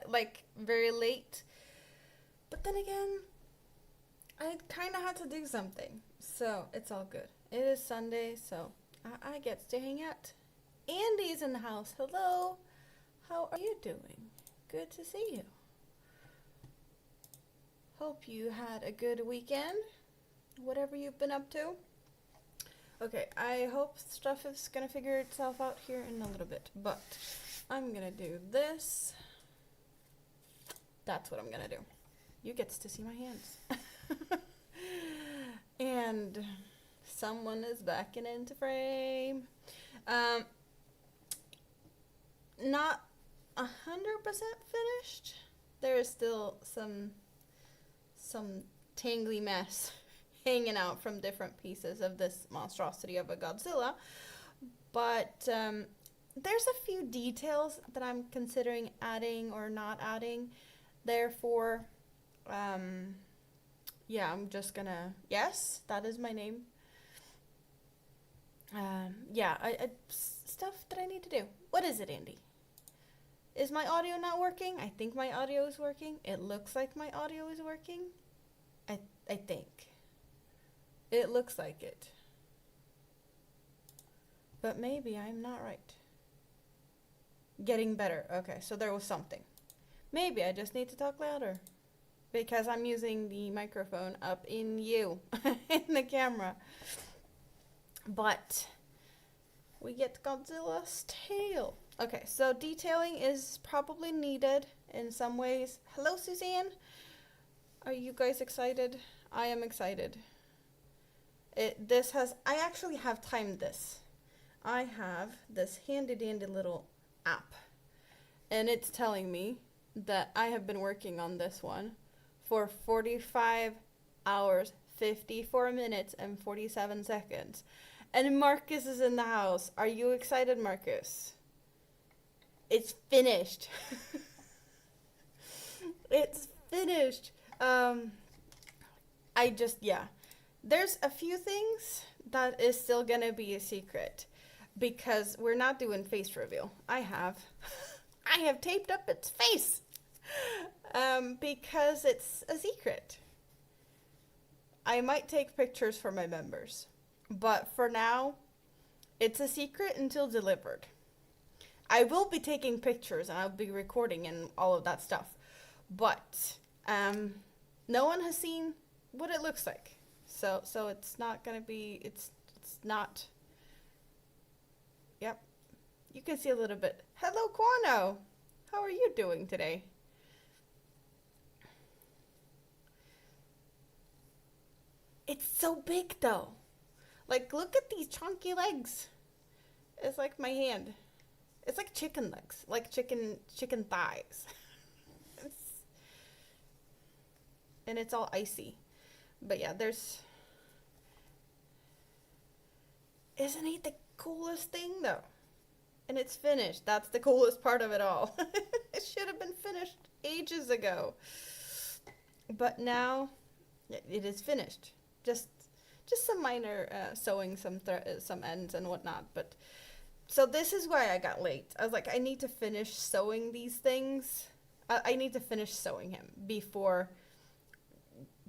like very late. But then again, I kind of had to do something, so it's all good. It is Sunday, so I get to hang out. Andy's in the house. Hello. How are you doing? Good to see you. Hope you had a good weekend, whatever you've been up to. Okay, I hope stuff is gonna figure itself out here in a little bit, but I'm gonna do this. That's what I'm gonna do. You get to see my hands. And someone is backing into frame. Not 100% finished. There is still some tangly mess hanging out from different pieces of this monstrosity of a Godzilla. But there's a few details that I'm considering adding or not adding. Therefore, yeah, I'm just gonna, yes, that is my name. Yeah, stuff that I need to do. What is it, Andy? Is my audio not working? I think my audio is working. It looks like my audio is working. I think. It looks like it. But maybe I'm not right. Getting better. Okay, so there was something. Maybe I just need to talk louder. Because I'm using the microphone up in you. In the camera. But we get Godzilla's tail. Okay, so detailing is probably needed in some ways. Hello, Suzanne. Are you guys excited? I am excited. I actually have timed this. I have this handy dandy little app. And it's telling me that I have been working on this one for 45 hours, 54 minutes, and 47 seconds. And Marcus is in the house. Are you excited, Marcus? It's finished. It's finished. Yeah. There's a few things that is still gonna be a secret because we're not doing face reveal. I have taped up its face because it's a secret. I might take pictures for my members, but for now, it's a secret until delivered. I will be taking pictures and I'll be recording and all of that stuff, but no one has seen what it looks like. So it's not gonna be. It's not. Yep, you can see a little bit. Hello, Quano. How are you doing today? It's so big though. Like, look at these chunky legs. It's like my hand. It's like chicken legs, like chicken thighs. It's, and it's all icy. But yeah, isn't he the coolest thing though? And it's finished. That's the coolest part of it all. It should have been finished ages ago. But now it is finished. Just some minor sewing, some ends and whatnot. But so this is why I got late. I was like, I need to finish sewing these things. I need to finish sewing him before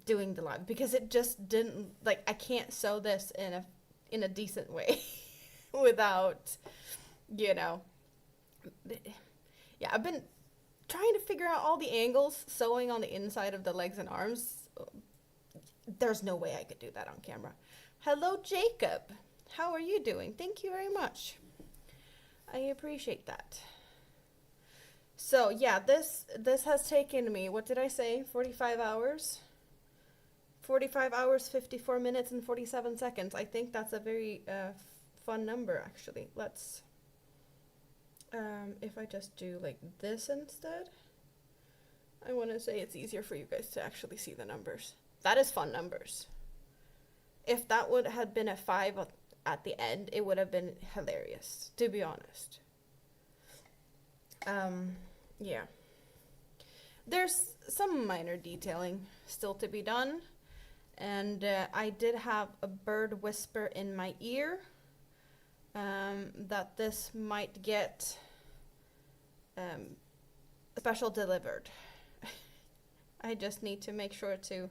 doing the live because it just didn't, like, I can't sew this in a decent way without, yeah, I've been trying to figure out all the angles sewing on the inside of the legs and arms. There's no way I could do that on camera. Hello, Jacob. How are you doing? Thank you very much. I appreciate that. So yeah, this has taken me, what did I say, 45 hours? 45 hours, 54 minutes, and 47 seconds. I think that's a very fun number, actually. Let's, if I just do like this instead, I want to say it's easier for you guys to actually see the numbers. That is fun numbers. If that would have been a 5 at the end, it would have been hilarious, to be honest. Yeah. There's some minor detailing still to be done. And I did have a bird whisper in my ear that this might get special delivered. I just need to make sure to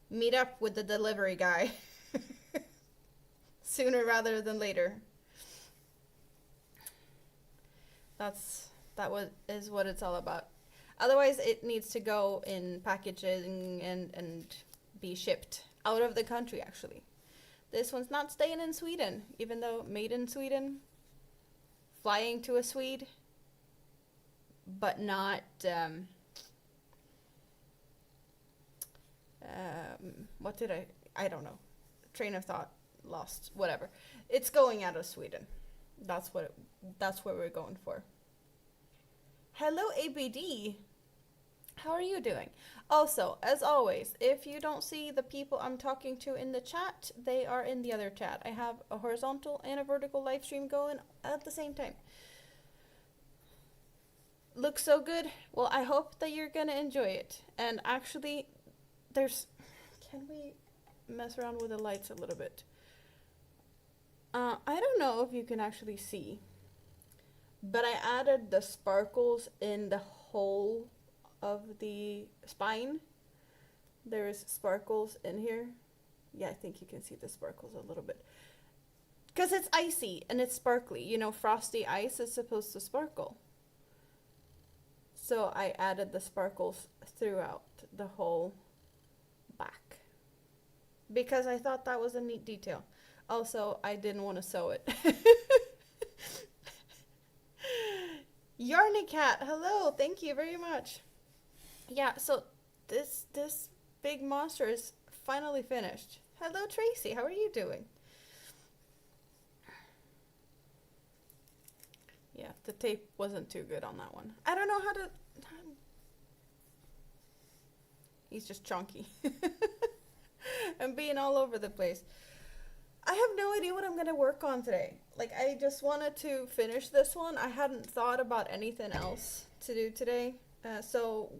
meet up with the delivery guy sooner rather than later. Is what it's all about. Otherwise, it needs to go in packaging and be shipped out of the country, actually. This one's not staying in Sweden, even though made in Sweden. Flying to a Swede, but not, I don't know. Train of thought lost, whatever. It's going out of Sweden. That's what we're going for. Hello, ABD. How are you doing? Also, as always, if you don't see the people I'm talking to in the chat, they are in the other chat. I have a horizontal and a vertical live stream going at the same time. Looks so good. Well, I hope that you're gonna enjoy it. And actually, can we mess around with the lights a little bit? I don't know if you can actually see, but I added the sparkles in the whole of the spine. There's sparkles in here. Yeah, I think you can see the sparkles a little bit. Because it's icy and it's sparkly. You know, frosty ice is supposed to sparkle. So I added the sparkles throughout the whole back. Because I thought that was a neat detail. Also, I didn't want to sew it. Yarny Cat, hello, thank you very much. Yeah, so this big monster is finally finished. Hello, Tracy, how are you doing? Yeah, the tape wasn't too good on that one. I don't know how to... He's just chunky. I'm being all over the place. I have no idea what I'm going to work on today. Like, I just wanted to finish this one. I hadn't thought about anything else to do today. So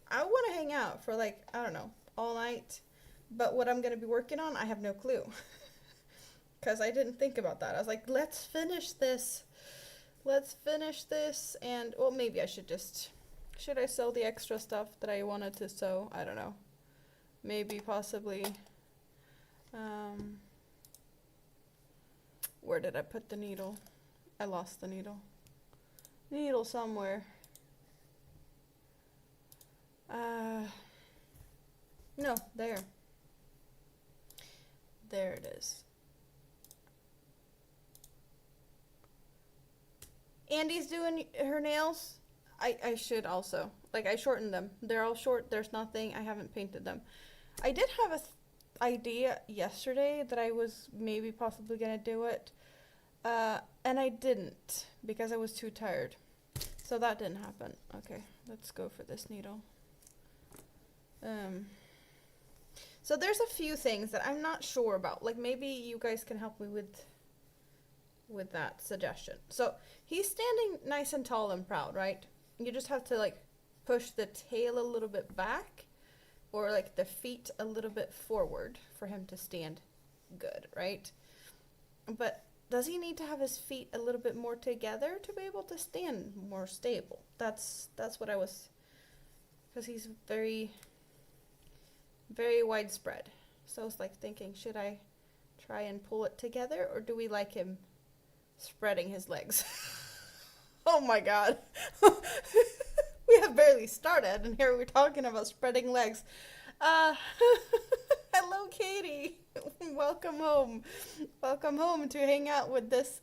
I want to hang out for, like, I don't know, all night. But what I'm going to be working on, I have no clue. Because I didn't think about that. I was like, let's finish this. Let's finish this. And, well, maybe I should just... Should I sew the extra stuff that I wanted to sew? I don't know. Maybe, possibly... Where did I put the needle? I lost the needle. Needle somewhere. No, there. There it is. Andy's doing her nails. I should also. Like, I shortened them. They're all short. There's nothing. I haven't painted them. I did have a idea yesterday that I was maybe possibly gonna do it, and I didn't because I was too tired, so that didn't happen. Okay, let's go for this needle. So there's a few things that I'm not sure about, like maybe you guys can help me with that suggestion. So he's standing nice and tall and proud, right? You just have to like push the tail a little bit back, or like the feet a little bit forward for him to stand good, right? But does he need to have his feet a little bit more together to be able to stand more stable? That's what I was, because he's very, very widespread. So I was like thinking, should I try and pull it together, or do we like him spreading his legs? Oh my God. We have barely started, and here we're talking about spreading legs. Hello, Katie. Welcome home. Welcome home to hang out with this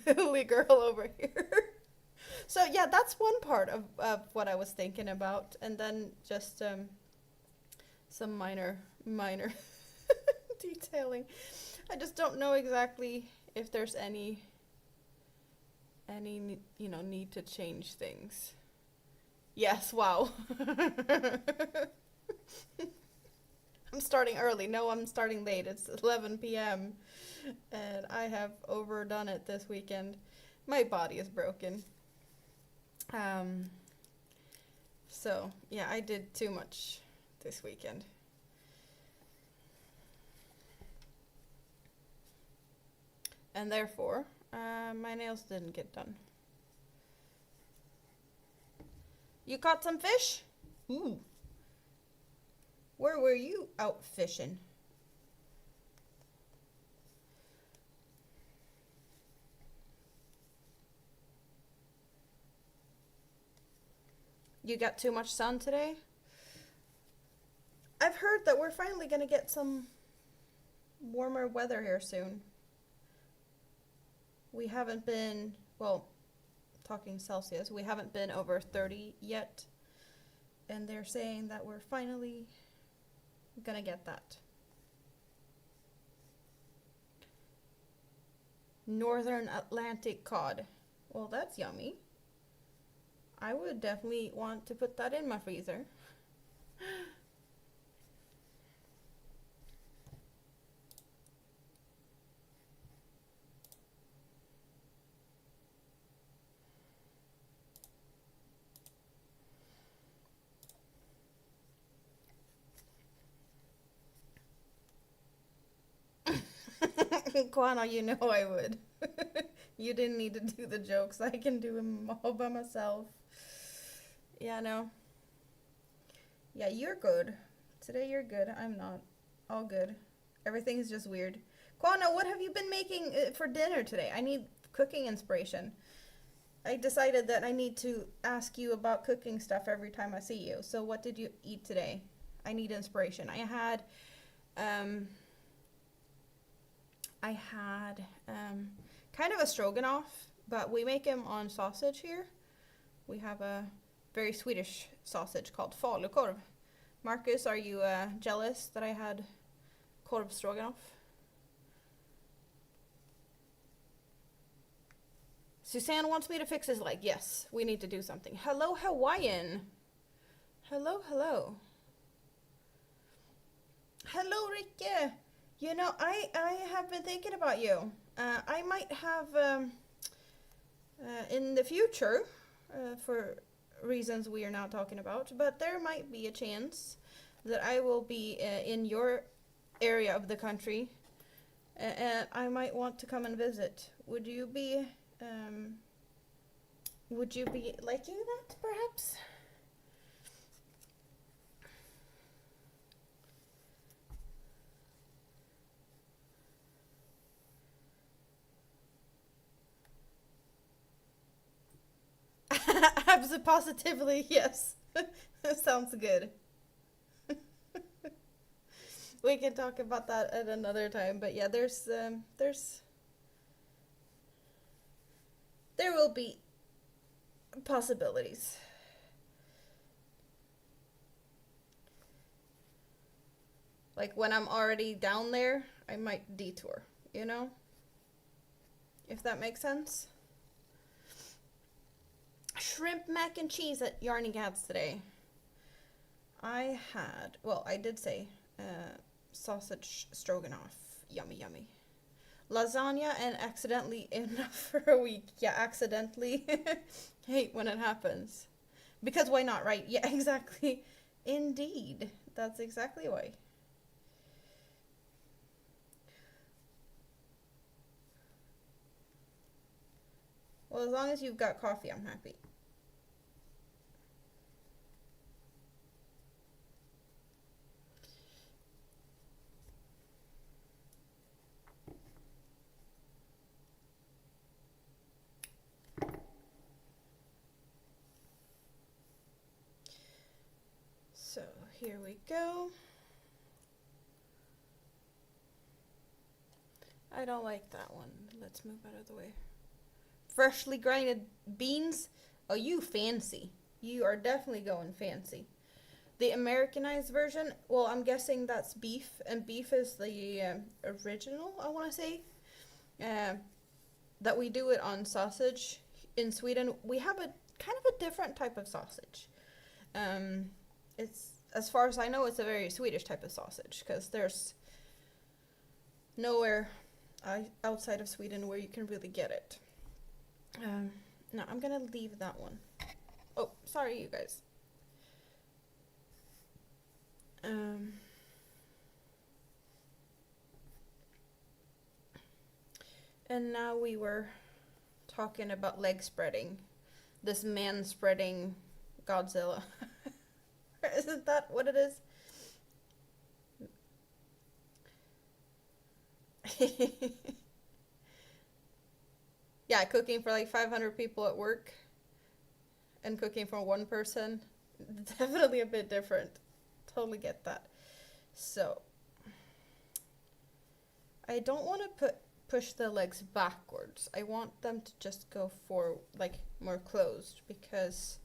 silly girl over here. So yeah, that's one part of what I was thinking about, and then just some minor detailing. I just don't know exactly if there's any need to change things. Yes, wow. I'm starting early. No, I'm starting late. It's 11 p.m. and I have overdone it this weekend. My body is broken. So, yeah, I did too much this weekend. And therefore, my nails didn't get done. You caught some fish? Ooh. Where were you out fishing? You got too much sun today? I've heard that we're finally gonna get some warmer weather here soon. We haven't been, well, talking Celsius, we haven't been over 30 yet. And they're saying that we're finally gonna get that. Northern Atlantic cod. Well, that's yummy. I would definitely want to put that in my freezer. Kwana, you know I would. You didn't need to do the jokes. I can do them all by myself. Yeah, no. Yeah, you're good. Today you're good. I'm not. All good. Everything's just weird. Kwana, what have you been making for dinner today? I need cooking inspiration. I decided that I need to ask you about cooking stuff every time I see you. So what did you eat today? I need inspiration. I had kind of a stroganoff, but we make them on sausage here. We have a very Swedish sausage called falukorv. Marcus, are you jealous that I had korv stroganoff? Suzanne wants me to fix his leg. Yes, we need to do something. Hello, Hawaiian. Hello, hello. Hello, Rikke. You know, I have been thinking about you. I might have, in the future, for reasons we are not talking about, but there might be a chance that I will be in your area of the country, and I might want to come and visit. Would you be liking that, perhaps? Positively, yes. That sounds good. We can talk about that at another time, but yeah, there will be possibilities. Like when I'm already down there, I might detour, you know? If that makes sense. Shrimp mac and cheese at Yarny Cats today. I did say sausage stroganoff. Yummy, yummy. Lasagna and accidentally enough for a week. Yeah, accidentally. Hate when it happens. Because why not, right? Yeah, exactly. Indeed. That's exactly why. Well, as long as you've got coffee, I'm happy. So here we go. I don't like that one. Let's move out of the way. Freshly grinded beans. Oh, you fancy. You are definitely going fancy. The Americanized version, well, I'm guessing that's beef, and beef is the original, I want to say. That we do it on sausage. In Sweden, we have a kind of a different type of sausage. It's, as far as I know, it's a very Swedish type of sausage, because there's nowhere outside of Sweden where you can really get it. No, I'm gonna leave that one. Oh, sorry, you guys. And now we were talking about leg spreading. This man spreading Godzilla. Isn't that what it is? Yeah, cooking for like 500 people at work and cooking for one person, definitely a bit different. Totally get that. So, I don't want to push the legs backwards. I want them to just go for like more closed because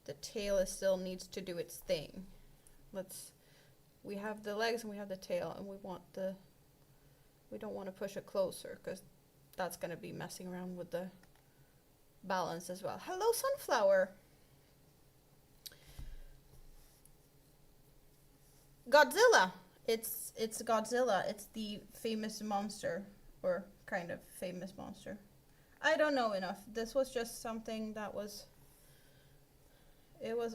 the tail is still needs to do its thing. We have the legs and we have the tail, and we don't want to push it closer because that's going to be messing around with the balance as well. Hello, sunflower. Godzilla. It's Godzilla. It's the famous monster, or kind of famous monster. I don't know enough. This was just something that was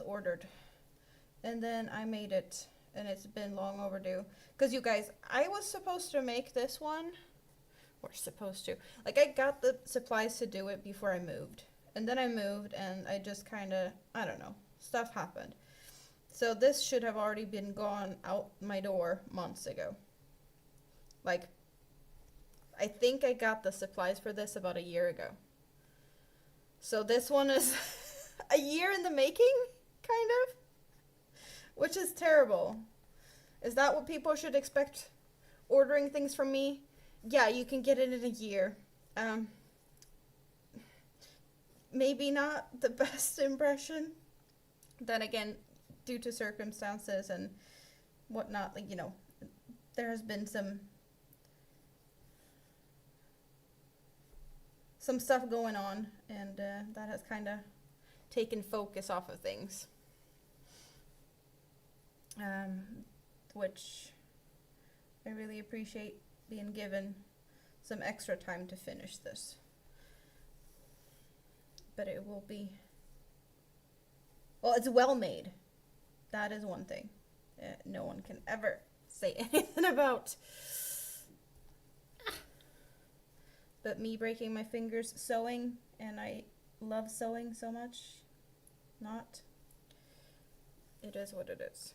ordered, and then I made it, and it's been long overdue. Because you guys, I was supposed to make this one, or supposed to, like I got the supplies to do it before I moved, and then I moved, and I just kind of, I don't know, stuff happened. So this should have already been gone out my door months ago. Like, I think I got the supplies for this about a year ago. So this one is a year in the making, kind of, which is terrible. Is that what people should expect ordering things from me? Yeah, you can get it in a year. Maybe not the best impression. Then again, due to circumstances and whatnot, like, you know, there has been some stuff going on, and that has kind of taken focus off of things, which I really appreciate being given some extra time to finish this. But it will be, well, it's well made. That is one thing no one can ever say anything about. But me breaking my fingers sewing, and I love sewing so much, not. It is what it is.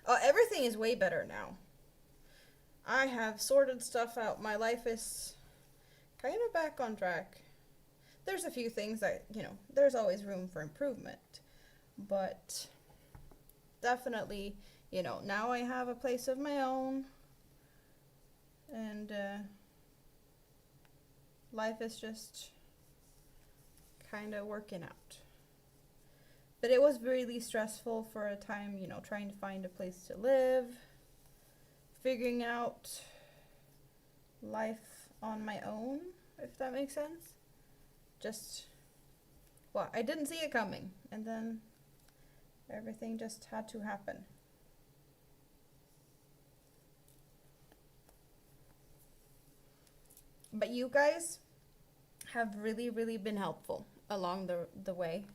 Oh, everything is way better now. I have sorted stuff out. My life is kind of back on track. There's a few things that, you know, there's always room for improvement. But definitely, you know, now I have a place of my own. And life is just kind of working out. But it was really stressful for a time, you know, trying to find a place to live, figuring out life on my own, if that makes sense. Just, well, I didn't see it coming, and then everything just had to happen. But you guys have really, really been helpful along the way.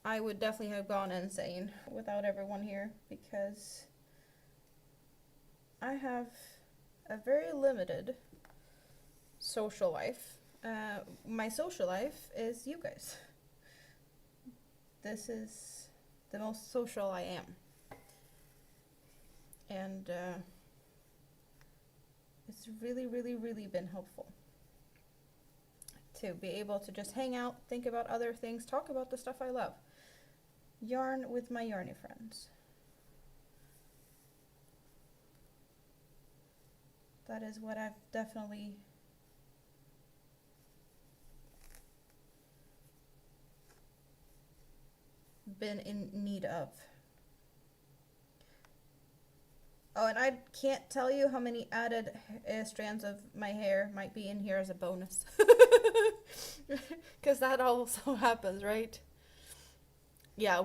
I would definitely have gone insane without everyone here, because I have a very limited social life. My social life is you guys. This is the most social I am. And it's really, really, really been helpful to be able to just hang out, think about other things, talk about the stuff I love. Yarn with my yarny friends. That is what I've definitely been in need of. Oh, and I can't tell you how many added strands of my hair might be in here as a bonus. Because that also happens, right? Yeah,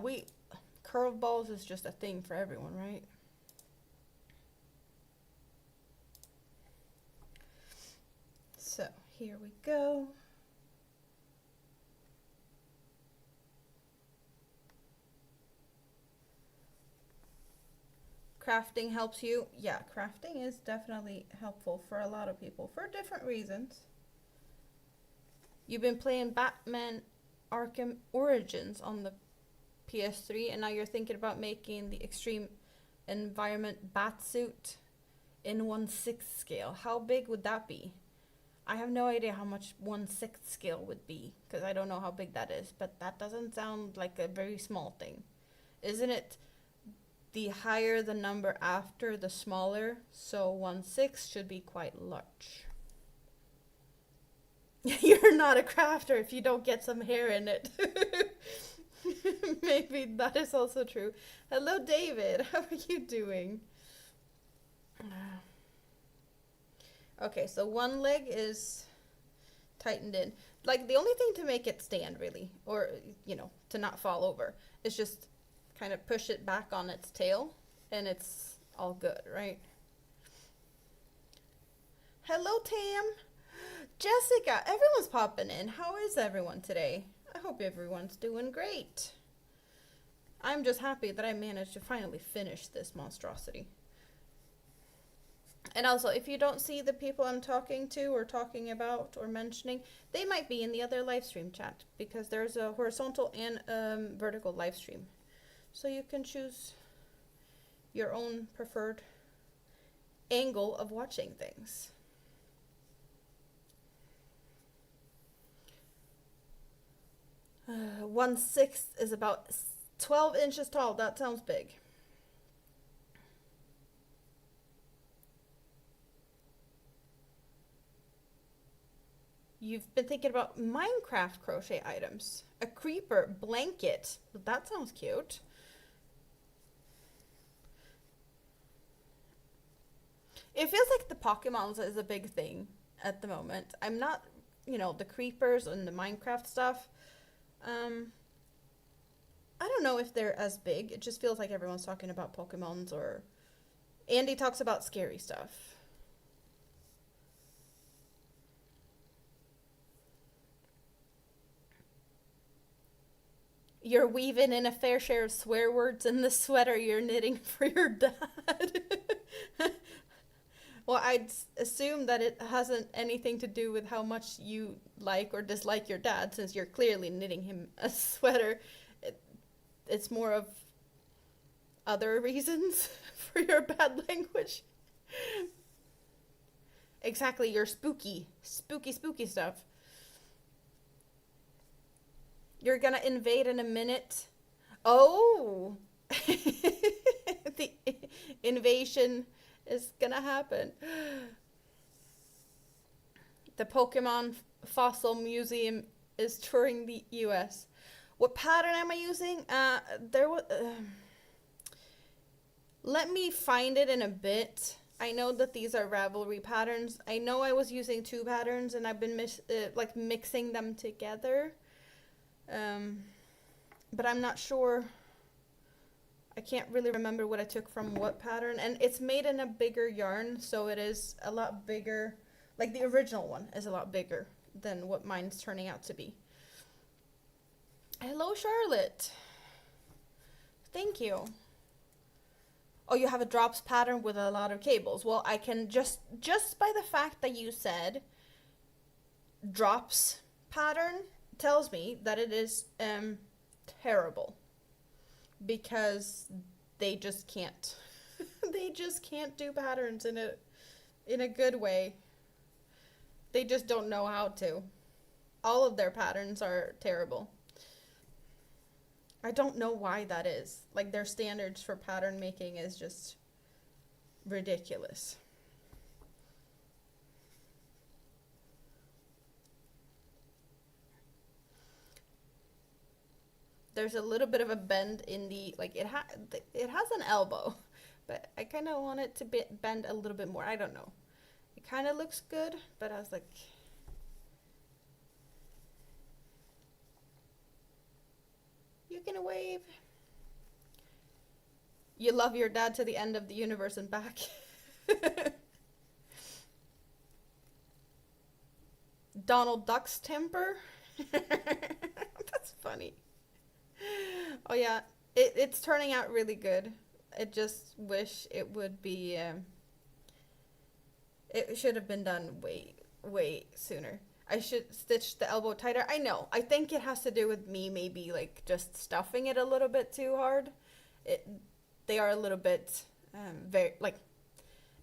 curveballs is just a thing for everyone, right? So, here we go. Crafting helps you. Yeah, crafting is definitely helpful for a lot of people for different reasons. You've been playing Batman Arkham Origins on the PS3, and now you're thinking about making the extreme environment Batsuit in 1/6 scale. How big would that be? I have no idea how much 1/6 scale would be, because I don't know how big that is, but that doesn't sound like a very small thing. Isn't it the higher the number after the smaller, so 1/6 should be quite large. You're not a crafter if you don't get some hair in it. Maybe that is also true. Hello, David. How are you doing? Okay, so one leg is tightened in. Like, the only thing to make it stand, really, or, you know, to not fall over, is just kind of push it back on its tail, and it's all good, right? Hello, Tam. Jessica, everyone's popping in. How is everyone today? I hope everyone's doing great. I'm just happy that I managed to finally finish this monstrosity. And also, if you don't see the people I'm talking to or talking about or mentioning, they might be in the other live stream chat, because there's a horizontal and vertical live stream. So you can choose your own preferred angle of watching things. 1/6 is about 12 inches tall. That sounds big. You've been thinking about Minecraft crochet items. A creeper blanket. That sounds cute. It feels like the Pokemons is a big thing at the moment. I'm not, you know, the creepers and the Minecraft stuff. I don't know if they're as big. It just feels like everyone's talking about Pokemons, or Andy talks about scary stuff. You're weaving in a fair share of swear words in the sweater you're knitting for your dad. Well, I'd assume that it hasn't anything to do with how much you like or dislike your dad, since you're clearly knitting him a sweater. It's more of other reasons for your bad language. Exactly, your spooky stuff. You're gonna invade in a minute. Oh! The invasion is gonna happen. The Pokemon Fossil Museum is touring the US. What pattern am I using? Let me find it in a bit. I know that these are Ravelry patterns. I know I was using two patterns, and I've been mixing them together. But I'm not sure. I can't really remember what I took from what pattern. And it's made in a bigger yarn, so it is a lot bigger. Like, the original one is a lot bigger than what mine's turning out to be. Hello, Charlotte. Thank you. Oh, you have a drops pattern with a lot of cables. Well, I can just by the fact that you said drops pattern tells me that it is terrible, because they just can't. They just can't do patterns in a good way. They just don't know how to. All of their patterns are terrible. I don't know why that is. Like, their standards for pattern making is just ridiculous. There's a little bit of a bend in the, like, it has an elbow, but I kind of want it to bend a little bit more. I don't know. It kind of looks good, but I was like, you can wave. You love your dad to the end of the universe and back. Donald Duck's temper. That's funny. Oh yeah, it's turning out really good. I just wish it would be, it should have been done way sooner. I should stitch the elbow tighter. I know. I think it has to do with me maybe like just stuffing it a little bit too hard. They are a little bit, very, like,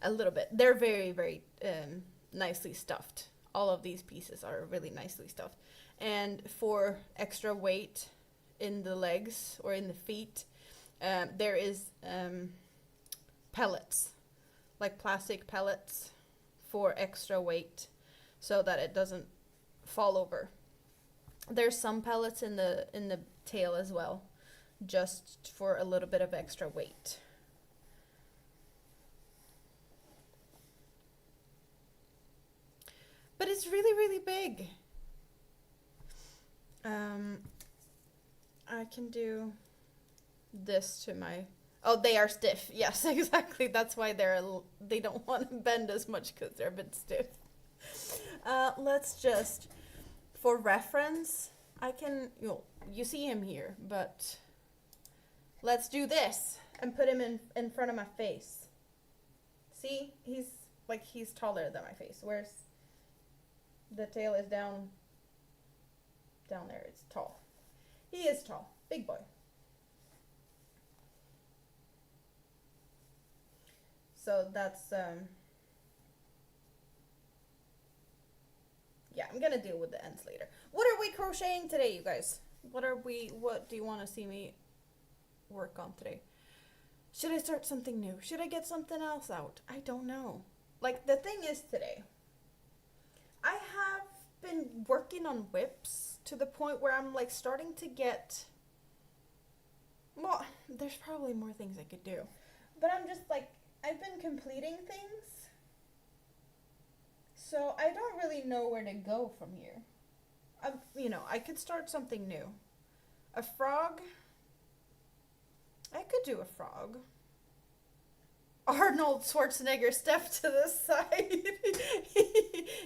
a little bit. They're very, very nicely stuffed. All of these pieces are really nicely stuffed. And for extra weight in the legs or in the feet, there is pellets, like plastic pellets for extra weight so that it doesn't fall over. There's some pellets in the tail as well, just for a little bit of extra weight. But it's really, really big. I can do this to my... Oh, they are stiff. Yes, exactly. That's why they don't want to bend as much because they're a bit stiff. Let's just, for reference, I can, you see him here, but let's do this and put him in front of my face. See, he's taller than my face. Where's the tail is down there. It's tall. He is tall, big boy. So that's, yeah, I'm gonna deal with the ends later. What are we crocheting today, you guys? What do you want to see me work on today? Should I start something new? Should I get something else out? I don't know. Like, the thing is today, I have been working on whips to the point where I'm like starting to get, well, there's probably more things I could do, but I'm just like, I've been completing things, so I don't really know where to go from here. I could start something new. A frog. I could do a frog. Arnold Schwarzenegger stepped to the side.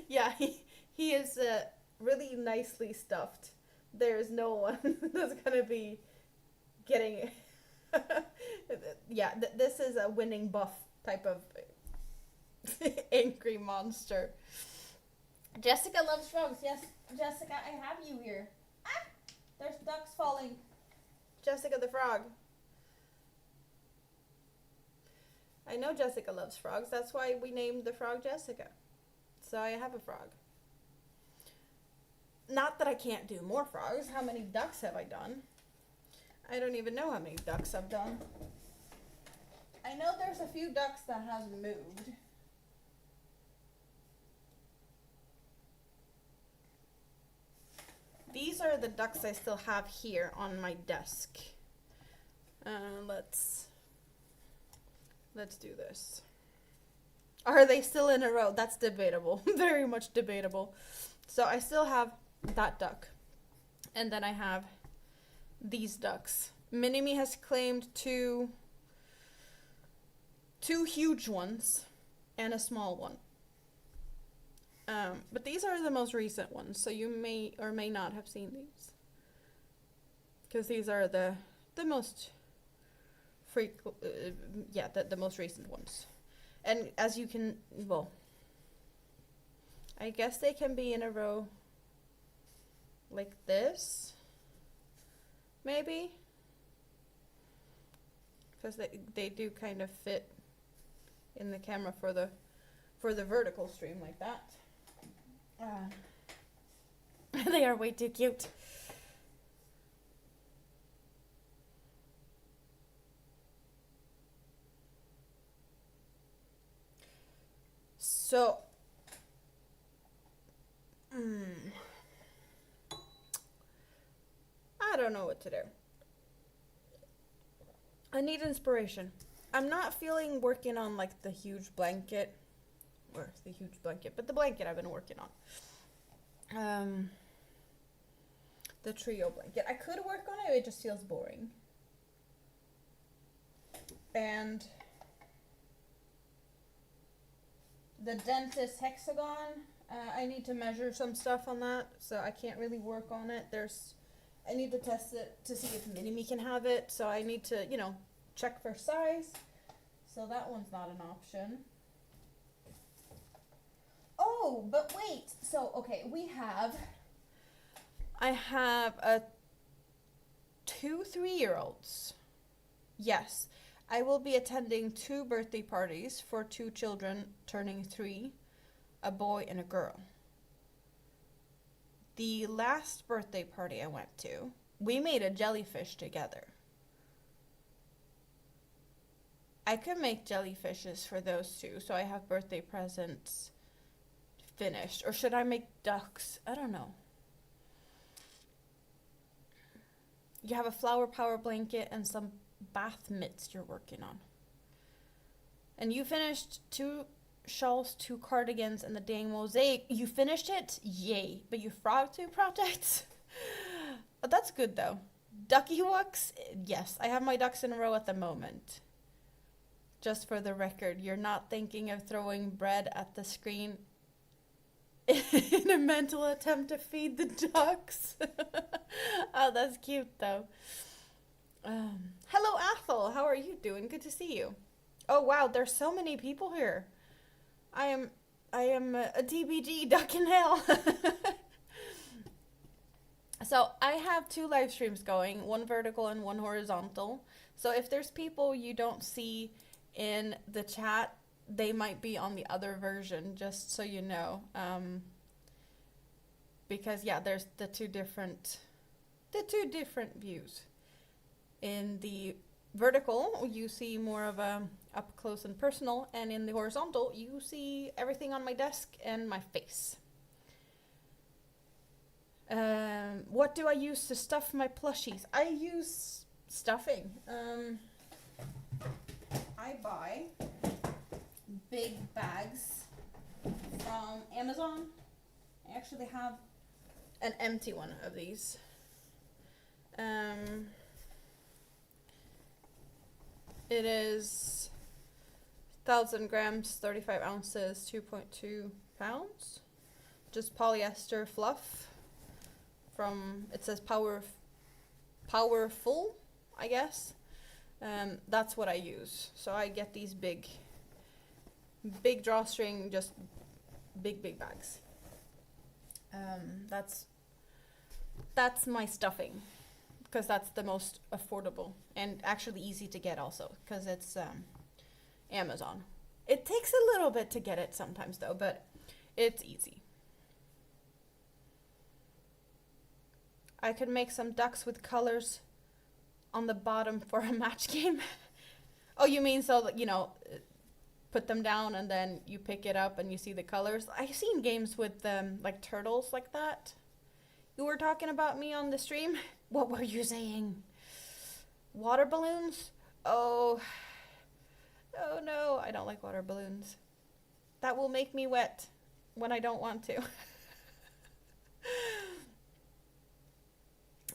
Yeah, he is really nicely stuffed. There's no one that's gonna be getting... Yeah, this is a winning buff type of angry monster. Jessica loves frogs. Yes, Jessica, I have you here. Ah! There's ducks falling. Jessica the frog. I know Jessica loves frogs. That's why we named the frog Jessica. So I have a frog. Not that I can't do more frogs. How many ducks have I done? I don't even know how many ducks I've done. I know there's a few ducks that has moved. These are the ducks I still have here on my desk. Let's do this. Are they still in a row? That's debatable. Very much debatable. So I still have that duck. And then I have these ducks. Minimi has claimed two huge ones and a small one. But these are the most recent ones, so you may or may not have seen these. Because these are the most the most recent ones. And as you can, well, I guess they can be in a row like this, maybe. Because they do kind of fit in the camera for the vertical stream like that. They are way too cute. So, I don't know what to do. I need inspiration. I'm not feeling working on like the huge blanket, but the blanket I've been working on. The trio blanket. I could work on it, it just feels boring. And the dentist hexagon, I need to measure some stuff on that, so I can't really work on it. I need to test it to see if Minimi can have it, so I need to, check for size. So that one's not an option. Oh, but Wait, so, okay, I have a 2 3-year-olds. Yes, I will be attending 2 birthday parties for 2 children turning 3, a boy and a girl. The last birthday party I went to, we made a jellyfish together. I could make jellyfishes for those 2, so I have birthday presents finished. Or should I make ducks? I don't know. You have a flower power blanket and some bath mitts you're working on. And you finished 2 shawls, 2 cardigans, and the dang mosaic. You finished it? Yay. But you forgot 2 projects? Oh, that's good though. Ducky wucks? Yes, I have my ducks in a row at the moment. Just for the record, you're not thinking of throwing bread at the screen in a mental attempt to feed the ducks. Oh, that's cute though. Hello, Athel. How are you doing? Good to see you. Oh wow, there's so many people here. I am a TBG duck in hell. So I have 2 live streams going, one vertical and one horizontal. So if there's people you don't see in the chat, they might be on the other version, just so you know. Because yeah, there's the two different views. In the vertical, you see more of a up close and personal, and in the horizontal, you see everything on my desk and my face. What do I use to stuff my plushies? I use stuffing. I buy big bags from Amazon. I actually have an empty one of these. It is 1,000 grams, 35 ounces, 2.2 pounds. Just polyester fluff from, it says powerful, I guess. That's what I use. So I get these big drawstring, just big bags. That's my stuffing, because that's the most affordable and actually easy to get also, because it's Amazon. It takes a little bit to get it sometimes though, but it's easy. I could make some ducks with colors on the bottom for a match game. Oh, you mean so that, you know, put them down and then you pick it up and you see the colors? I've seen games with like turtles like that. You were talking about me on the stream? What were you saying? Water balloons? Oh no, I don't like water balloons. That will make me wet when I don't want to.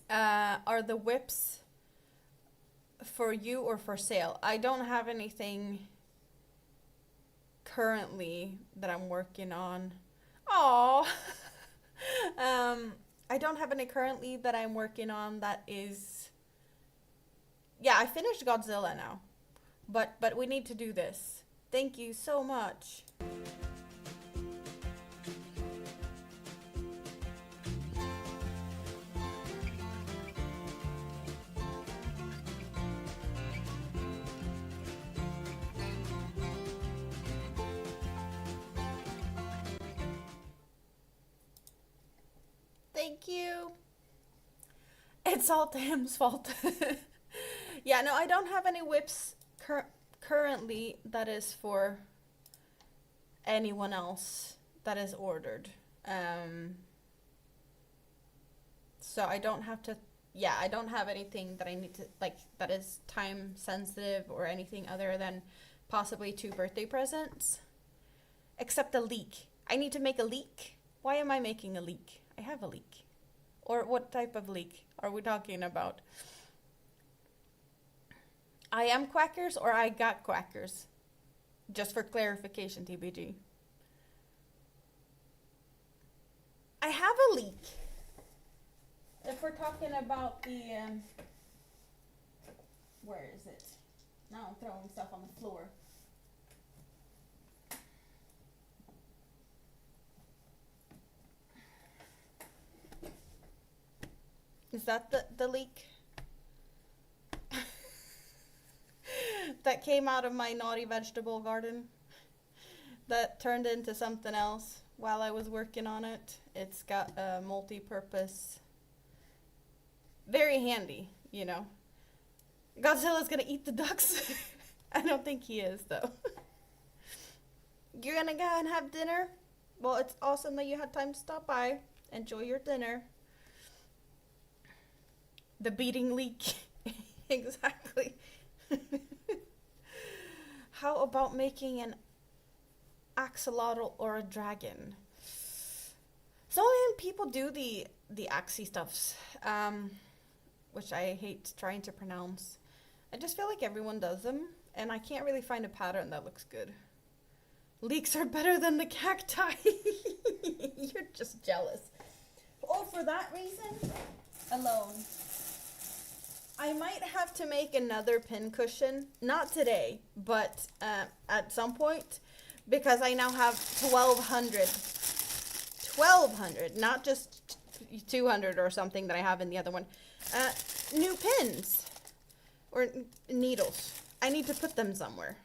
Are the whips for you or for sale? I don't have anything currently that I'm working on. Aww. I don't have any currently that I'm working on that is... Yeah, I finished Godzilla now. But we need to do this. Thank you so much. Thank you. It's all Tim's fault. Yeah, no, I don't have any whips currently that is for anyone else that is ordered. So I don't have to, yeah, I don't have anything that I need to, like, that is time sensitive or anything other than possibly 2 birthday presents. Except a leek. I need to make a leek. Why am I making a leek? I have a leek. Or what type of leek are we talking about? I am Quackers or I got Quackers? Just for clarification, TBG. I have a leek. If we're talking about the, where is it? Now I'm throwing stuff on the floor. Is that the leek? That came out of my naughty vegetable garden? That turned into something else while I was working on it. It's got a multi-purpose, very handy, you know. Godzilla's gonna eat the ducks. I don't think he is, though. You're gonna go and have dinner? Well, it's awesome that you had time to stop by. Enjoy your dinner. The beating leek. Exactly. How about making an axolotl or a dragon? So many people do the axie stuffs, which I hate trying to pronounce. I just feel like everyone does them, and I can't really find a pattern that looks good. Leeks are better than the cacti. You're just jealous. Oh, for that reason alone, I might have to make another pin cushion. Not today, but at some point, because I now have 1,200. 1,200, not just 200 or something that I have in the other one. New pins or needles. I need to put them somewhere.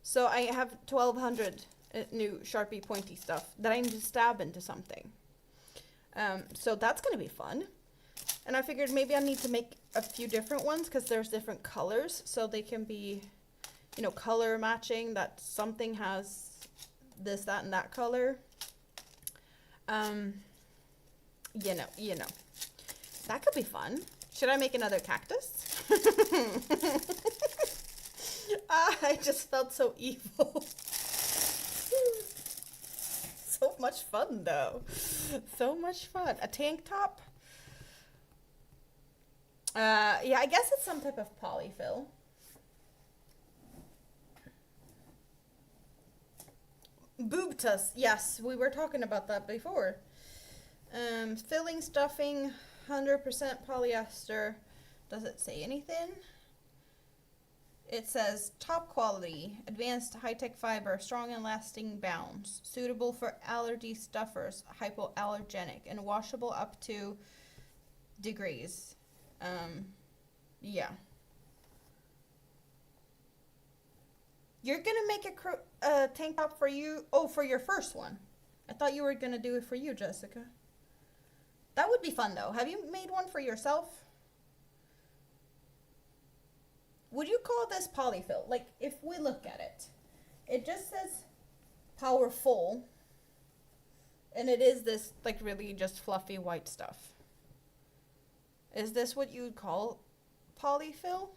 So I have 1,200 new Sharpie pointy stuff that I need to stab into something. So that's going to be fun. And I figured maybe I need to make a few different ones because there's different colors. So they can be, you know, color matching, that something has this, that, and that color. You know. That could be fun. Should I make another cactus? I just felt so evil. So much fun, though. So much fun. A tank top? Yeah, I guess it's some type of polyfill. Boob tuss. Yes, we were talking about that before. Filling, stuffing, 100% polyester. Does it say anything? It says top quality, advanced high-tech fiber, strong and lasting bounds, suitable for allergy stuffers, hypoallergenic, and washable up to degrees. Yeah. You're gonna make a tank top for you? Oh, for your first one. I thought you were gonna do it for you, Jessica. That would be fun, though. Have you made one for yourself? Would you call this polyfill? Like, if we look at it, it just says powerful, and it is this, like, really just fluffy white stuff. Is this what you would call polyfill?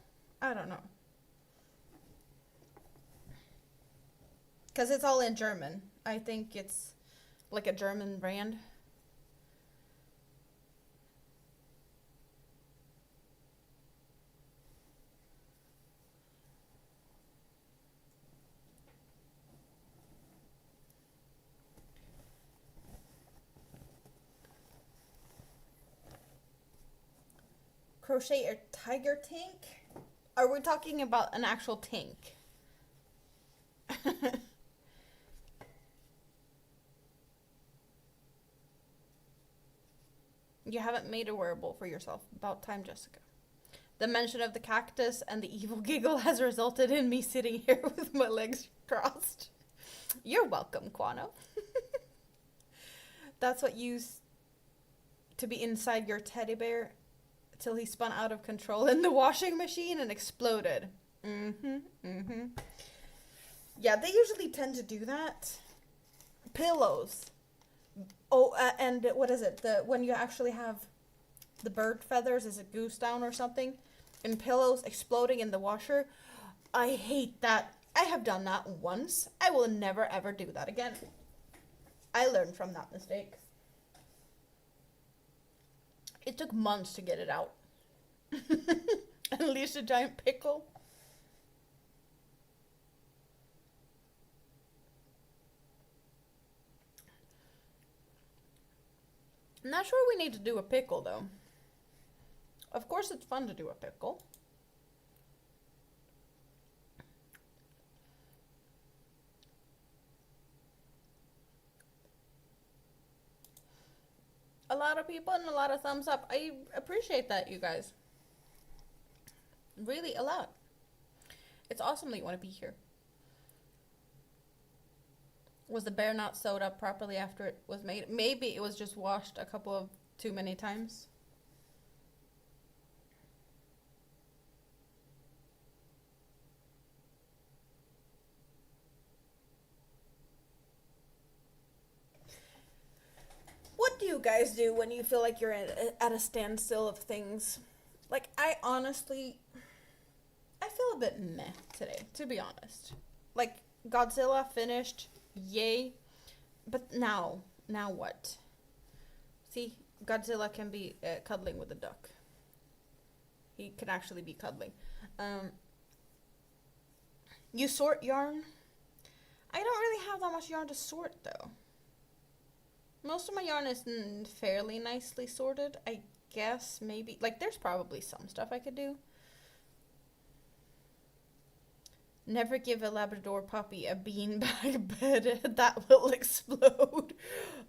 I don't know. Because it's all in German. I think it's like a German brand. Crochet a tiger tank? Are we talking about an actual tank? You haven't made a wearable for yourself. About time, Jessica. The mention of the cactus and the evil giggle has resulted in me sitting here with my legs crossed. You're welcome, Quano. That's what used to be inside your teddy bear till he spun out of control in the washing machine and exploded. Yeah, they usually tend to do that. Pillows. Oh, and what is it? When you actually have the bird feathers, is it goose down or something? And pillows exploding in the washer. I hate that. I have done that once. I will never ever do that again. I learned from that mistake. It took months to get it out. Unleash a giant pickle. I'm not sure we need to do a pickle, though. Of course it's fun to do a pickle. A lot of people and a lot of thumbs up. I appreciate that, you guys. Really, a lot. It's awesome that you want to be here. Was the bear not sewed up properly after it was made? Maybe it was just washed a couple of too many times. What do you guys do when you feel like you're at a standstill of things? Like, I feel a bit meh today, to be honest. Like, Godzilla finished, yay. But now what? See, Godzilla can be cuddling with a duck. He can actually be cuddling. You sort yarn? I don't really have that much yarn to sort, though. Most of my yarn is fairly nicely sorted, I guess, maybe. Like, there's probably some stuff I could do. Never give a Labrador puppy a beanbag bed. That will explode.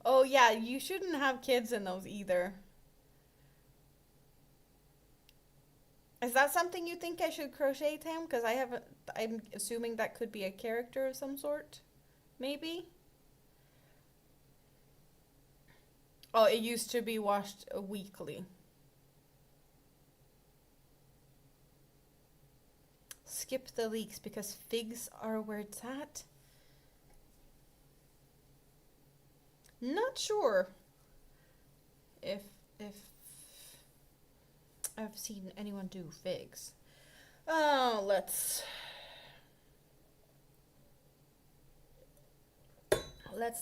Oh, yeah, you shouldn't have kids in those either. Is that something you think I should crochet, Tam? Because I'm assuming that could be a character of some sort. Maybe? Oh, it used to be washed weekly. Skip the leeks because figs are where it's at. Not sure if I've seen anyone do figs. Oh, let's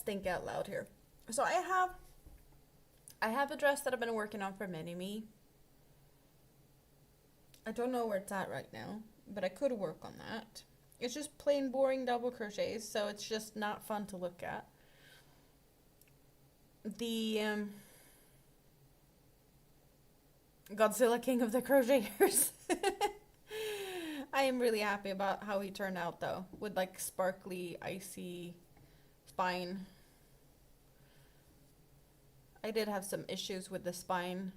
think out loud here. So I have a dress that I've been working on for Mini-Me. I don't know where it's at right now, but I could work on that. It's just plain boring double crochets, so it's just not fun to look at. The Godzilla King of the Crocheters. I am really happy about how he turned out, though, with like sparkly, icy spine. I did have some issues with the spine.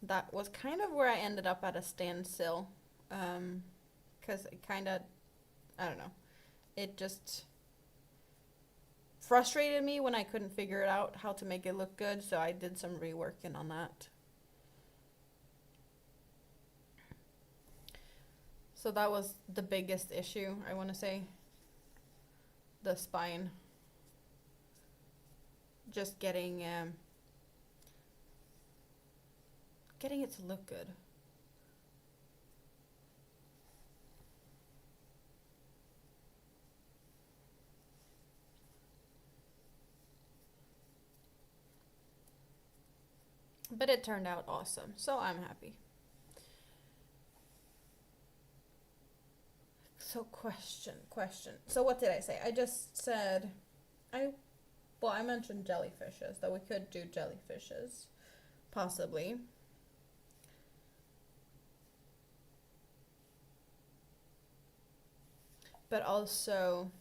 That was kind of where I ended up at a standstill. Because it kind of, I don't know, it just frustrated me when I couldn't figure it out how to make it look good, so I did some reworking on that. So that was the biggest issue, I want to say. The spine. Just getting it to look good. But it turned out awesome, so I'm happy. So question. So what did I say? I just said, I mentioned jellyfishes, that we could do jellyfishes, possibly. But also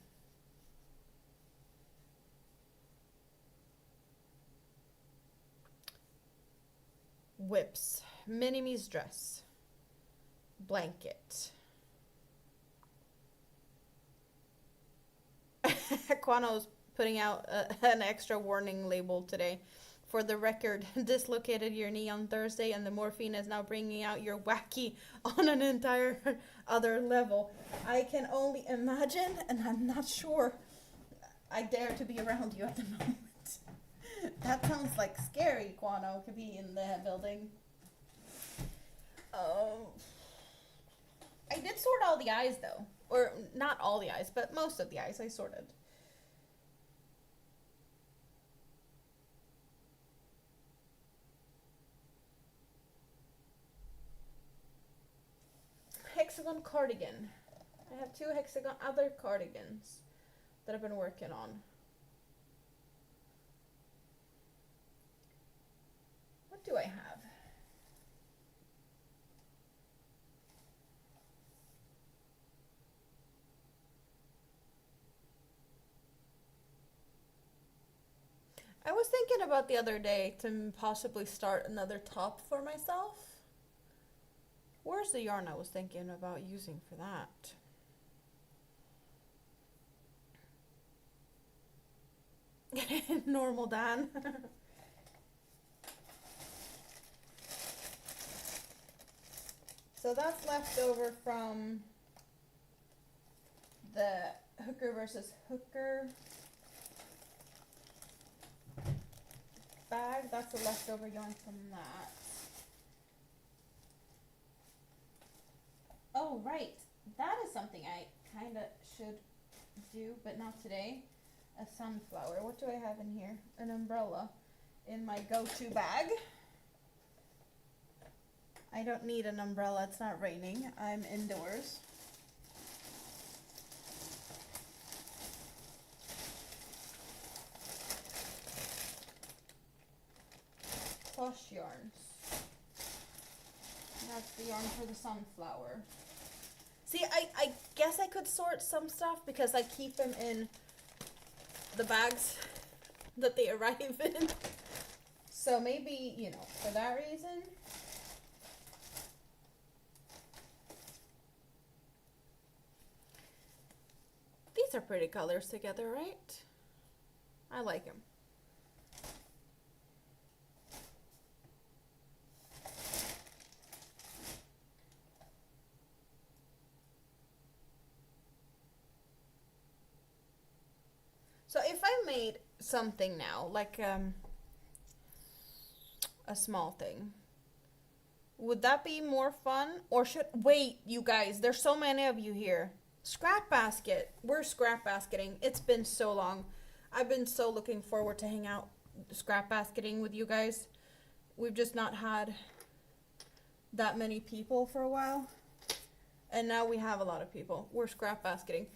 whips, Mini-Me's dress, blanket. Quano's putting out an extra warning label today. For the record, dislocated your knee on Thursday and the morphine is now bringing out your wacky on an entire other level. I can only imagine, and I'm not sure I dare to be around you at the moment. That sounds like scary, Quano, could be in the building. I did sort all the eyes, though. Or, not all the eyes, but most of the eyes I sorted. Hexagon cardigan. I have 2 hexagon other cardigans that I've been working on. What do I have? I was thinking about the other day to possibly start another top for myself. Where's the yarn I was thinking about using for that? Normal Dan. So that's left over from the hooker versus hooker bag. That's the leftover yarn from that. Oh, right. That is something I kind of should do, but not today. A sunflower. What do I have in here? An umbrella in my go-to bag. I don't need an umbrella. It's not raining. I'm indoors. Plush yarns. That's the yarn for the sunflower. See, I guess I could sort some stuff because I keep them in the bags that they arrive in. So maybe, you know, for that reason. These are pretty colors together, right? I like them. So if I made something now, like a small thing, would that be more fun? Or should, wait, you guys, there's so many of you here. Scrap basket. We're scrap basketing. It's been so long. I've been so looking forward to hang out scrap basketing with you guys. We've just not had that many people for a while. And now we have a lot of people. We're scrap basketing.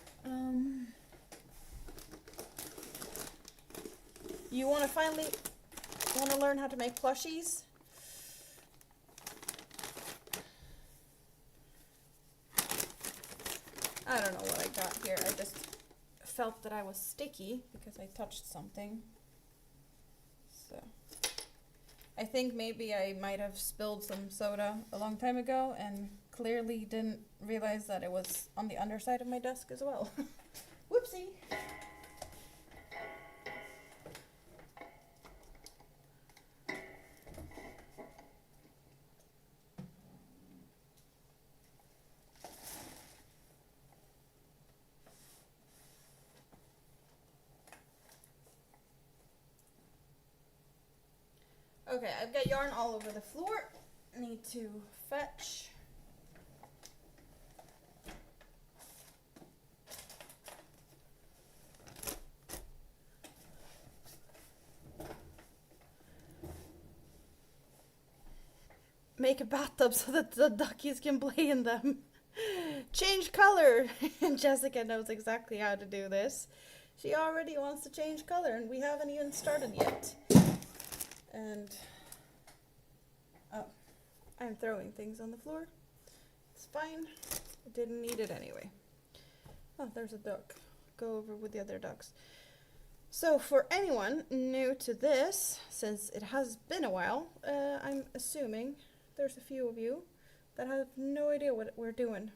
You want to learn how to make plushies? I don't know what I got here. I just felt that I was sticky because I touched something. So I think maybe I might have spilled some soda a long time ago and clearly didn't realize that it was on the underside of my desk as well. Whoopsie. Okay, I've got yarn all over the floor. I need to fetch. Make a bathtub so that the duckies can play in them. Change color. Jessica knows exactly how to do this. She already wants to change color and we haven't even started yet. And oh, I'm throwing things on the floor. It's fine. I didn't need it anyway. Oh, there's a duck. Go over with the other ducks. So for anyone new to this, since it has been a while, I'm assuming there's a few of you that have no idea what we're doing.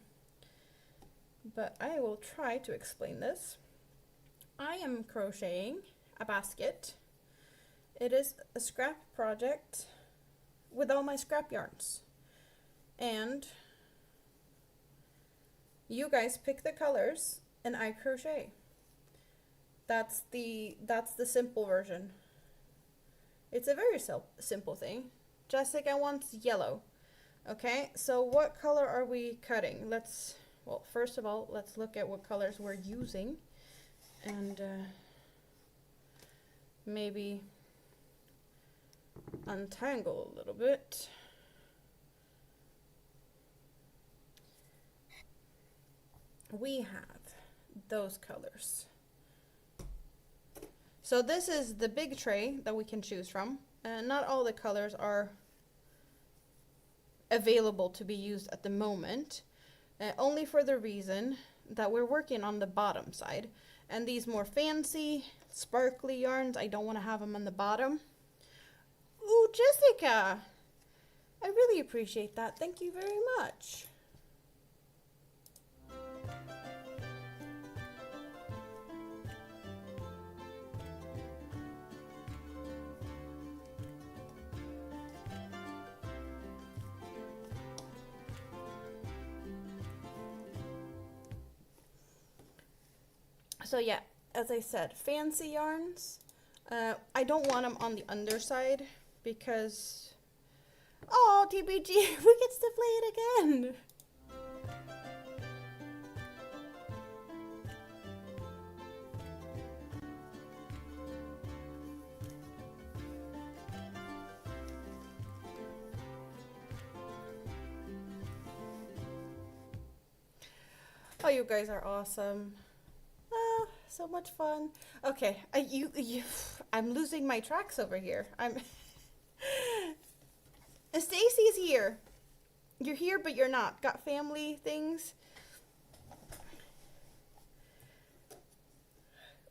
But I will try to explain this. I am crocheting a basket. It is a scrap project with all my scrap yarns. And you guys pick the colors and I crochet. That's the simple version. It's a very simple thing. Jessica wants yellow. Okay, so what color are we cutting? Well, first of all, let's look at what colors we're using. And maybe untangle a little bit. We have those colors. So this is the big tray that we can choose from. Not all the colors are available to be used at the moment, only for the reason that we're working on the bottom side. And these more fancy, sparkly yarns, I don't want to have them on the bottom. Ooh, Jessica! I really appreciate that. Thank you very much. So yeah, as I said, fancy yarns. I don't want them on the underside because, oh, TBG, we get to play it again. Oh, you guys are awesome. So much fun. Okay, I'm losing my tracks over here. Stacy's here. You're here, but you're not. Got family things?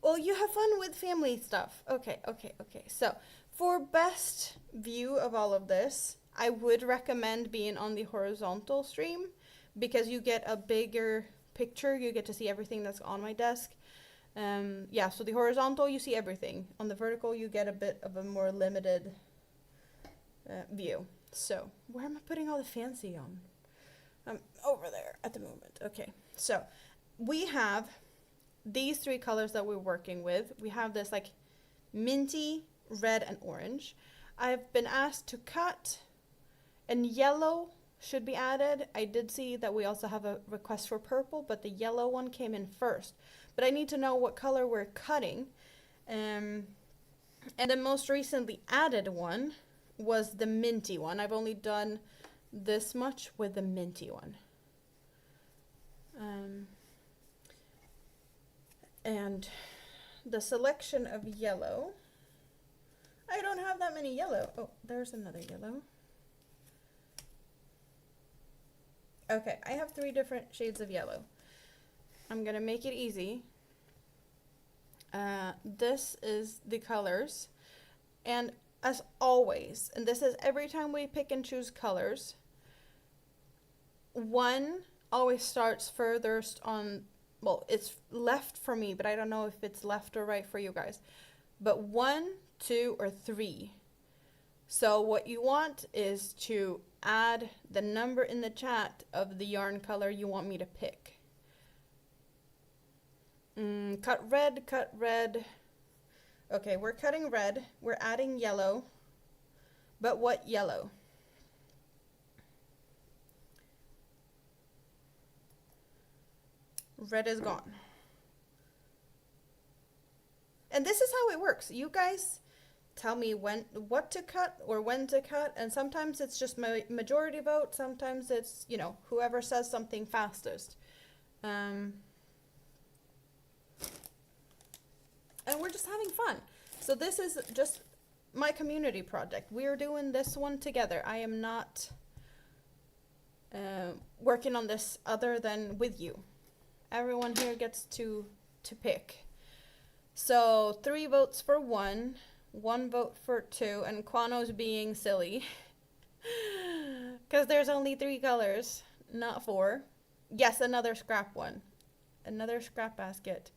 Well, you have fun with family stuff. Okay. So, for best view of all of this, I would recommend being on the horizontal stream because you get a bigger picture. You get to see everything that's on my desk. Yeah, so the horizontal, you see everything. On the vertical, you get a bit of a more limited view. So, where am I putting all the fancy on? Over there at the moment. Okay, so we have these three colors that we're working with. We have this like minty, red, and orange. I've been asked to cut, and yellow should be added. I did see that we also have a request for purple, but the yellow one came in first. But I need to know what color we're cutting. And the most recently added one was the minty one. I've only done this much with the minty one. And the selection of yellow, I don't have that many yellow. Oh, there's another yellow. Okay, I have 3 different shades of yellow. I'm gonna make it easy. This is the colors, and as always, and this is every time we pick and choose colors, one always starts furthest on, well, it's left for me, but I don't know if it's left or right for you guys, but 1, 2, or 3. So what you want is to add the number in the chat of the yarn color you want me to pick. Cut red. Okay, we're cutting red. We're adding yellow. But what yellow? Red is gone. And this is how it works. You guys tell me what to cut or when to cut, and sometimes it's just majority vote, sometimes it's, you know, whoever says something fastest. And we're just having fun. So this is just my community project. We're doing this one together. I am not working on this other than with you. Everyone here gets to pick. So 3 votes for 1, 1 vote for 2, and Quano's being silly. Because there's only 3 colors, not 4. Yes, another scrap one. Another scrap basket.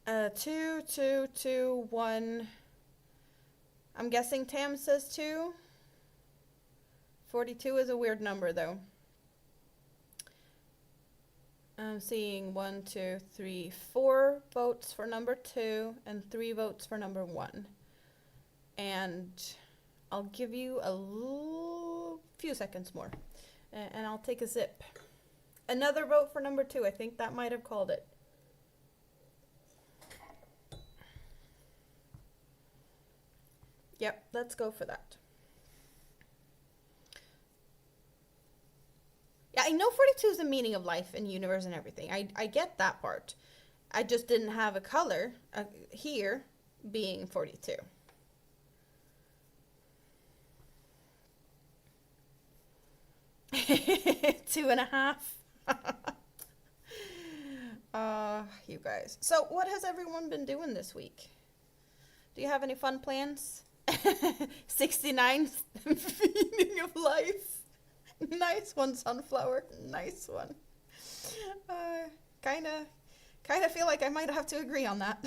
2, 2, 2, 1. I'm guessing Tam says 2. 42 is a weird number though. I'm seeing 1, 2, 3, 4 votes for number 2 and 3 votes for number 1. And I'll give you a few seconds more and I'll take a zip. Another vote for number 2. I think that might have called it. Yep, let's go for that. Yeah, I know 42 is the meaning of life and universe and everything. I get that part. I just didn't have a color here being 42. Two and a half. You guys. So, what has everyone been doing this week? Do you have any fun plans? 69 feeding of life. Nice one, Sunflower. Nice one. Uh, kind of feel like I might have to agree on that.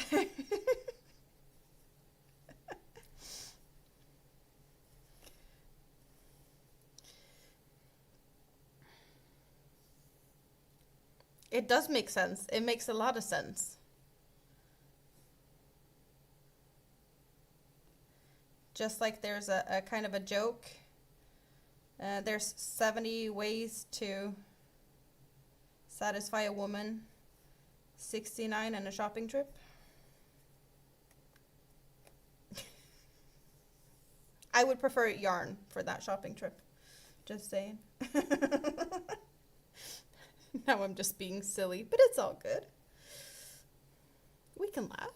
It does make sense. It makes a lot of sense. Just like there's a kind of a joke. There's 70 ways to satisfy a woman. 69 and a shopping trip. I would prefer yarn for that shopping trip. Just saying. Now I'm just being silly, but it's all good. We can laugh.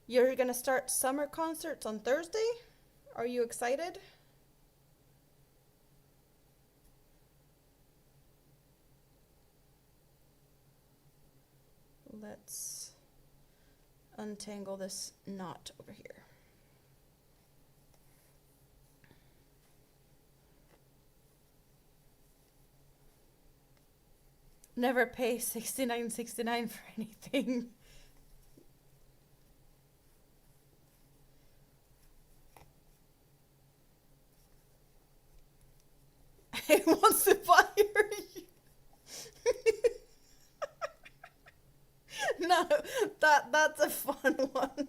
You're gonna start summer concerts on Thursday? Are you excited? Let's untangle this knot over here. Never pay $69.69 for anything. I want to fire you. No, that's a fun one.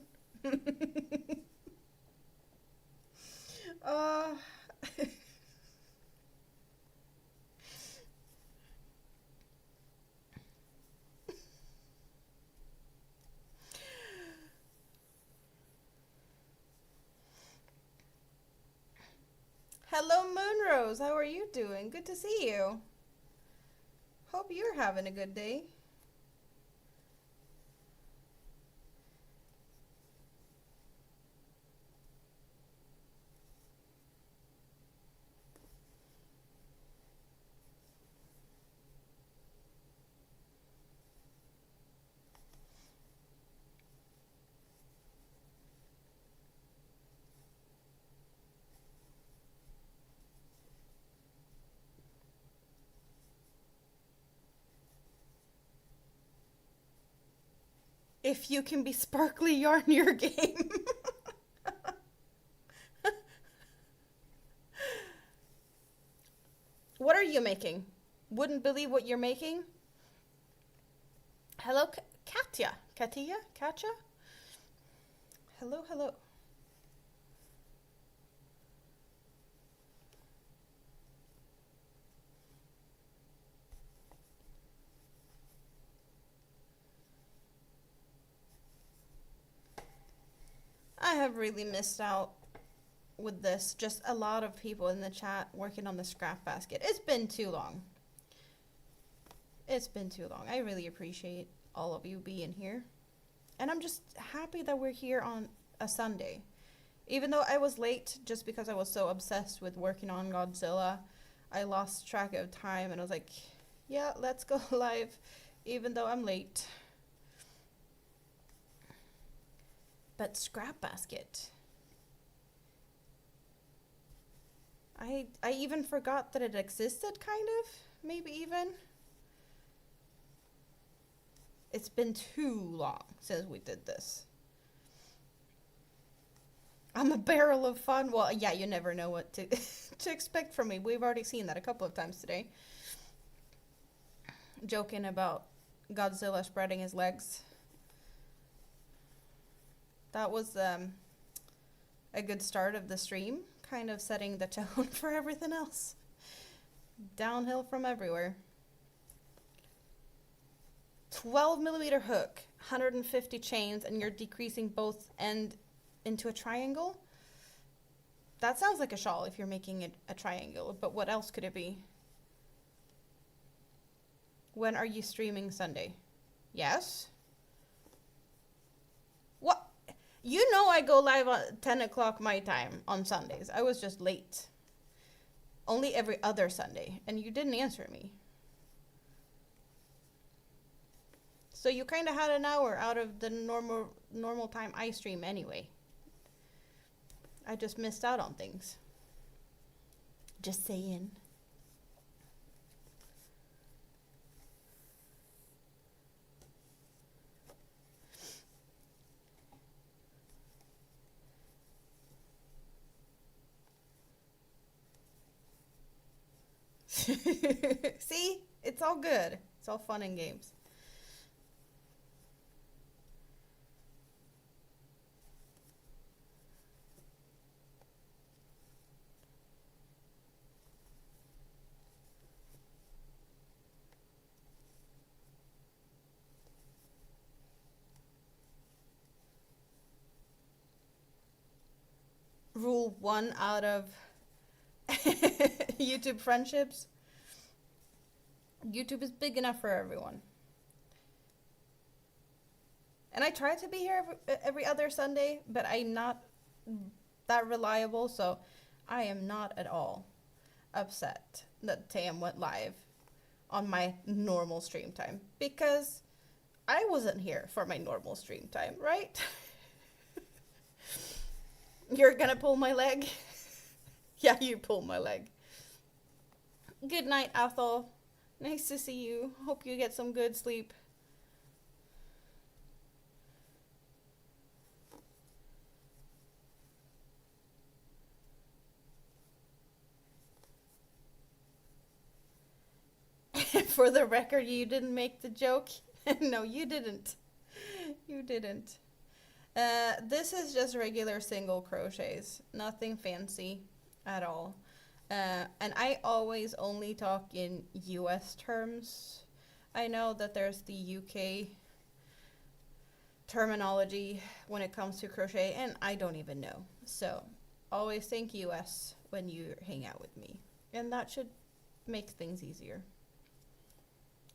uh Hello, Moonrose. How are you doing? Good to see you. Hope you're having a good day. If you can be sparkly yarn your game. What are you making? Wouldn't believe what you're making. Hello, Katya. Katya? Hello, hello. I have really missed out with this. Just a lot of people in the chat working on the scrap basket. It's been too long. It's been too long. I really appreciate all of you being here. And I'm just happy that we're here on a Sunday. Even though I was late just because I was so obsessed with working on Godzilla, I lost track of time and I was like, yeah, let's go live even though I'm late. But scrap basket. I even forgot that it existed, kind of. Maybe even. It's been too long since we did this. I'm a barrel of fun. Well, yeah, you never know what to to expect from me. We've already seen that a couple of times today. Joking about Godzilla spreading his legs. That was a good start of the stream, kind of setting the tone for everything else. Downhill from everywhere. 12mm hook, 150 chains, and you're decreasing both end into a triangle? That sounds like a shawl if you're making it a triangle, but what else could it be? When are you streaming Sunday? Yes? What? You know I go live at 10 o'clock my time on Sundays. I was just late. Only every other Sunday, and you didn't answer me. So you kind of had an hour out of the normal time I stream anyway. I just missed out on things. Just saying. See? It's all good. It's all fun and games. Rule 1 out of YouTube friendships. YouTube is big enough for everyone. And I try to be here every other Sunday, but I'm not that reliable, so I am not at all upset that Tam went live on my normal stream time, because I wasn't here for my normal stream time, right? You're gonna pull my leg? Yeah, you pull my leg. Good night, Ethel. Nice to see you. Hope you get some good sleep. For the record, you didn't make the joke. No, you didn't. You didn't. This is just regular single crochets. Nothing fancy at all. And I always only talk in US terms. I know that there's the UK terminology when it comes to crochet, and I don't even know. So always think US when you hang out with me. And that should make things easier.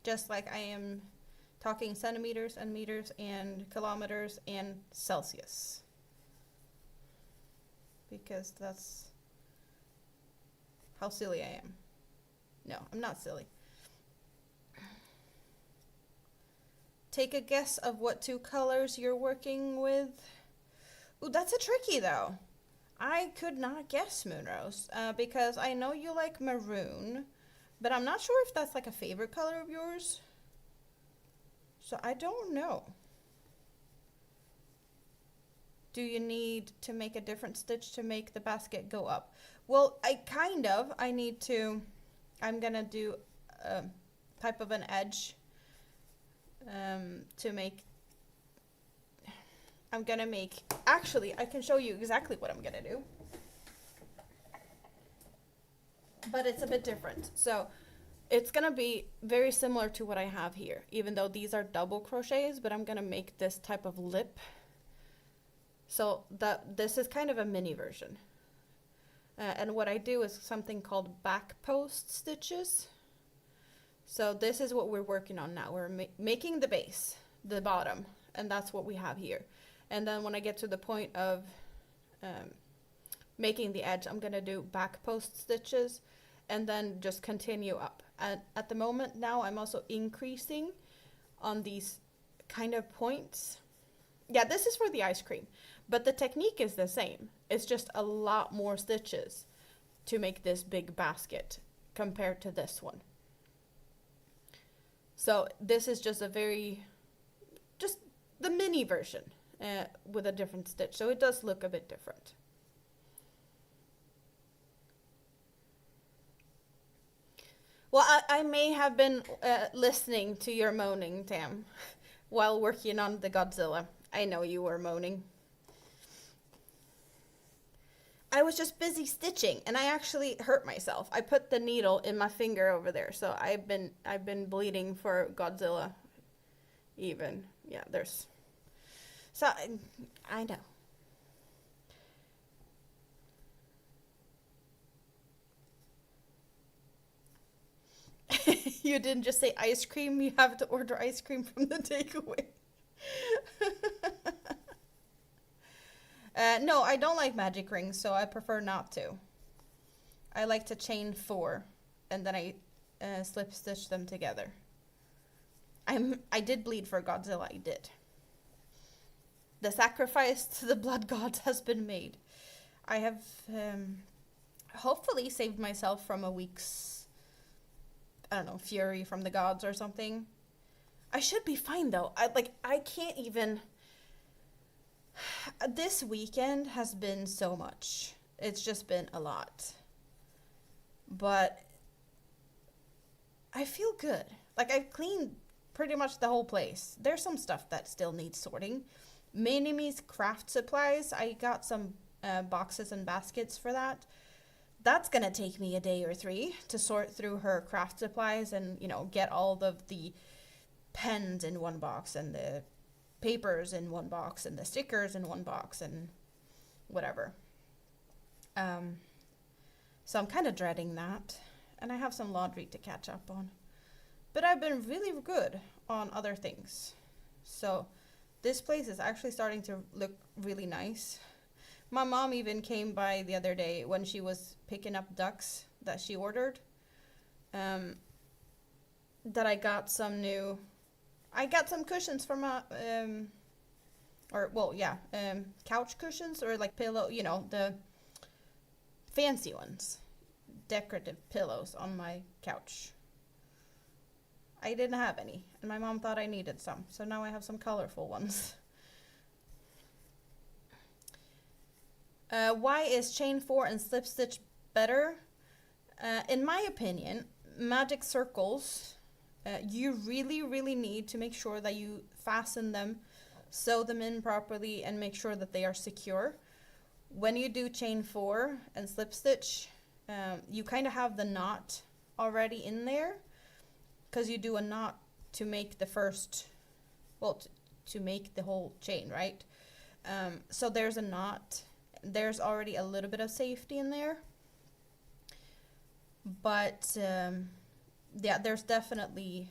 Just like I am talking centimeters and meters and kilometers and Celsius. Because that's how silly I am. No, I'm not silly. Take a guess of what 2 colors you're working with. Ooh, that's a tricky though. I could not guess, Moonrose, because I know you like maroon, but I'm not sure if that's like a favorite color of yours. So I don't know. Do you need to make a different stitch to make the basket go up? Well, I need to, I'm gonna do a type of an edge to make, actually I can show you exactly what I'm gonna do. But it's a bit different. So it's gonna be very similar to what I have here, even though these are double crochets, but I'm gonna make this type of lip. So this is kind of a mini version. And what I do is something called back post stitches. So this is what we're working on now. We're making the base, the bottom, and that's what we have here. And then when I get to the point of making the edge, I'm gonna do back post stitches and then just continue up. And at the moment now, I'm also increasing on these kind of points. Yeah, this is for the ice cream, but the technique is the same. It's just a lot more stitches to make this big basket compared to this one. So this is just just the mini version with a different stitch. So it does look a bit different. Well, I may have been listening to your moaning, Tam, while working on the Godzilla. I know you were moaning. I was just busy stitching, and I actually hurt myself. I put the needle in my finger over there, so I've been bleeding for Godzilla. Even yeah, there's. So I know. You didn't just say ice cream. You have to order ice cream from the takeaway. No, I don't like magic rings, so I prefer not to. I like to chain 4, and then I slip stitch them together. I did bleed for Godzilla, I did. The sacrifice to the blood gods has been made. I have hopefully saved myself from a week's, I don't know, fury from the gods or something. I should be fine though. I can't even. This weekend has been so much. It's just been a lot. But I feel good. Like, I've cleaned pretty much the whole place. There's some stuff that still needs sorting. Minimi's craft supplies, I got some boxes and baskets for that. That's gonna take me a day or 3 to sort through her craft supplies and, you know, get all of the pens in one box and the papers in one box and the stickers in one box and whatever. So I'm kind of dreading that. And I have some laundry to catch up on. But I've been really good on other things. So this place is actually starting to look really nice. My mom even came by the other day when she was picking up ducks that she ordered. That I got some cushions from couch cushions, or like pillow, you know, the fancy ones. Decorative pillows on my couch. I didn't have any, and my mom thought I needed some, so now I have some colorful ones. Why is chain 4 and slip stitch better? In my opinion, magic circles, you really need to make sure that you fasten them, sew them in properly, and make sure that they are secure. When you do chain 4 and slip stitch, you kind of have the knot already in there, because you do a knot to make the first, well, to make the whole chain, right? So there's a knot. There's already a little bit of safety in there. But, yeah, there's definitely,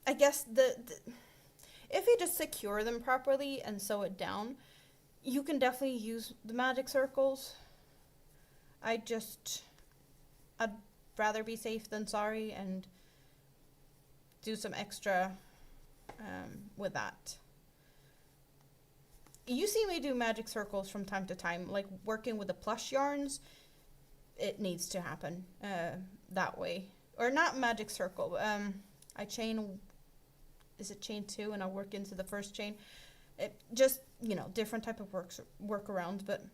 I guess, if you just secure them properly and sew it down, you can definitely use the magic circles. I'd rather be safe than sorry and do some extra with that. You see me do magic circles from time to time, like working with the plush yarns. It needs to happen that way. Or not magic circle. I chain, is it chain 2, and I'll work into the first chain. It just, you know, different type of workarounds, but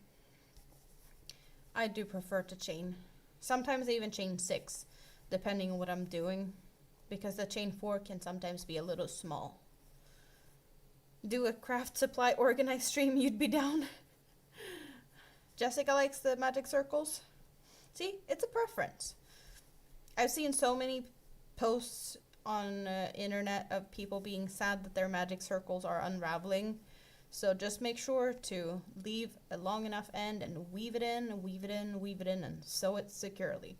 I do prefer to chain. Sometimes I even chain 6, depending on what I'm doing, because the chain 4 can sometimes be a little small. Do a craft supply organized stream, you'd be down. Jessica likes the magic circles. See, it's a preference. I've seen so many posts on internet of people being sad that their magic circles are unraveling. So just make sure to leave a long enough end and weave it in, and weave it in, and weave it in, and sew it securely.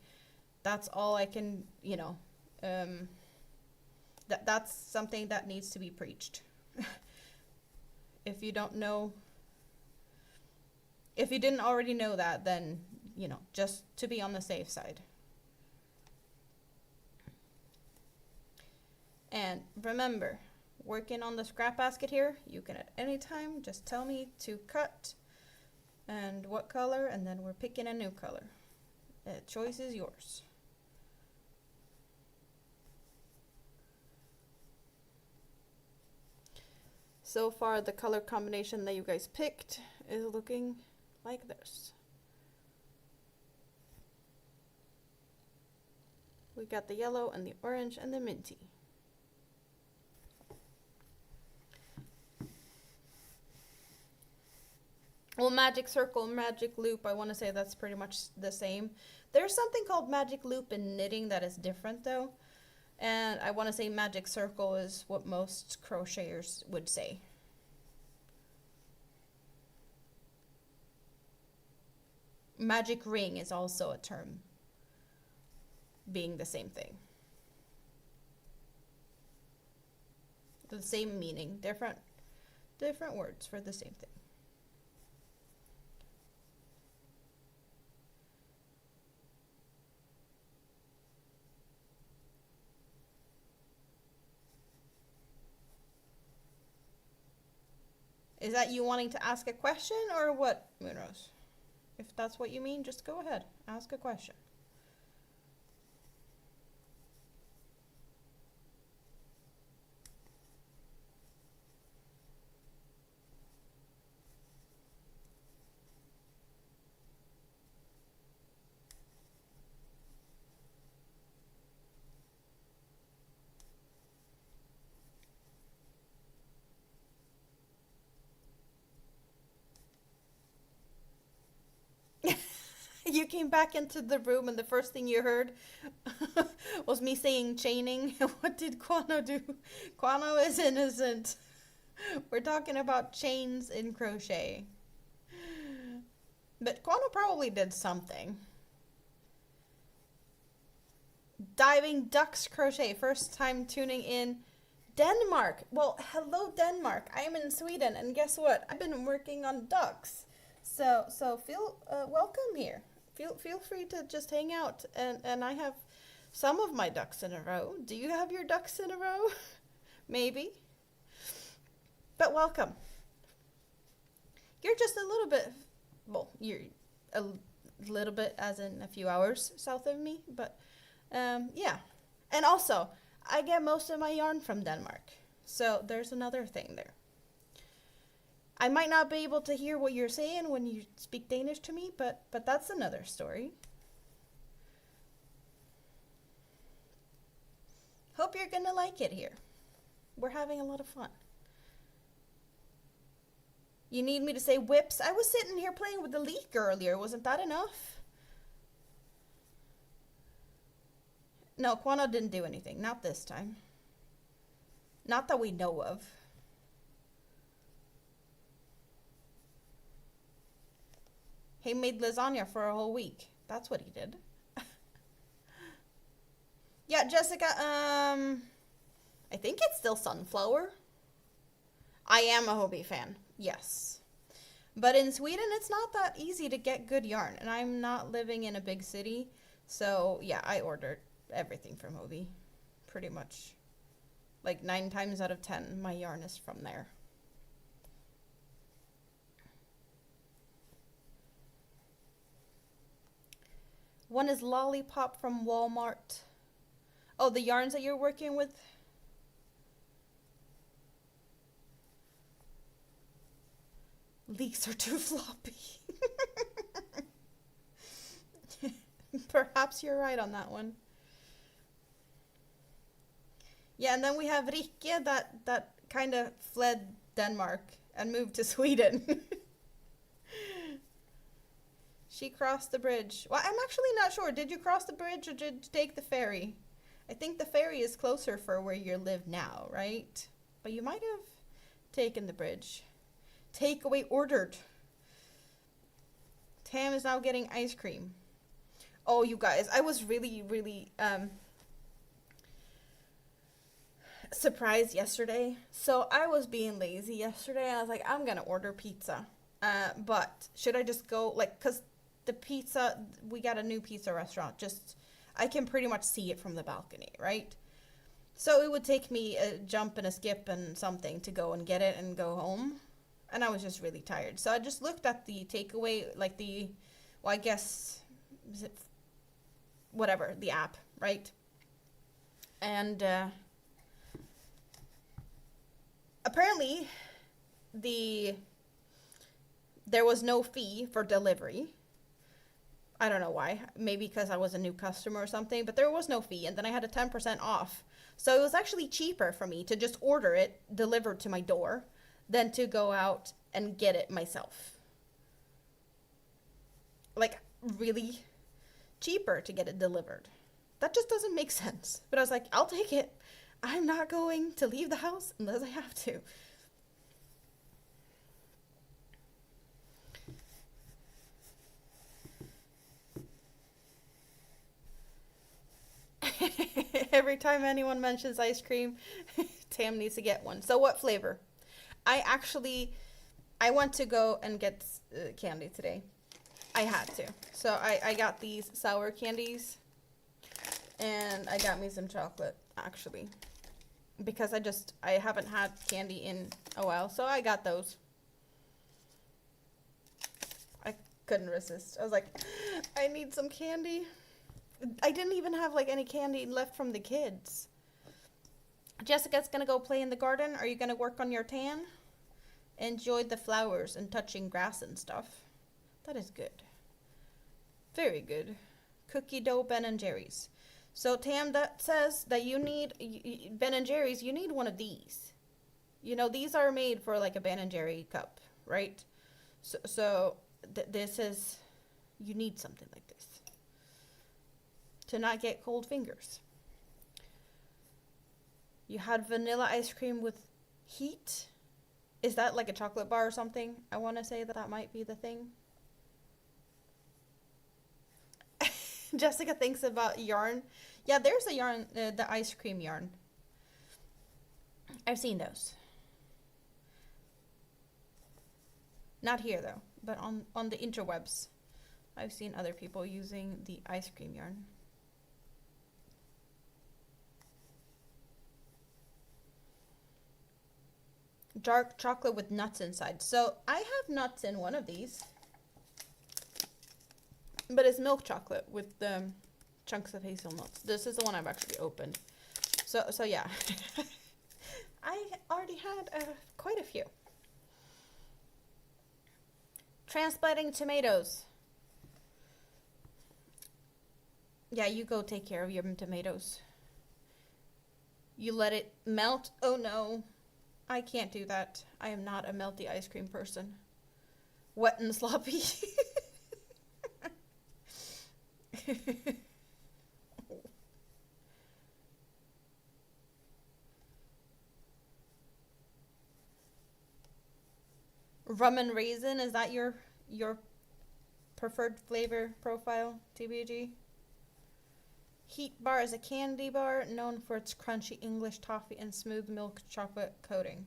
That's all I can, you know, that's something that needs to be preached. If you don't know, if you didn't already know that, then, you know, just to be on the safe side. And remember, working on the scrap basket here, you can at any time just tell me to cut and what color, and then we're picking a new color. The choice is yours. So far, the color combination that you guys picked is looking like this. We got the yellow and the orange and the minty. Well, magic circle, magic loop, I want to say that's pretty much the same. There's something called magic loop in knitting that is different though. And I want to say magic circle is what most crocheters would say. Magic ring is also a term, being the same thing. The same meaning, different words for the same thing. Is that you wanting to ask a question or what, Moonrose? If that's what you mean, just go ahead. Ask a question. You came back into the room and the first thing you heard was me saying chaining. What did Quano do? Quano is innocent. We're talking about chains in crochet. But Quano probably did something. Diving Ducks Crochet, first time tuning in. Denmark. Well, hello Denmark. I'm in Sweden and guess what? I've been working on ducks. So feel welcome here. Feel free to just hang out and I have some of my ducks in a row. Do you have your ducks in a row? Maybe. But welcome. You're just a little bit, well, you're a little bit as in a few hours south of me, but yeah. And also, I get most of my yarn from Denmark. So there's another thing there. I might not be able to hear what you're saying when you speak Danish to me, but that's another story. Hope you're gonna like it here. We're having a lot of fun. You need me to say whips? I was sitting here playing with the leek earlier. Wasn't that enough? No, Quano didn't do anything. Not this time. Not that we know of. He made lasagna for a whole week. That's what he did. Yeah, Jessica, I think it's still sunflower. I am a Hobie fan, yes. But in Sweden, it's not that easy to get good yarn. And I'm not living in a big city. So, yeah, I ordered everything from Hobie. Pretty much. Like 9 times out of 10, my yarn is from there. One is Lollipop from Walmart. Oh, the yarns that you're working with? Leeks are too floppy. Perhaps you're right on that one. Yeah, and then we have Rikke that kind of fled Denmark and moved to Sweden. She crossed the bridge. Well, I'm actually not sure. Did you cross the bridge or did you take the ferry? I think the ferry is closer for where you live now, right? But you might have taken the bridge. Takeaway ordered. Tam is now getting ice cream. Oh, you guys, I was really surprised yesterday. So I was being lazy yesterday. I was like, I'm gonna order pizza. But should I just go, like, cause the pizza, we got a new pizza restaurant. Just, I can pretty much see it from the balcony, right? So it would take me a jump and a skip and something to go and get it and go home. And I was just really tired. So I just looked at the takeaway, like the, well, I guess, is it, whatever, the app, right? And apparently there was no fee for delivery. I don't know why. Maybe because I was a new customer or something, but there was no fee. And then I had a 10% off. So it was actually cheaper for me to just order it delivered to my door than to go out and get it myself. Like, really cheaper to get it delivered. That just doesn't make sense. But I was like, I'll take it. I'm not going to leave the house unless I have to. Every time anyone mentions ice cream, Tam needs to get one. So what flavor? I went to go and get candy today. I had to. So I got these sour candies. And I got me some chocolate, actually. Because I haven't had candy in a while. So I got those. Couldn't resist. I was like, I need some candy. I didn't even have like any candy left from the kids. Jessica's gonna go play in the garden. Are you gonna work on your tan? Enjoy the flowers and touching grass and stuff. That is good. Very good. Cookie dough Ben & Jerry's. So Tam, that says that you need, Ben & Jerry's, you need one of these. You know, these are made for like a Ben & Jerry cup, right? So this is, you need something like this to not get cold fingers. You had vanilla ice cream with heat. Is that like a chocolate bar or something? I want to say that that might be the thing. Jessica thinks about yarn. Yeah, there's a yarn, the ice cream yarn. I've seen those. Not here though, but on the interwebs. I've seen other people using the ice cream yarn. Dark chocolate with nuts inside. So I have nuts in one of these. But it's milk chocolate with chunks of hazelnuts. This is the one I've actually opened. So yeah. I already had quite a few. Transplanting tomatoes. Yeah, you go take care of your tomatoes. You let it melt. Oh no. I can't do that. I am not a melty ice cream person. Wet and sloppy. Rum and raisin, is that your preferred flavor profile, TBG? Heat bar is a candy bar known for its crunchy English toffee and smooth milk chocolate coating.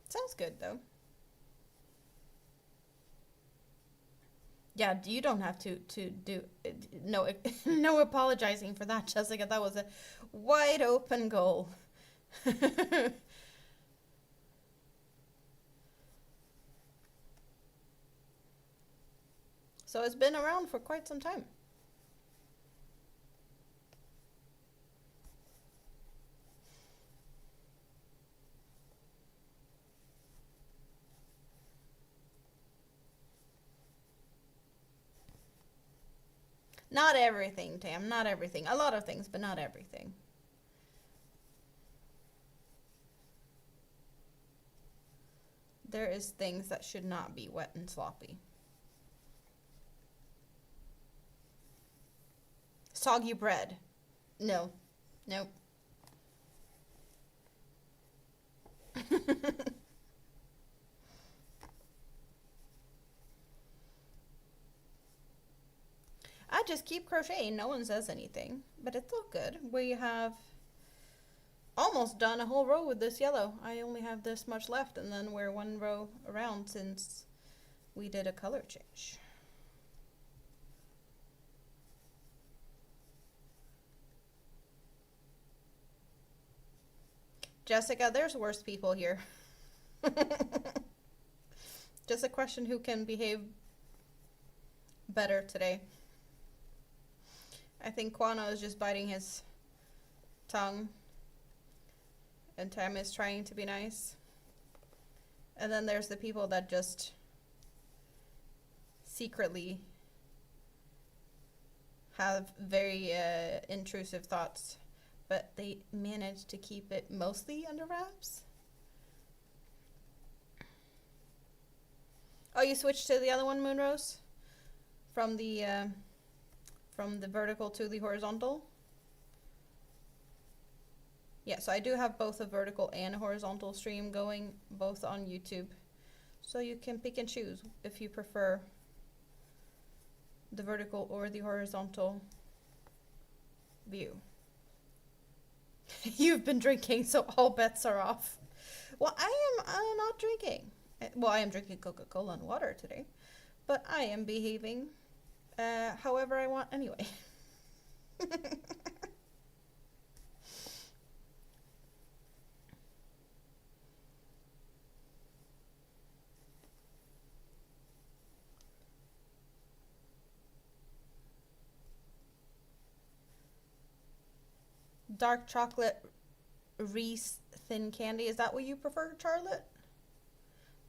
Sounds good though. Yeah, you don't have to do no apologizing for that, Jessica. That was a wide open goal. So it's been around for quite some time. Not everything, Tam, not everything. A lot of things, but not everything. There is things that should not be wet and sloppy. Soggy bread. No. Nope. I just keep crocheting. No one says anything, but it's all good. We have almost done a whole row with this yellow. I only have this much left, and then we're one row around since we did a color change. Jessica, there's worse people here. Just a question who can behave better today. I think Kwano is just biting his tongue. And Tam is trying to be nice. And then there's the people that just secretly have very intrusive thoughts. But they manage to keep it mostly under wraps. Oh, you switched to the other one, Moonrose? From the vertical to the horizontal? Yeah, so I do have both a vertical and a horizontal stream going, both on YouTube. So you can pick and choose if you prefer the vertical or the horizontal view. You've been drinking, so all bets are off. Well, I'm not drinking. Well, I am drinking Coca-Cola and water today, but I am behaving however I want anyway. dark chocolate Reese thin candy. Is that what you prefer, Charlotte?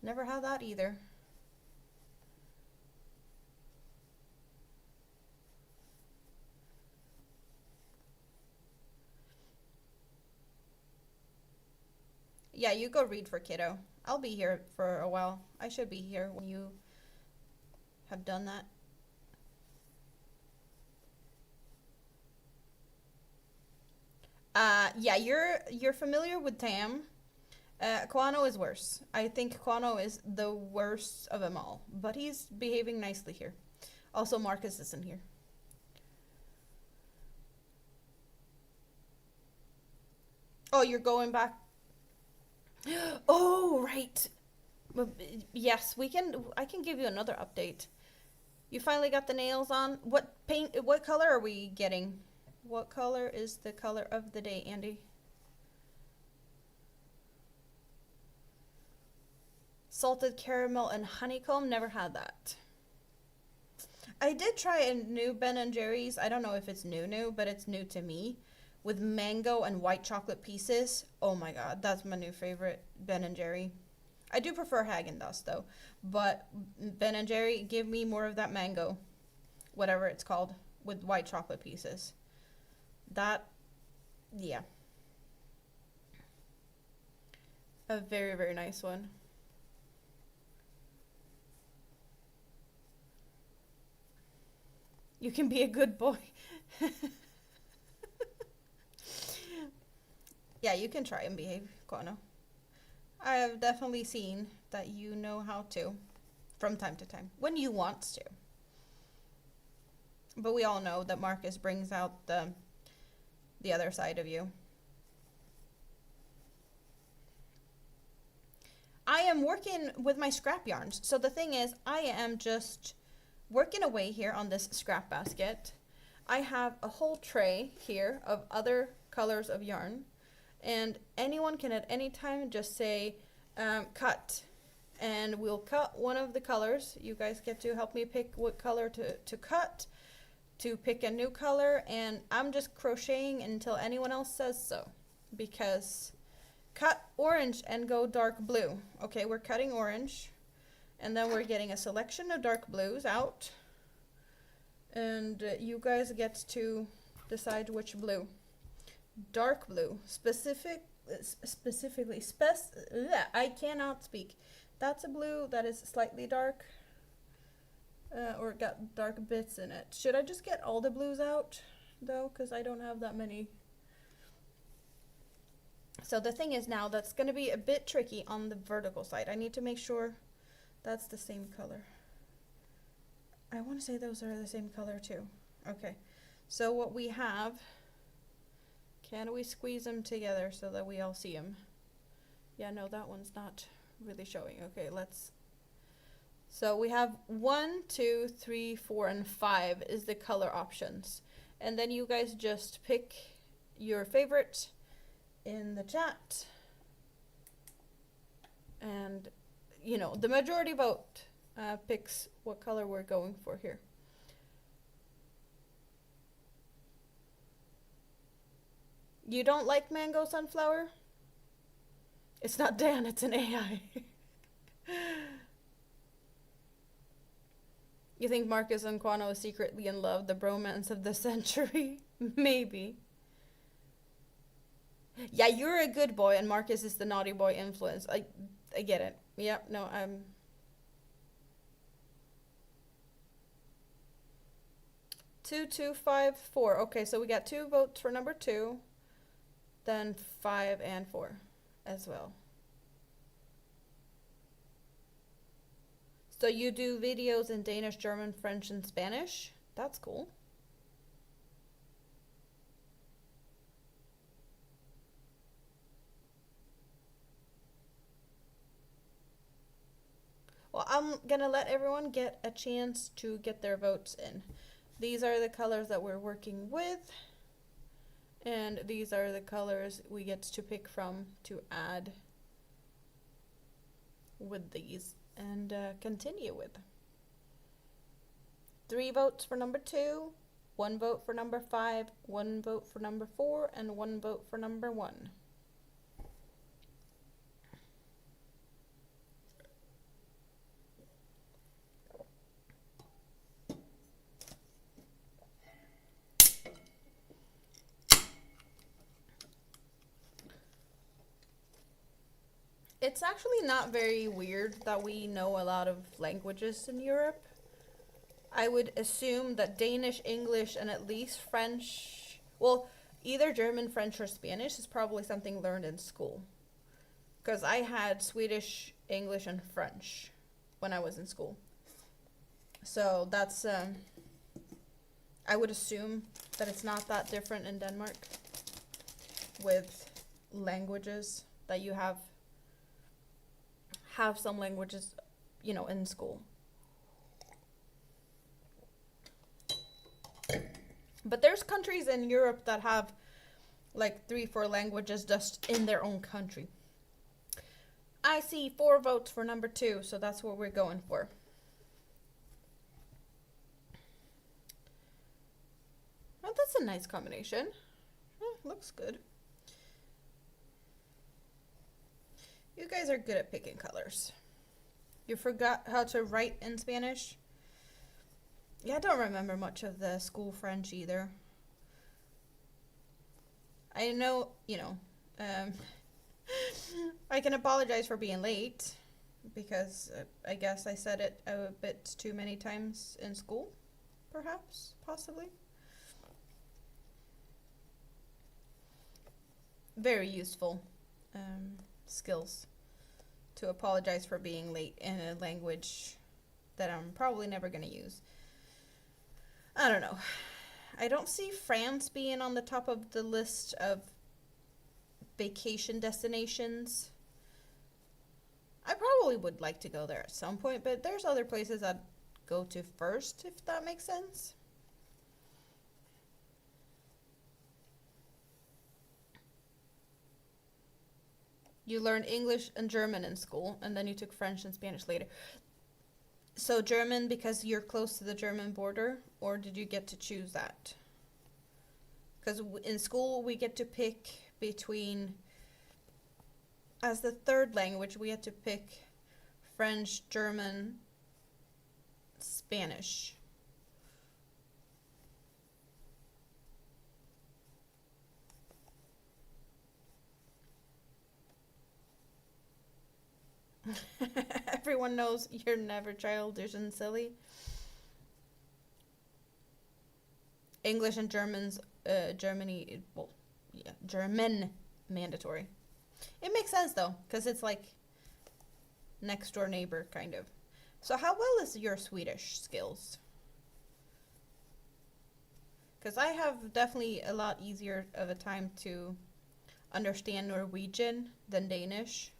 Never had that either. Yeah, you go read for kiddo. I'll be here for a while. I should be here when you have done that. Yeah, you're familiar with Tam. Kwano is worse. I think Kwano is the worst of them all, but he's behaving nicely here. Also, Marcus isn't here. Oh, you're going back. Oh, right. Yes, we can. I can give you another update. You finally got the nails on. What paint? What color are we getting? What color is the color of the day, Andy? Salted caramel and honeycomb. Never had that. I did try a new Ben & Jerry's. I don't know if it's new, but it's new to me. With mango and white chocolate pieces. Oh my god, that's my new favorite Ben & Jerry. I do prefer Haagen-Dazs though, but Ben & Jerry, give me more of that mango, whatever it's called, with white chocolate pieces. That, yeah. A very, very nice one. You can be a good boy. Yeah, you can try and behave, Kono. I have definitely seen that you know how to, from time to time, when you want to. But we all know that Marcus brings out the other side of you. I am working with my scrap yarns. So the thing is, I am just working away here on this scrap basket. I have a whole tray here of other colors of yarn. And anyone can at any time just say, cut. And we'll cut one of the colors. You guys get to help me pick what color to cut, to pick a new color. And I'm just crocheting until anyone else says so. Because cut orange and go dark blue. Okay, we're cutting orange. And then we're getting a selection of dark blues out. And you guys get to decide which blue. Dark blue, I cannot speak. That's a blue that is slightly dark, or got dark bits in it. Should I just get all the blues out though, because I don't have that many? So the thing is now that's going to be a bit tricky on the vertical side. I need to make sure that's the same color. I want to say those are the same color too. Okay, so what we have, can we squeeze them together so that we all see them? Yeah, no, that one's not really showing. Okay, let's. So we have 1, 2, 3, 4, and 5 is the color options. And then you guys just pick your favorite in the chat. And, you know, the majority vote picks what color we're going for here. You don't like mango sunflower? It's not Dan, it's an AI. You think Marcus and Quano is secretly in love, the bromance of the century? Maybe. Yeah, you're a good boy and Marcus is the naughty boy influence. I get it. Yep, no, I'm... 2, 2, 5, 4. Okay, so we got 2 votes for number 2. Then 5 and 4 as well. So you do videos in Danish, German, French, and Spanish? That's cool. Well, I'm gonna let everyone get a chance to get their votes in. These are the colors that we're working with. And these are the colors we get to pick from to add with these and continue with. 3 votes for number 2, One vote for number 5, one vote for number 4, and one vote for number 1. It's actually not very weird that we know a lot of languages in Europe. I would assume that Danish, English, and at least French, well, either German, French, or Spanish is probably something learned in school. Because I had Swedish, English, and French when I was in school. So that's, I would assume that it's not that different in Denmark with languages, that you have some languages, you know, in school. But there's countries in Europe that have like 3-4 languages just in their own country. I see 4 votes for number 2, so that's what we're going for. Oh, that's a nice combination. Looks good. You guys are good at picking colors. You forgot how to write in Spanish? Yeah, I don't remember much of the school French either. I know, you know, I can apologize for being late because I guess I said it a bit too many times in school, perhaps, possibly. Very useful skills to apologize for being late in a language that I'm probably never going to use. I don't know. I don't see France being on the top of the list of vacation destinations. I probably would like to go there at some point, but there's other places I'd go to first, if that makes sense. You learned English and German in school, and then you took French and Spanish later. So German because you're close to the German border, or did you get to choose that? Because in school we get to pick between, as the third language, we had to pick French, German, Spanish. Everyone knows you're never childish and silly. English and German's, Germany, well, yeah, German mandatory. It makes sense though, because it's like next door neighbor kind of. So how well is your Swedish skills? Because I have definitely a lot easier of a time to understand Norwegian than Danish.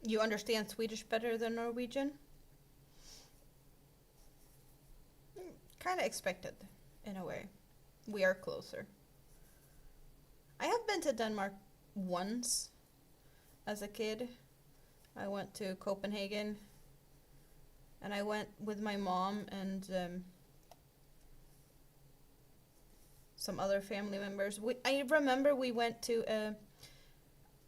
You understand Swedish better than Norwegian? Kind of expected, in a way. We are closer. I have been to Denmark once as a kid. I went to Copenhagen, and I went with my mom and some other family members. I remember we went to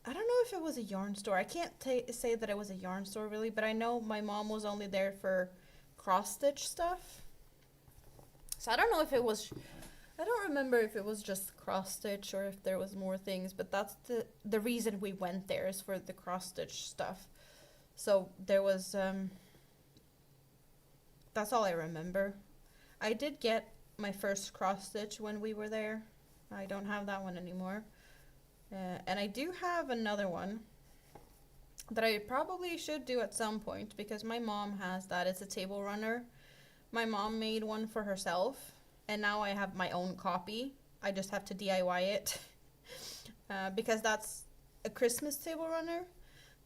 I don't know if it was a yarn store. I can't say that it was a yarn store really, but I know my mom was only there for cross-stitch stuff. So I don't know if it was, I don't remember if it was just cross-stitch or if there was more things, but that's the reason we went there is for the cross-stitch stuff. So there was, that's all I remember. I did get my first cross-stitch when we were there. I don't have that one anymore. And I do have another one that I probably should do at some point because my mom has that. It's a table runner. My mom made one for herself, and now I have my own copy. I just have to DIY it. Because that's a Christmas table runner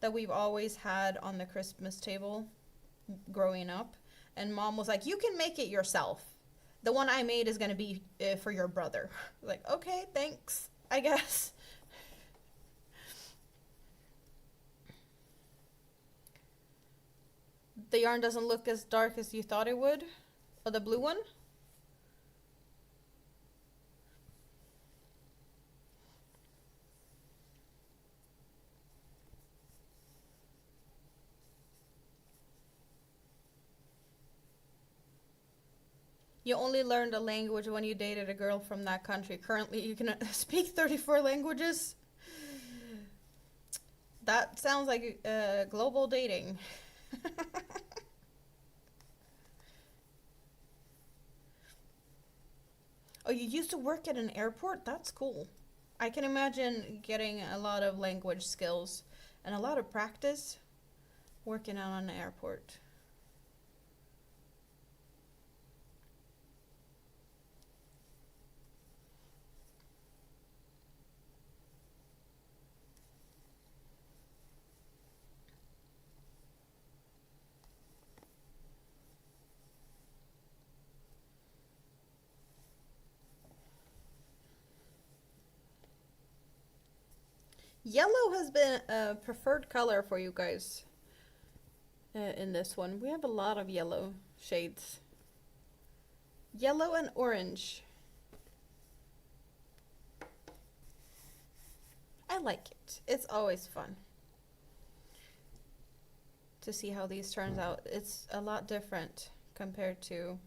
that we've always had on the Christmas table growing up. And Mom was like, you can make it yourself. The one I made is going to be for your brother. Like, okay, thanks, I guess. The yarn doesn't look as dark as you thought it would. Or the blue one. You only learned a language when you dated a girl from that country. Currently, you can speak 34 languages. That sounds like global dating. Oh, you used to work at an airport? That's cool. I can imagine getting a lot of language skills and a lot of practice working out on an airport. Yellow has been a preferred color for you guys in this one. We have a lot of yellow shades. Yellow and orange. I like it. It's always fun to see how these turns out. It's a lot different compared to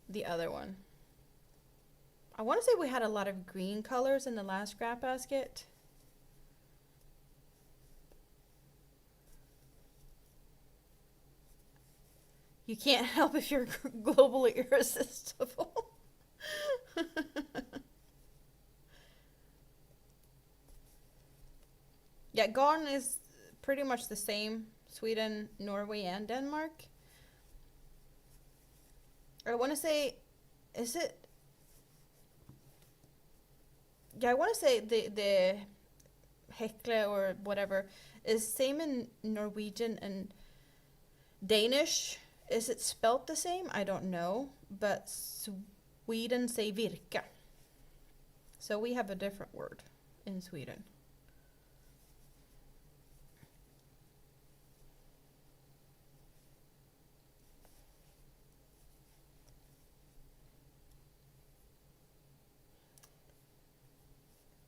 the other one. I want to say we had a lot of green colors in the last scrap basket. You can't help if you're globally irresistible. Yeah, garn is pretty much the same. Sweden, Norway, and Denmark. I want to say, is it? Yeah, I want to say the Hekle or whatever is same in Norwegian and Danish. Is it spelt the same? I don't know, but Sweden say virka. So we have a different word in Sweden.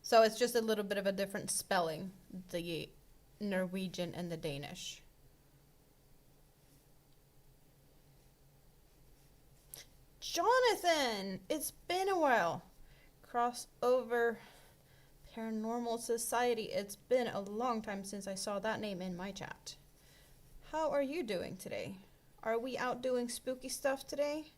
So it's just a little bit of a different spelling, the Norwegian and the Danish. Jonathan, it's been a while. Crossover Paranormal Society. It's been a long time since I saw that name in my chat. How are you doing today? Are we out doing spooky stuff today?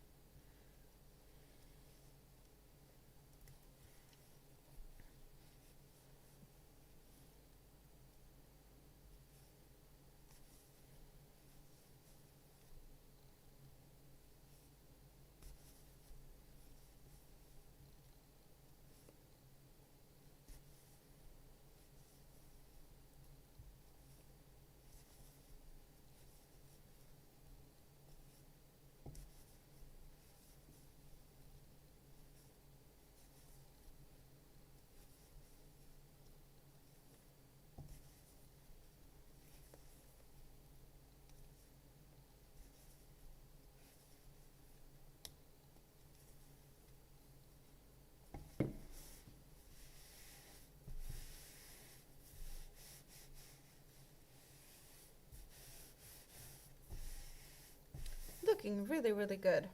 Looking really, really good.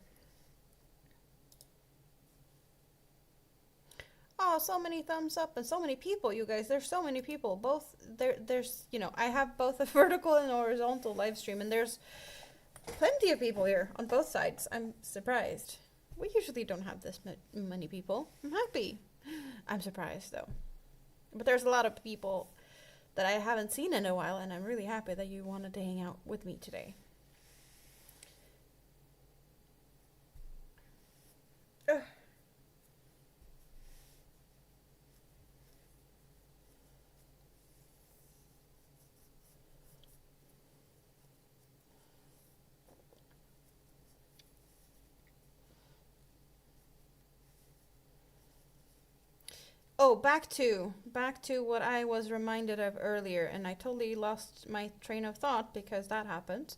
Oh, so many thumbs up and so many people, you guys. There's so many people. Both there's, I have both a vertical and horizontal live stream, and there's plenty of people here on both sides. I'm surprised. We usually don't have this many people. I'm happy. I'm surprised though. But there's a lot of people that I haven't seen in a while, and I'm really happy that you wanted to hang out with me today. Oh, back to what I was reminded of earlier, and I totally lost my train of thought because that happened.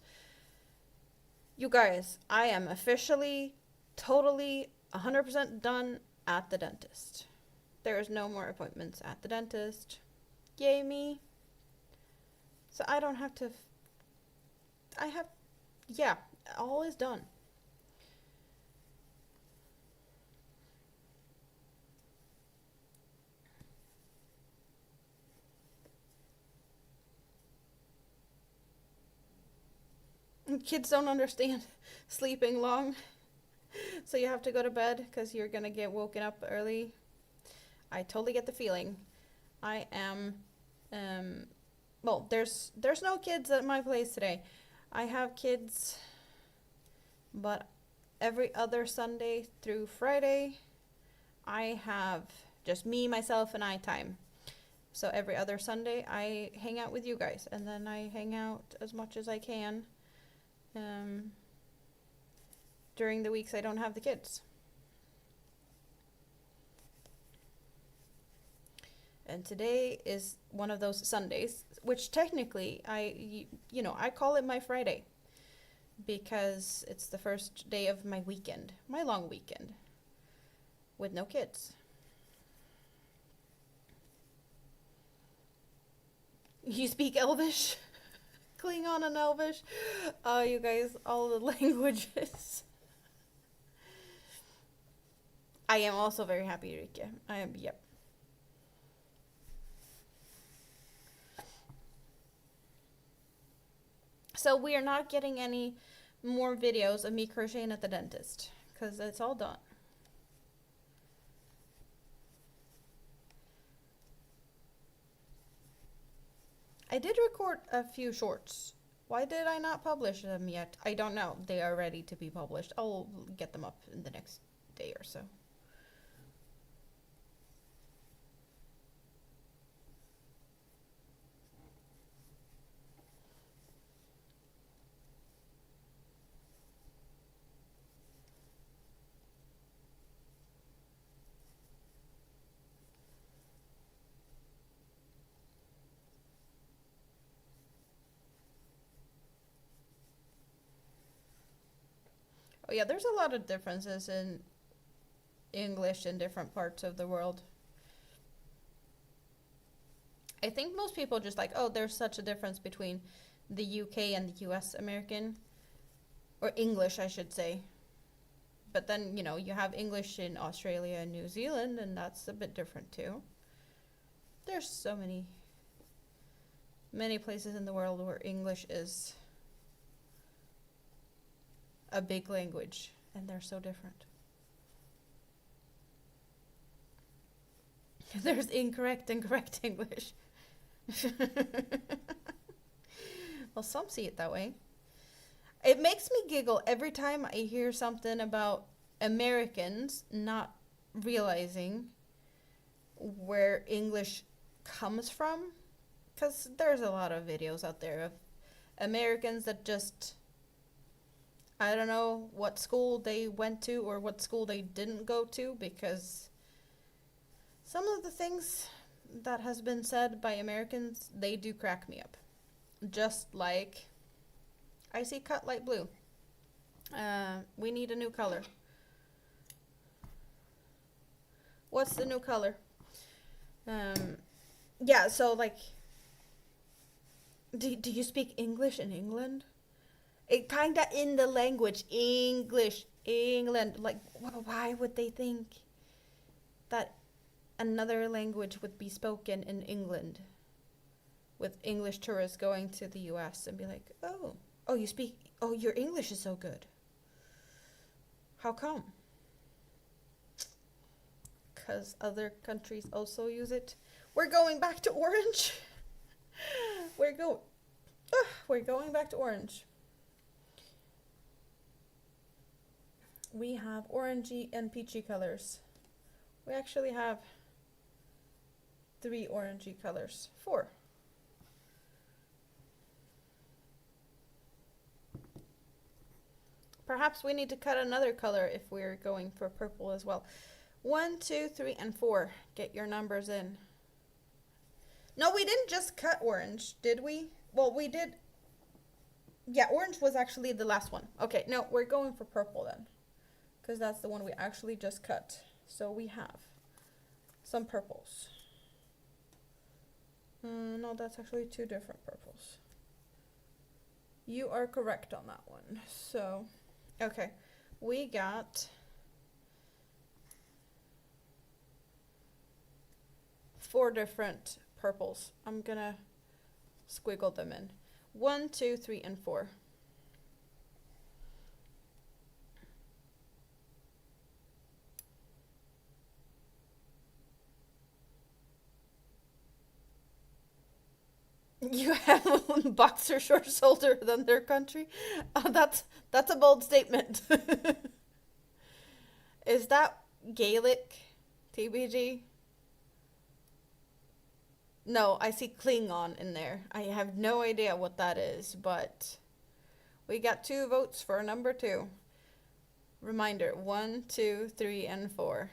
You guys, I am officially, totally, 100% done at the dentist. There is no more appointments at the dentist. Yay me. So I don't have to. I have. Yeah, all is done. Kids don't understand sleeping long, so you have to go to bed because you're gonna get woken up early. I totally get the feeling. I am, um, well, there's no kids at my place today. I have kids, but every other Sunday through Friday, I have just me, myself, and I time. So every other Sunday, I hang out with you guys, and then I hang out as much as I can um, during the weeks I don't have the kids. And today is one of those Sundays, which technically I call it my Friday because it's the first day of my weekend, my long weekend with no kids. You speak Elvish? Klingon and Elvish? Oh, you guys, all the languages. I am also very happy, Rike. I am, yep. So we are not getting any more videos of me crocheting at the dentist because it's all done. I did record a few shorts. Why did I not publish them yet? I don't know. They are ready to be published. I'll get them up in the next day or so. Oh yeah, there's a lot of differences in English in different parts of the world. I think most people just like, oh, there's such a difference between the UK and the US American, or English, I should say. But then, you have English in Australia and New Zealand, and that's a bit different too. There's so many places in the world where English is a big language, and they're so different. There's incorrect and correct English. Well, some see it that way. It makes me giggle every time I hear something about Americans not realizing where English comes from. Because there's a lot of videos out there of Americans that just, I don't know what school they went to or what school they didn't go to, because some of the things that has been said by Americans, they do crack me up. Just like, I see cut light blue. We need a new color. What's the new color? Yeah, so like, do you speak English in England? It kinda in the language, English, England. Like, why would they think that another language would be spoken in England? With English tourists going to the US and be like, oh, your English is so good. How come? Because other countries also use it. We're going back to orange. We're going back to orange. We have orangey and peachy colors. We actually have 3 orangey colors. 4. Perhaps we need to cut another color if we're going for purple as well. 1, 2, 3, and 4. Get your numbers in. No, we didn't just cut orange, did we? Well, we did. Yeah, orange was actually the last one. Okay, no, we're going for purple then. Because that's the one we actually just cut. So we have some purples. No, that's actually two different purples. You are correct on that one. So, okay. We got 4 different purples. I'm gonna squiggle them in. 1, 2, 3, and 4. You have boxer shorts older than their country? That's a bold statement. Is that Gaelic? TBG? No, I see Klingon in there. I have no idea what that is, but we got 2 votes for number 2. Reminder, 1, 2, 3, and 4.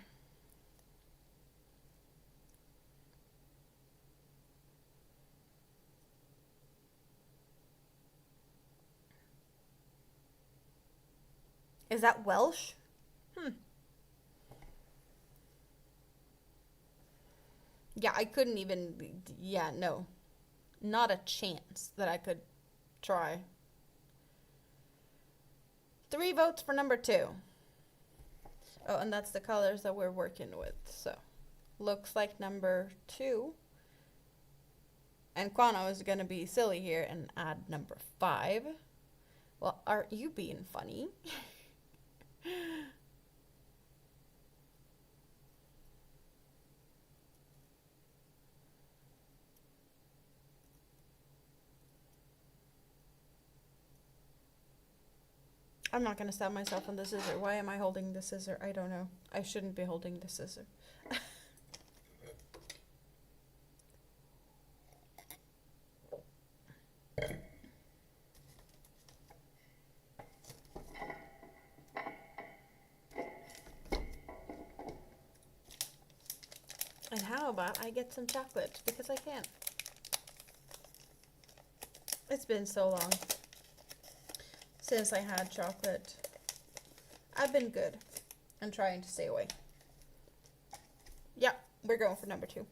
Is that Welsh? Yeah, I couldn't even. Yeah, no. Not a chance that I could try. 3 votes for number 2. Oh, and that's the colors that we're working with. So, looks like number 2. And Quano is going to be silly here and add number 5. Well, are you being funny? I'm not going to stab myself on the scissor. Why am I holding the scissor? I don't know. I shouldn't be holding the scissor. And how about I get some chocolate? Because I can. It's been so long since I had chocolate. I've been good and trying to stay away. Yeah, we're going for number 2.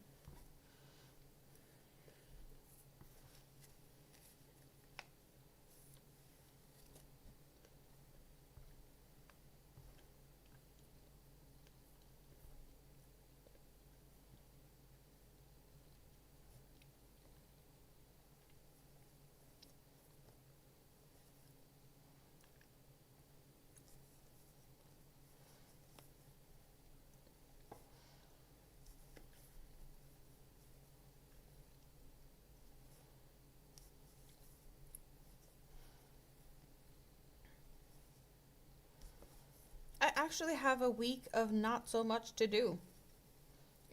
I actually have a week of not so much to do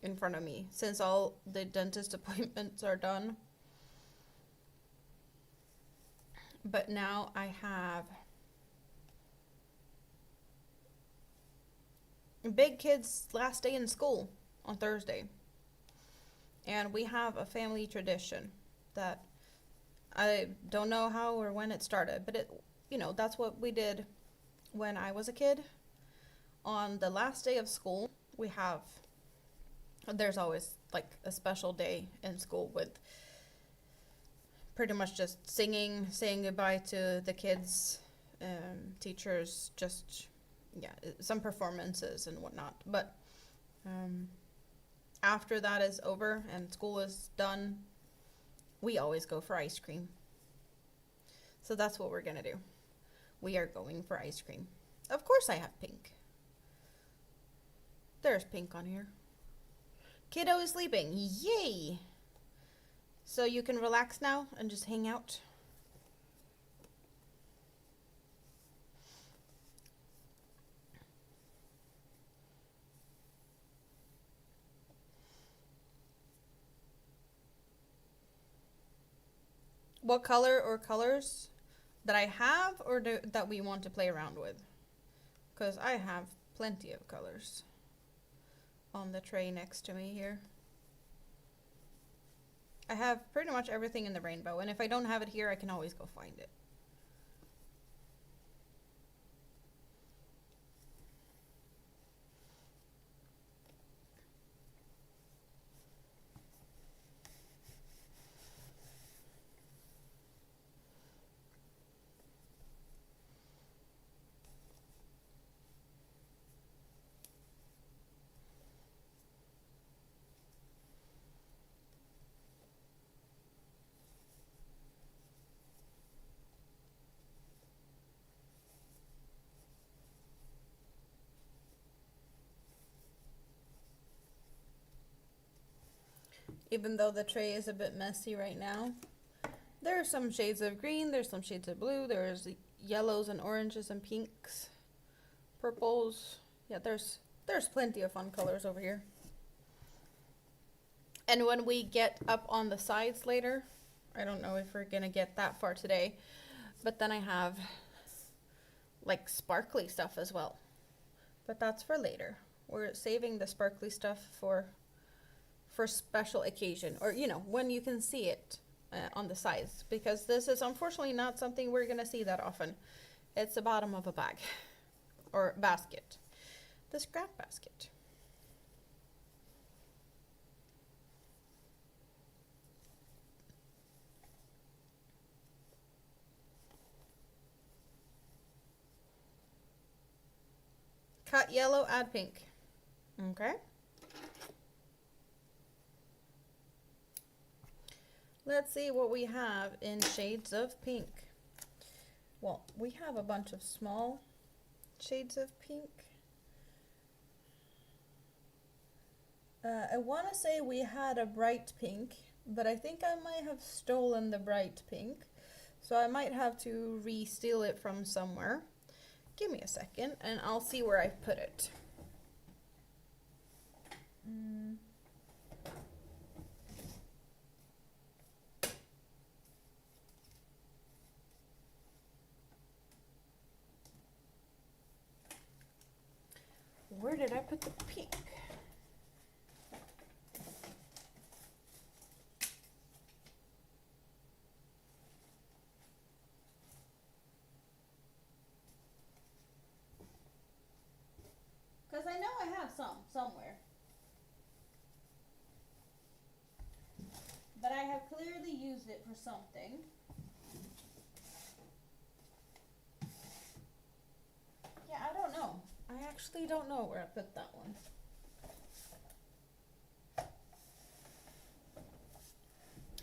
in front of me since all the dentist appointments are done. But now I have big kid's last day in school on Thursday. And we have a family tradition that I don't know how or when it started, but that's what we did when I was a kid. On the last day of school, there's always like a special day in school with pretty much just singing, saying goodbye to the kids, teachers, just, some performances and whatnot. But after that is over and school is done, we always go for ice cream. So that's what we're gonna do. We are going for ice cream. Of course I have pink. There's pink on here. Kiddo is sleeping. Yay! So you can relax now and just hang out. What color or colors that I have or that we want to play around with? Because I have plenty of colors. on the tray next to me here. I have pretty much everything in the rainbow, and if I don't have it here, I can always go find it. Even though the tray is a bit messy right now, there are some shades of green, there's some shades of blue, there's yellows and oranges and pinks, purples. Yeah, there's plenty of fun colors over here. And when we get up on the sides later, I don't know if we're gonna get that far today, but then I have like sparkly stuff as well. But that's for later. We're saving the sparkly stuff for special occasion, or you know, when you can see it on the sides, because this is unfortunately not something we're gonna see that often. It's the bottom of a bag or basket, the scrap basket. Cut yellow, add pink. Okay. Let's see what we have in shades of pink. Well, we have a bunch of small shades of pink. I want to say we had a bright pink, but I think I might have stolen the bright pink. So I might have to re-steal it from somewhere. Give me a second and I'll see where I put it. Where did I put the pink? Because I know I have some somewhere. But I have clearly used it for something. Yeah, I don't know. I actually don't know where I put that one.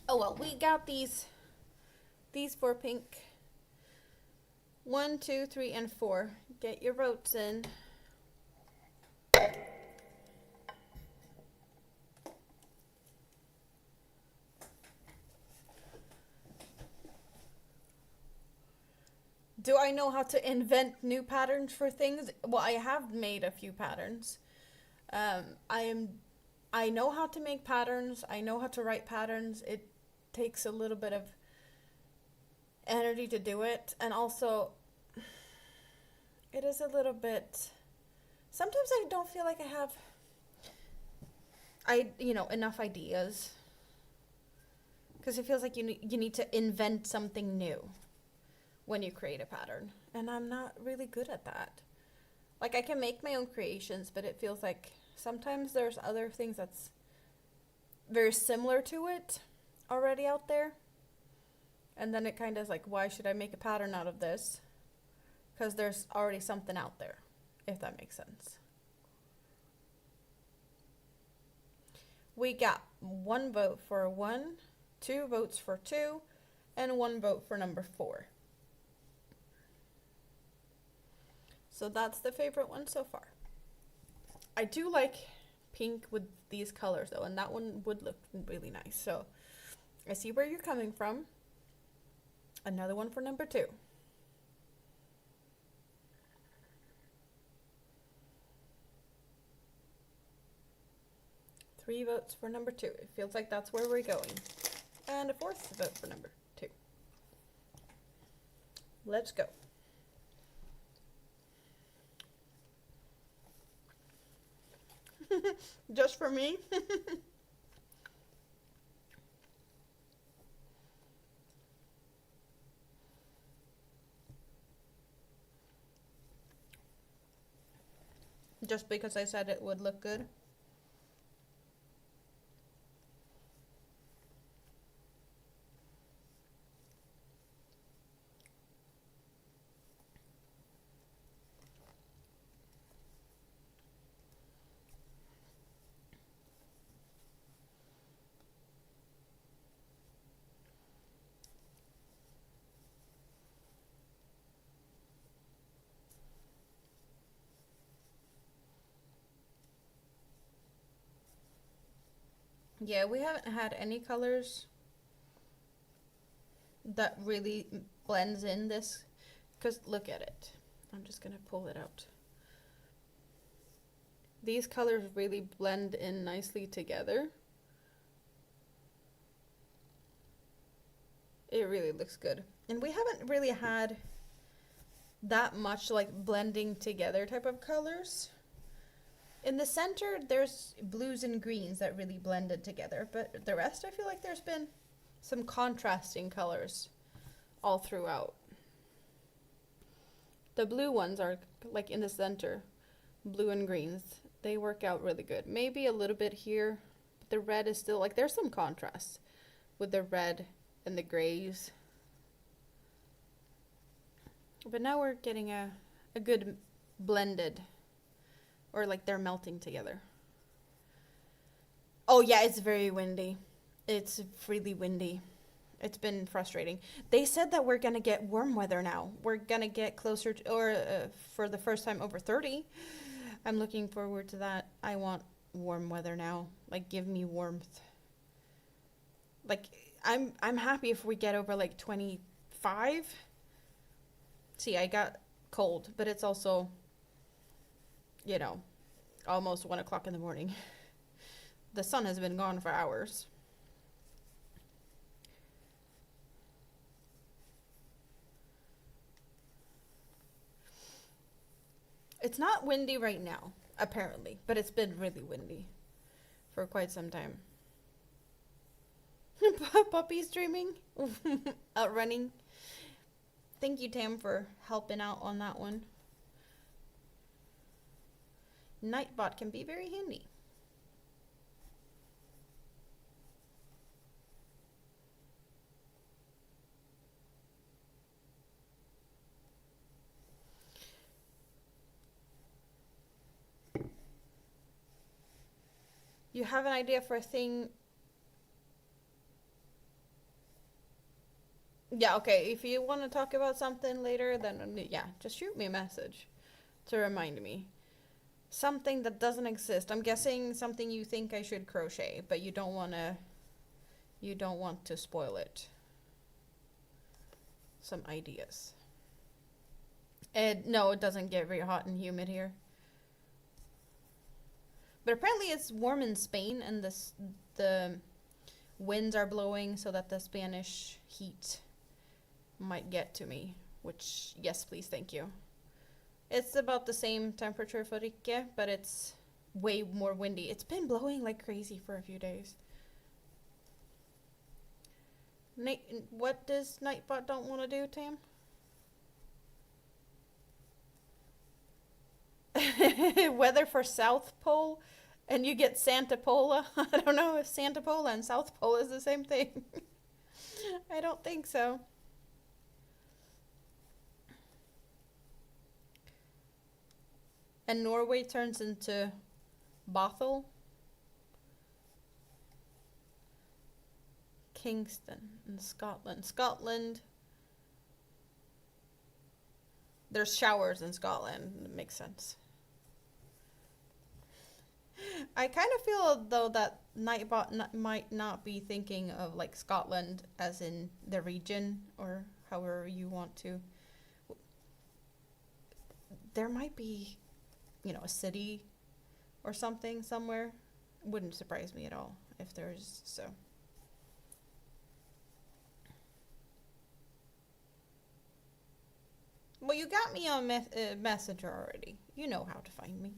Oh well, we got these for pink. 1, 2, 3, and 4. Get your votes in. Do I know how to invent new patterns for things? Well, I have made a few patterns. I know how to make patterns. I know how to write patterns. It takes a little bit of energy to do it, and also it is a little bit. Sometimes I don't feel like I have enough ideas, because it feels like you need to invent something new when you create a pattern, and I'm not really good at that. Like, I can make my own creations, but it feels like sometimes there's other things that's very similar to it already out there, and then it kind of is like, why should I make a pattern out of this? Because there's already something out there, if that makes sense. We got 1 vote for 1, 2 votes for 2, and 1 vote for number 4. So that's the favorite one so far. I do like pink with these colors though, and that one would look really nice. So I see where you're coming from. Another one for number 2. Three votes for number 2. It feels like that's where we're going. And a 4th vote for number 2. Let's go. Just for me. Just because I said it would look good. Yeah, we haven't had any colors that really blends in this. Because look at it. I'm just going to pull it out. These colors really blend in nicely together. It really looks good. And we haven't really had that much like blending together type of colors. In the center, there's blues and greens that really blended together, but the rest I feel like there's been some contrasting colors all throughout. The blue ones are like in the center, blue and greens. They work out really good. Maybe a little bit here, but the red is still like there's some contrast with the red and the grays. But now we're getting a good blended, or like they're melting together. Oh yeah, it's very windy. It's really windy. It's been frustrating. They said that we're gonna get warm weather now. We're gonna get closer to, or for the first time over 30. I'm looking forward to that. I want warm weather now. Like give me warmth. Like I'm happy if we get over like 25. See, I got cold, but it's also, you know, almost 1 o'clock in the morning. The sun has been gone for hours. It's not windy right now, apparently, but it's been really windy for quite some time. Puppy's dreaming, out running. Thank you, Tam, for helping out on that one. Nightbot can be very handy. You have an idea for a thing? Yeah, okay. If you want to talk about something later, then yeah, just shoot me a message to remind me. Something that doesn't exist. I'm guessing something you think I should crochet, but you don't want to spoil it. Some ideas. No, it doesn't get very hot and humid here. But apparently it's warm in Spain, and the winds are blowing so that the Spanish heat might get to me. Which, yes, please, thank you. It's about the same temperature for Rikke, but it's way more windy. It's been blowing like crazy for a few days. What does Nightbot don't want to do, Tam? Weather for South Pole, and you get Santa Pola. I don't know if Santa Pola and South Pole is the same thing. I don't think so. And Norway turns into Bothell. Kingston in Scotland. Scotland. There's showers in Scotland. It makes sense. I kind of feel though that Nightbot might not be thinking of like Scotland as in the region or however you want to. There might be, a city or something somewhere. Wouldn't surprise me at all if there's so. Well, you got me on Messenger already. You know how to find me.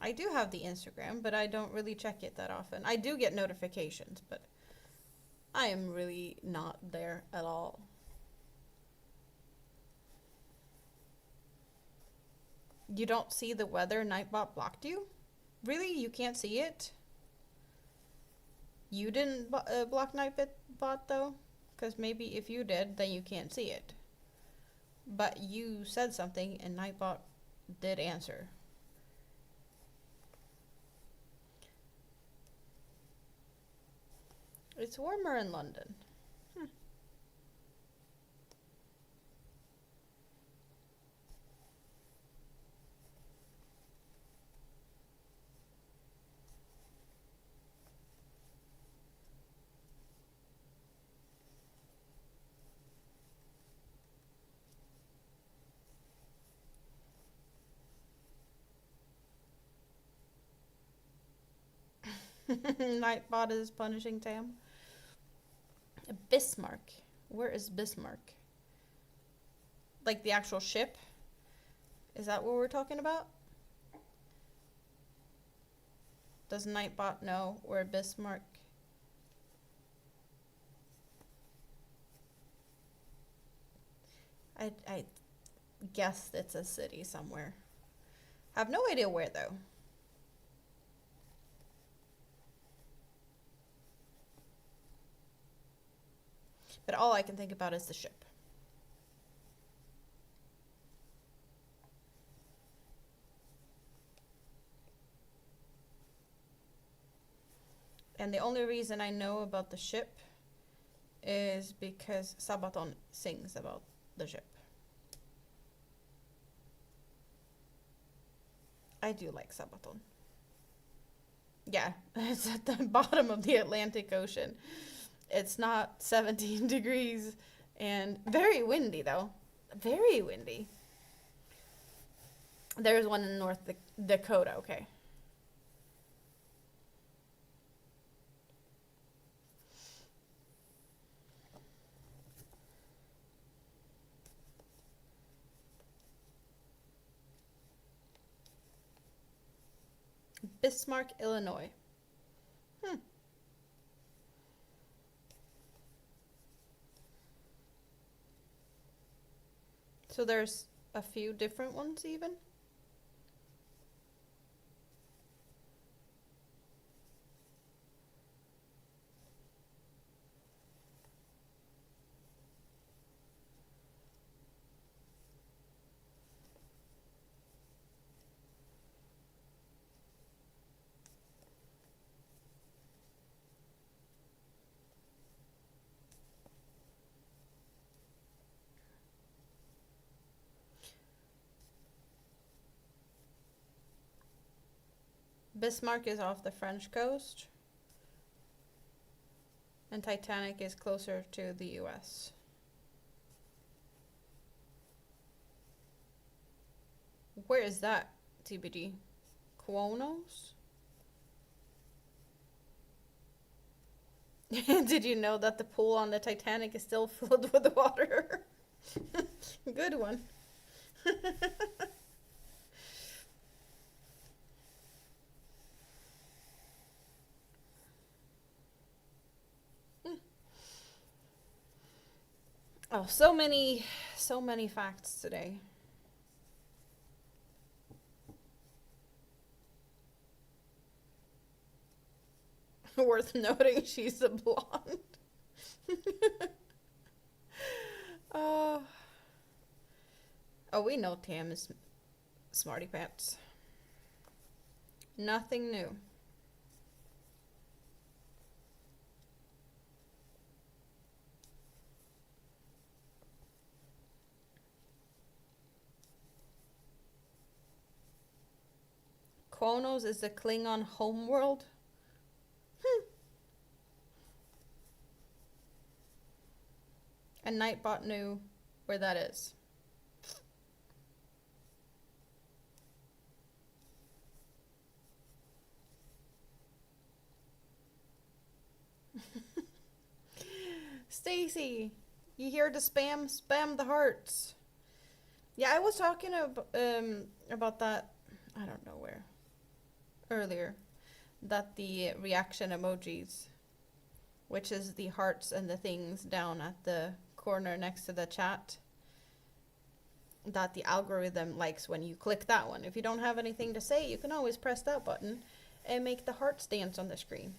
I do have the Instagram, but I don't really check it that often. I do get notifications, but I am really not there at all. You don't see the weather Nightbot blocked you? Really? You can't see it? You didn't block Nightbot though? Because maybe if you did, then you can't see it. But you said something and Nightbot did answer. It's warmer in London. Nightbot is punishing Tam. Bismarck. Where is Bismarck? Like the actual ship? Is that what we're talking about? Does Nightbot know where Bismarck? I guess it's a city somewhere. Have no idea where though. But all I can think about is the ship. And the only reason I know about the ship is because Sabaton sings about the ship. I do like Sabaton. Yeah, it's at the bottom of the Atlantic Ocean. It's not 17 degrees and very windy though. Very windy. There's one in North Dakota, okay. Bismarck, Illinois. So there's a few different ones even? Bismarck is off the French coast, and Titanic is closer to the US. Where is that, TBD? Quonos? Did you know that the pool on the Titanic is still filled with water? Good one. Oh, so many facts today. Worth noting, she's a blonde. Oh, we know Tam is smarty pants. Nothing new. Quonos is the Klingon homeworld. And Nightbot knew where that is. Stacy, you here to spam the hearts? Yeah, I was talking about that. I don't know where. earlier that the reaction emojis, which is the hearts and the things down at the corner next to the chat, that the algorithm likes when you click that one. If you don't have anything to say, you can always press that button and make the hearts dance on the screen,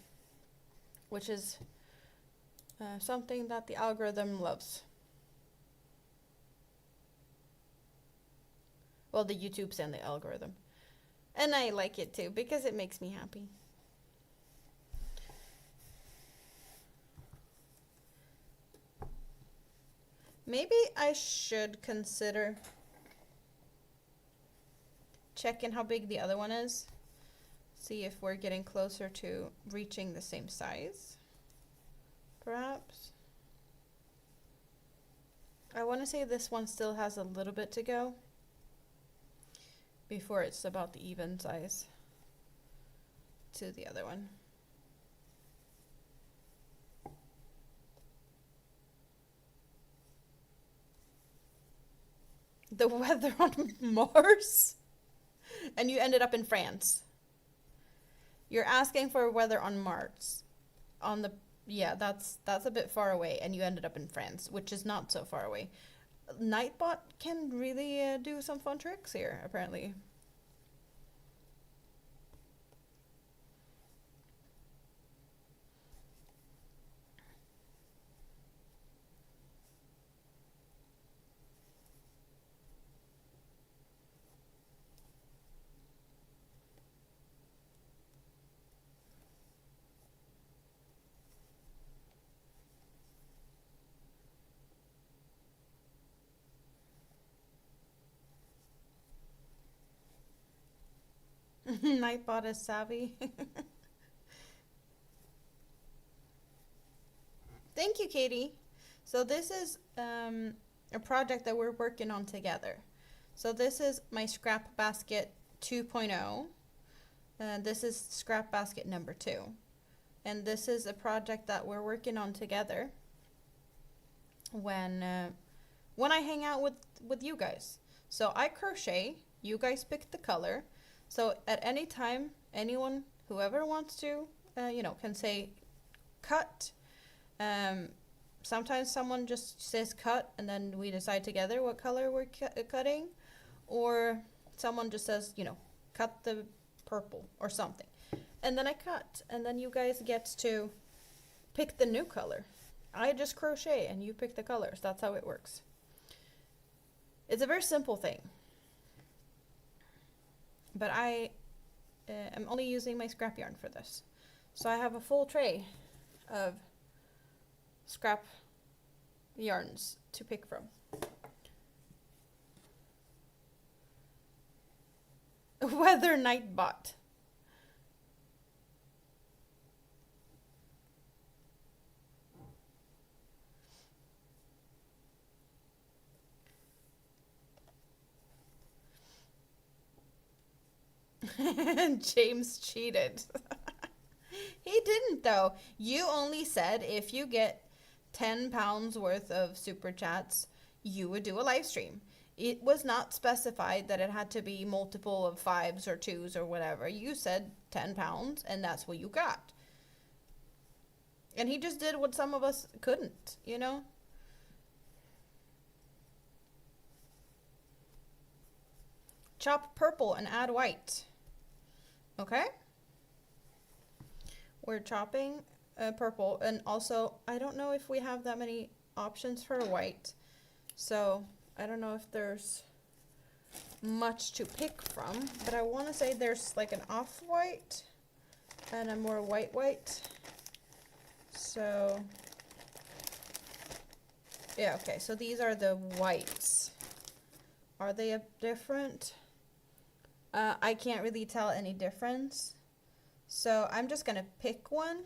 which is something that the algorithm loves. Well, the YouTube's and the algorithm. And I like it too because it makes me happy. Maybe I should consider checking how big the other one is. See if we're getting closer to reaching the same size. Perhaps. I want to say this one still has a little bit to go before it's about the even size to the other one. The weather on Mars? And you ended up in France. You're asking for weather on Mars. On the yeah, that's a bit far away, and you ended up in France, which is not so far away. Nightbot can really do some fun tricks here, apparently. Nightbot is savvy. Thank you, Katie. So this is a project that we're working on together. So this is my scrap basket 2.0. This is scrap basket number 2. And this is a project that we're working on together when I hang out with you guys. So I crochet, you guys pick the color. So at any time, anyone, whoever wants to, can say cut. Sometimes someone just says cut and then we decide together what color we're cutting. Or someone just says, cut the purple or something. And then I cut. And then you guys get to pick the new color. I just crochet and you pick the colors. That's how it works. It's a very simple thing. But I am only using my scrap yarn for this. So I have a full tray of scrap yarns to pick from. Weather Nightbot. James cheated. He didn't though. You only said if you get 10 pounds worth of super chats, you would do a live stream. It was not specified that it had to be multiple of 5s or 2s or whatever. You said 10 pounds and that's what you got. And he just did what some of us couldn't, Chop purple and add white. Okay? We're chopping purple, and also I don't know if we have that many options for white, so I don't know if there's much to pick from, but I want to say there's like an off-white and a more white. So yeah, okay, so these are the whites. Are they different? I can't really tell any difference. So I'm just going to pick one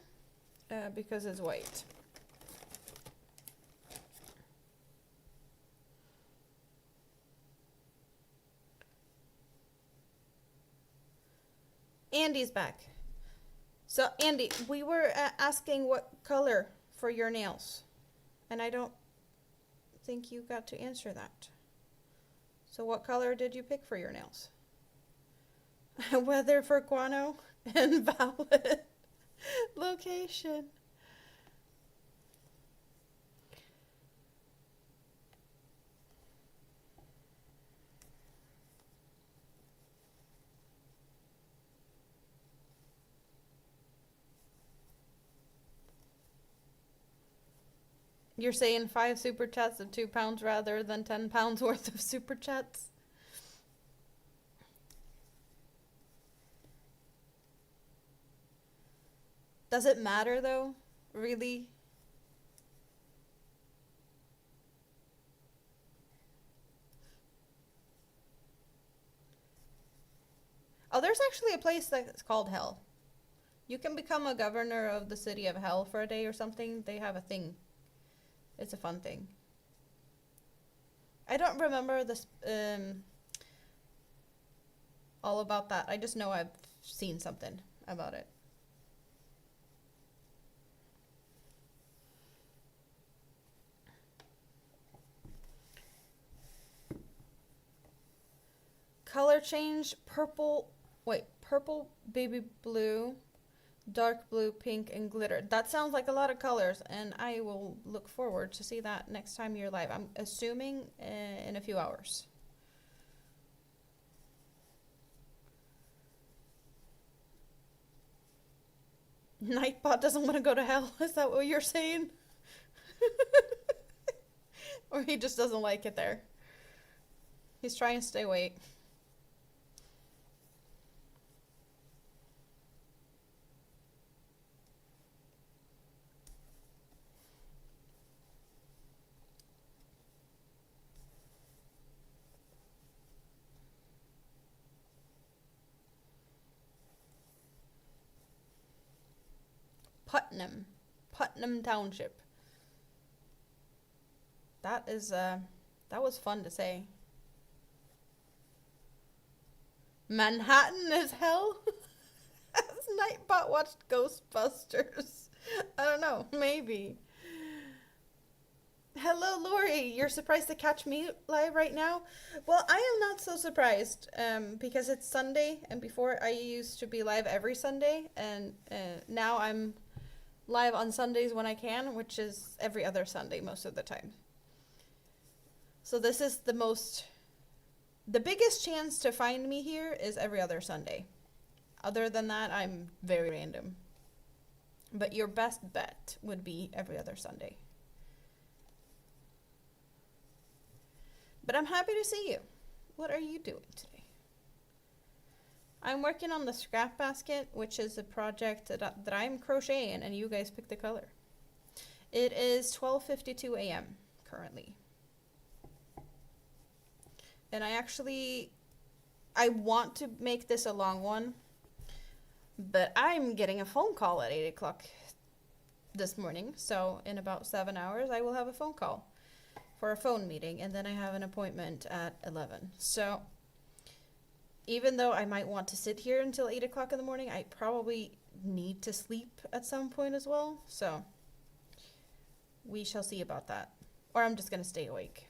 because it's white. Andy's back. So Andy, we were asking what color for your nails. And I don't think you got to answer that. So what color did you pick for your nails? Weather for guano? Invalid location. You're saying 5 super chats of £2 rather than £10 worth of super chats? Does it matter though? Really? Oh, there's actually a place that's called Hell. You can become a governor of the city of Hell for a day or something. They have a thing. It's a fun thing. I don't remember this all about that. I just know I've seen something about it. Color change, purple, wait, purple, baby blue, dark blue, pink, and glitter. That sounds like a lot of colors, and I will look forward to see that next time you're live. I'm assuming in a few hours. Nightbot doesn't want to go to hell. Is that what you're saying? Or he just doesn't like it there. He's trying to stay awake. Putnam Township. That was fun to say. Manhattan is hell? Has Nightbot watched Ghostbusters? I don't know, maybe. Hello, Lori. You're surprised to catch me live right now? Well, I am not so surprised because it's Sunday, and before I used to be live every Sunday, and now I'm live on Sundays when I can, which is every other Sunday most of the time. So this is the biggest chance to find me here is every other Sunday. Other than that, I'm very random. But your best bet would be every other Sunday. But I'm happy to see you. What are you doing today? I'm working on the scrap basket, which is a project that I'm crocheting, and you guys pick the color. It is 12:52 a.m. currently. And I want to make this a long one, but I'm getting a phone call at 8 o'clock this morning. So in about 7 hours, I will have a phone call for a phone meeting, and then I have an appointment at 11. So even though I might want to sit here until 8 o'clock in the morning, I probably need to sleep at some point as well. So we shall see about that. Or I'm just going to stay awake.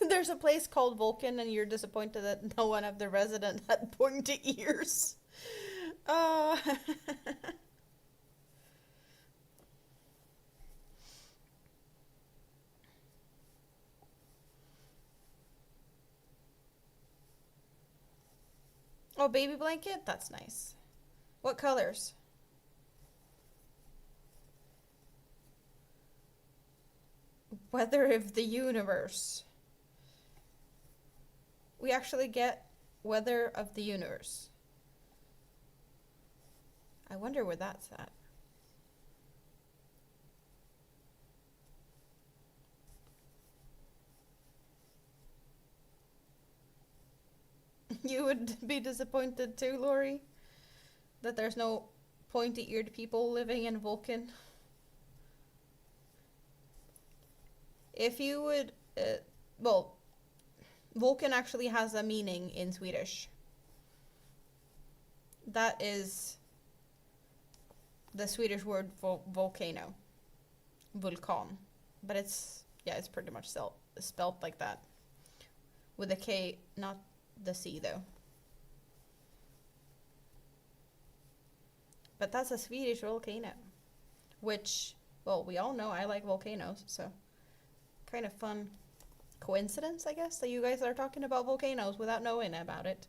There's a place called Vulcan, and you're disappointed that no one of the residents had pointy ears. Oh. Oh, baby blanket? That's nice. What colors? Weather of the universe. We actually get weather of the universe. I wonder where that's at. You would be disappointed too, Lori, that there's no pointy-eared people living in Vulcan. If you would, well, Vulcan actually has a meaning in Swedish. That is the Swedish word volcano, vulkan, but it's yeah, it's pretty much spelled like that, with a K, not the C though. But that's a Swedish volcano, which, well, we all know I like volcanoes, so kind of fun coincidence, I guess, that you guys are talking about volcanoes without knowing about it.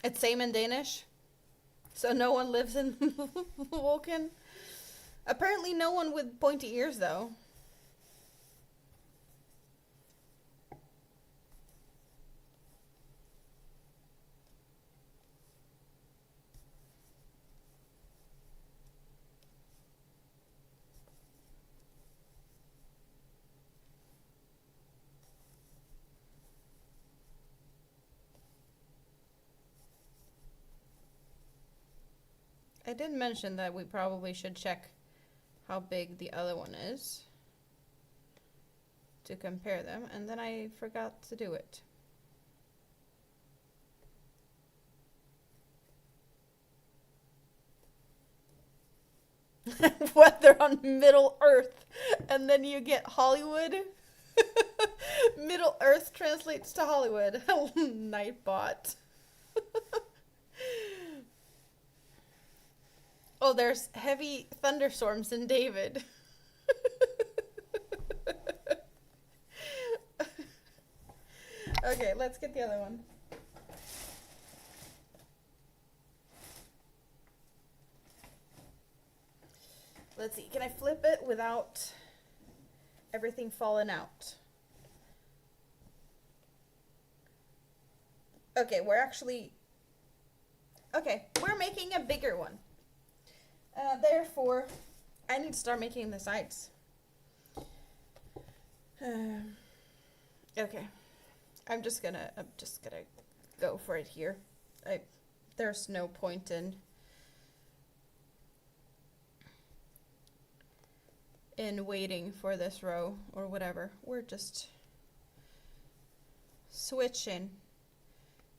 It's same in Danish. So no one lives in Vulcan. Apparently no one with pointy ears though. I did mention that we probably should check how big the other one is to compare them, and then I forgot to do it. Weather on Middle Earth, and then you get Hollywood. Middle Earth translates to Hollywood. Nightbot. Oh, there's heavy thunderstorms in David. Okay, let's get the other one. Let's see, can I flip it without everything falling out? Okay, we're making a bigger one. Therefore, I need to start making the sides. Okay, I'm just gonna go for it here. There's no point in waiting for this row or whatever. We're just switching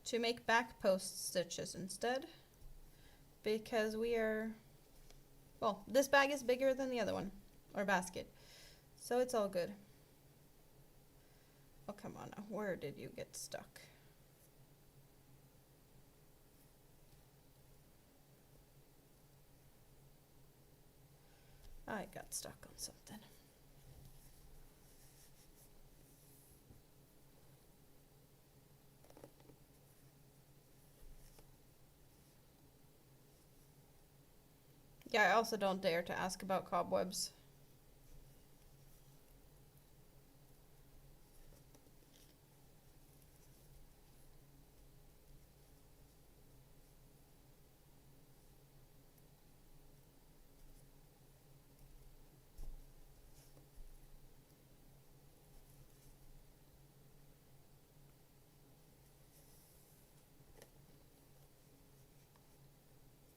to make back post stitches instead, because well, this bag is bigger than the other one, or basket, so it's all good. Oh, come on now, where did you get stuck? I got stuck on something. Yeah, I also don't dare to ask about cobwebs.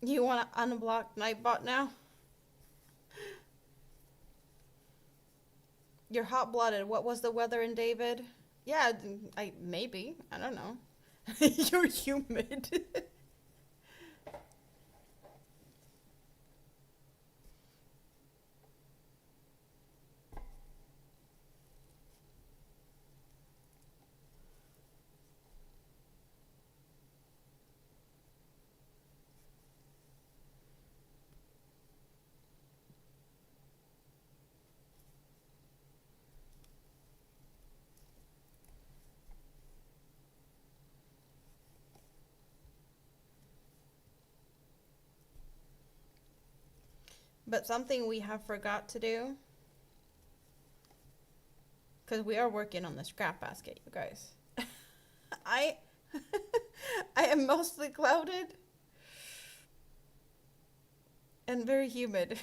You want to unblock Nightbot now? You're hot-blooded. What was the weather in David? Yeah, maybe. I don't know. You're humid. But something we have forgot to do, because we are working on the scrap basket, you guys. I I am mostly clouded and very humid.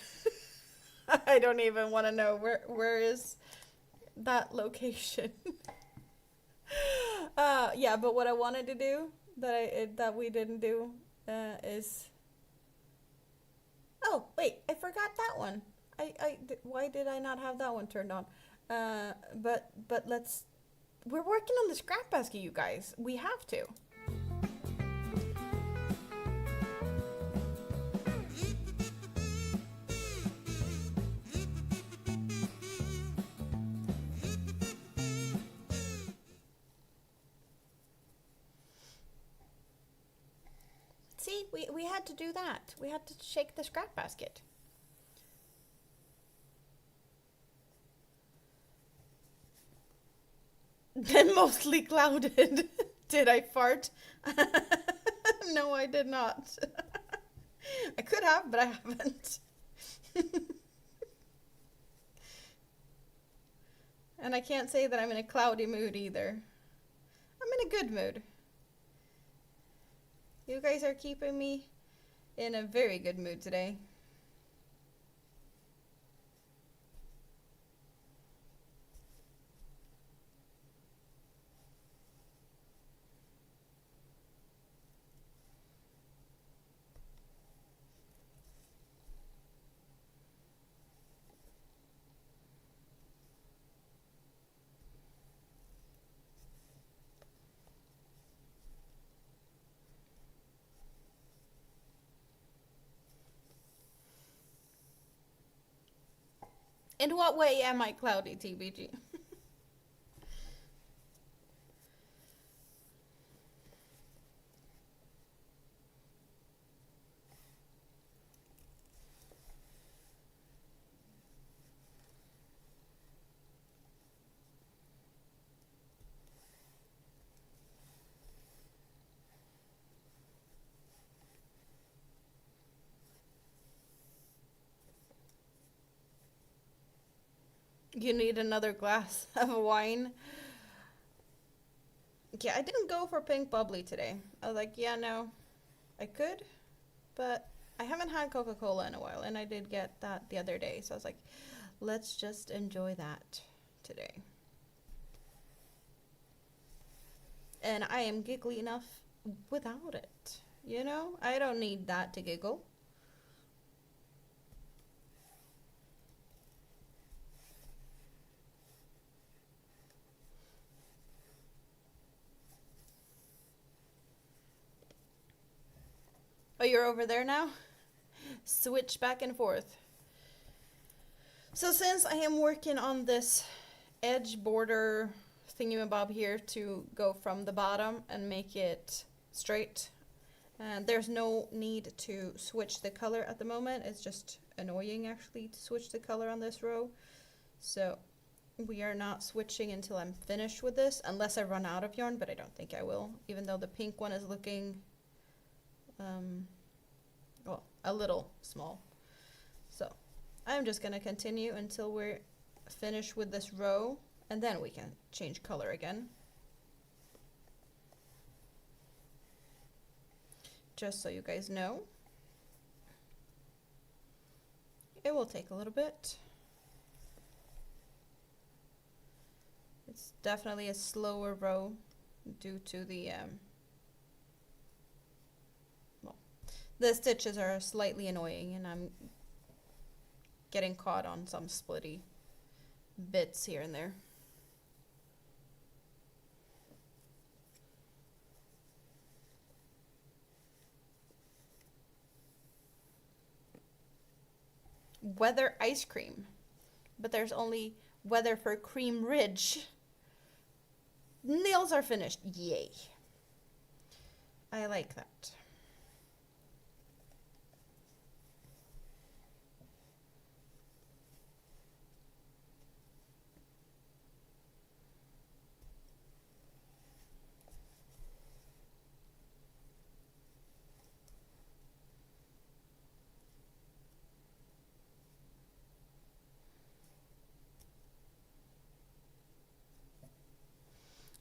I don't even want to know where is that location. Yeah, but what I wanted to do that we didn't do is, oh wait, I forgot that one. Why did I not have that one turned on? But we're working on the scrap basket, you guys. We have to. See, we had to do that. We had to shake the scrap basket. Then mostly clouded. Did I fart? No, I did not. I could have, but I haven't. And I can't say that I'm in a cloudy mood either. I'm in a good mood. You guys are keeping me in a very good mood today. In what way am I cloudy, TBG? You need another glass of wine. Yeah, I didn't go for pink bubbly today. I was like, yeah, no, I could, but I haven't had Coca-Cola in a while, and I did get that the other day. So I was like, let's just enjoy that today. And I am giggly enough without it. You know, I don't need that to giggle. Oh, you're over there now? Switch back and forth. So since I am working on this edge border thingamabob here to go from the bottom and make it straight, there's no need to switch the color at the moment. It's just annoying actually to switch the color on this row. So we are not switching until I'm finished with this, unless I run out of yarn, but I don't think I will, even though the pink one is looking well, a little small. So I'm just gonna continue until we're finished with this row, and then we can change color again. Just so you guys know. It will take a little bit. It's definitely a slower row due to the the stitches are slightly annoying, and I'm getting caught on some splitty bits here and there. Weather ice cream, but there's only weather for Cream Ridge. Nails are finished. Yay. I like that.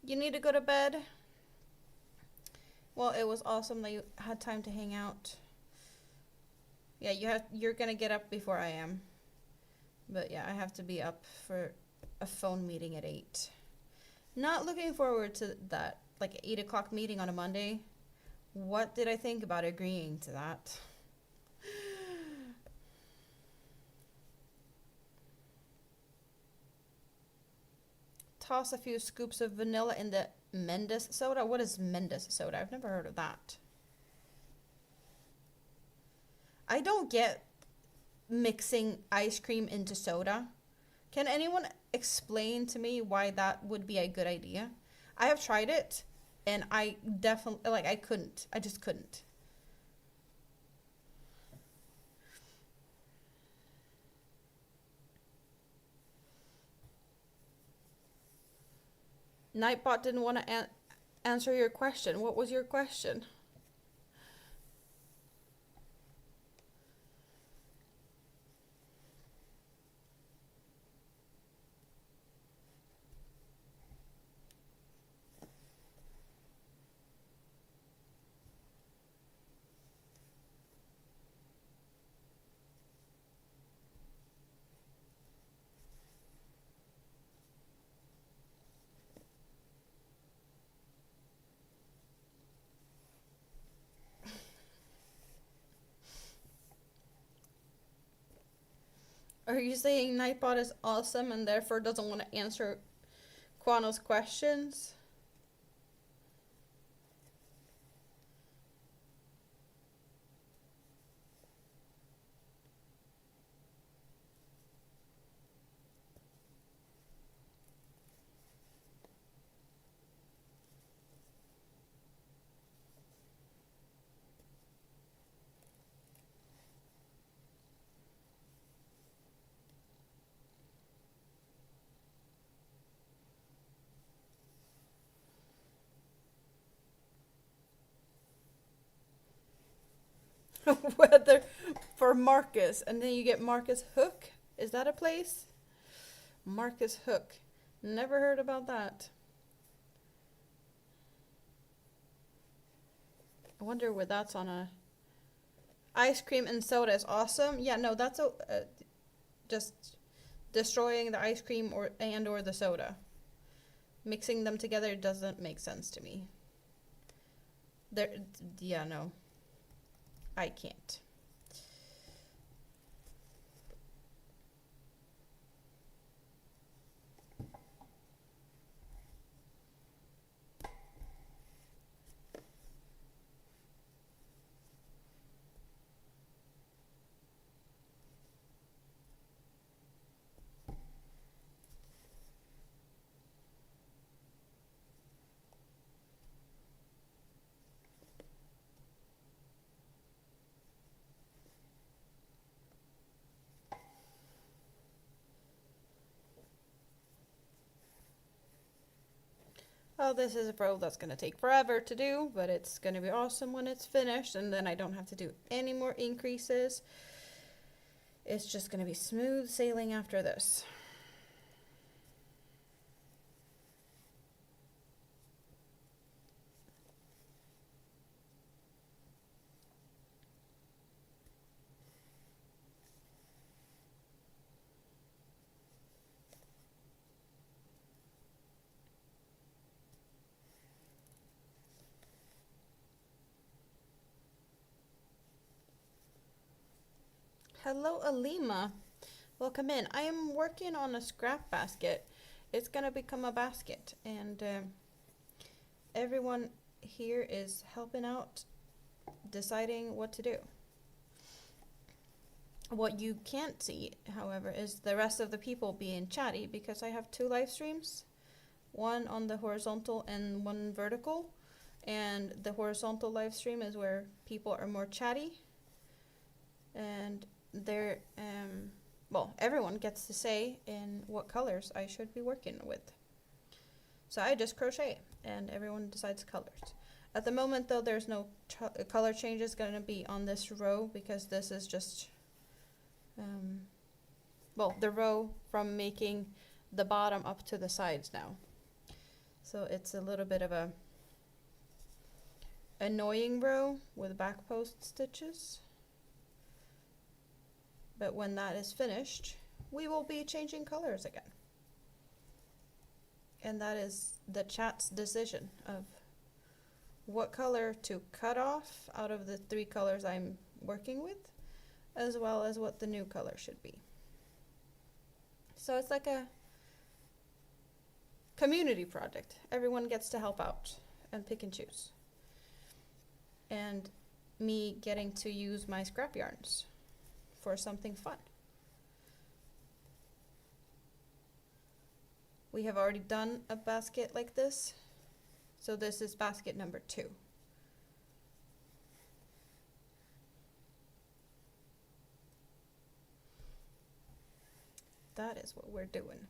You need to go to bed? Well, it was awesome that you had time to hang out. Yeah, you're gonna get up before I am. But yeah, I have to be up for a phone meeting at 8. Not looking forward to that, like 8 o'clock meeting on a Monday. What did I think about agreeing to that? Toss a few scoops of vanilla in the Mendes soda. What is Mendes soda? I've never heard of that. I don't get mixing ice cream into soda. Can anyone explain to me why that would be a good idea? I have tried it and I definitely, like, I couldn't. I just couldn't. Nightbot didn't want to answer your question. What was your question? Are you saying Nightbot is awesome and therefore doesn't want to answer Quano's questions? Whether for Marcus, and then you get Marcus Hook. Is that a place? Marcus Hook. Never heard about that. I wonder where that's on a. Ice cream and soda is awesome. Yeah, no, that's just destroying the ice cream or the soda. Mixing them together doesn't make sense to me. There, yeah, no. I can't. Oh, this is a row that's going to take forever to do, but it's going to be awesome when it's finished, and then I don't have to do any more increases. It's just going to be smooth sailing after this. Hello, Alima. Welcome in. I am working on a scrap basket. It's going to become a basket, and everyone here is helping out, deciding what to do. What you can't see, however, is the rest of the people being chatty because I have 2 live streams, one on the horizontal and one vertical, and the horizontal live stream is where people are more chatty, and they're well, everyone gets to say in what colors I should be working with. So I just crochet and everyone decides colors. At the moment though, there's no color changes going to be on this row because this is just well, the row from making the bottom up to the sides now. So it's a little bit of a annoying row with back post stitches. But when that is finished, we will be changing colors again. And that is the chat's decision of what color to cut off out of the 3 colors I'm working with, as well as what the new color should be. So it's like a community project. Everyone gets to help out and pick and choose. And me getting to use my scrap yarns for something fun. We have already done a basket like this, so this is basket number 2. That is what we're doing.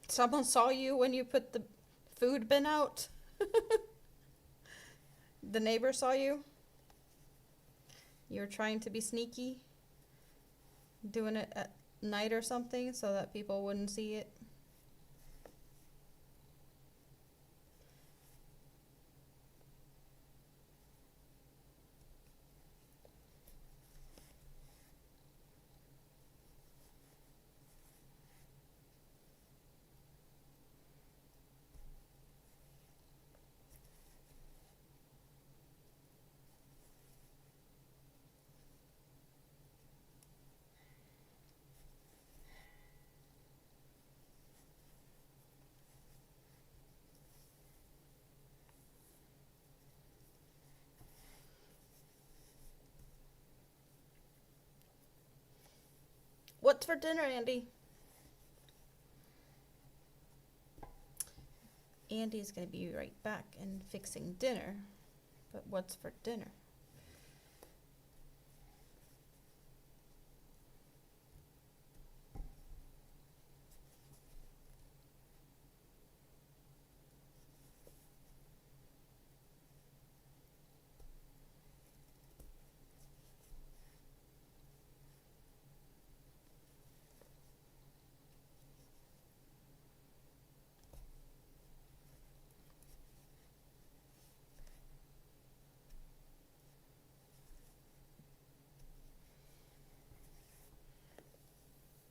Someone saw you when you put the food bin out? The neighbor saw you? You were trying to be sneaky? Doing it at night or something so that people wouldn't see it? What's for dinner, Andy? Andy's gonna be right back and fixing dinner. But what's for dinner?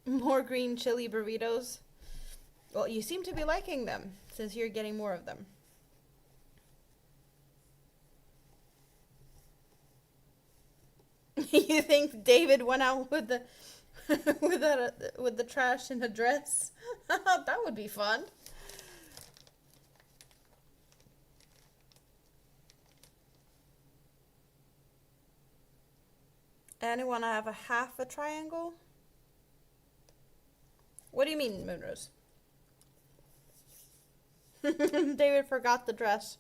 More green chili burritos? Well, you seem to be liking them, since you're getting more of them. You think David went out with the with the trash in a dress? That would be fun. Anyone have a half a triangle? What do you mean, Moonrose? David forgot the dress.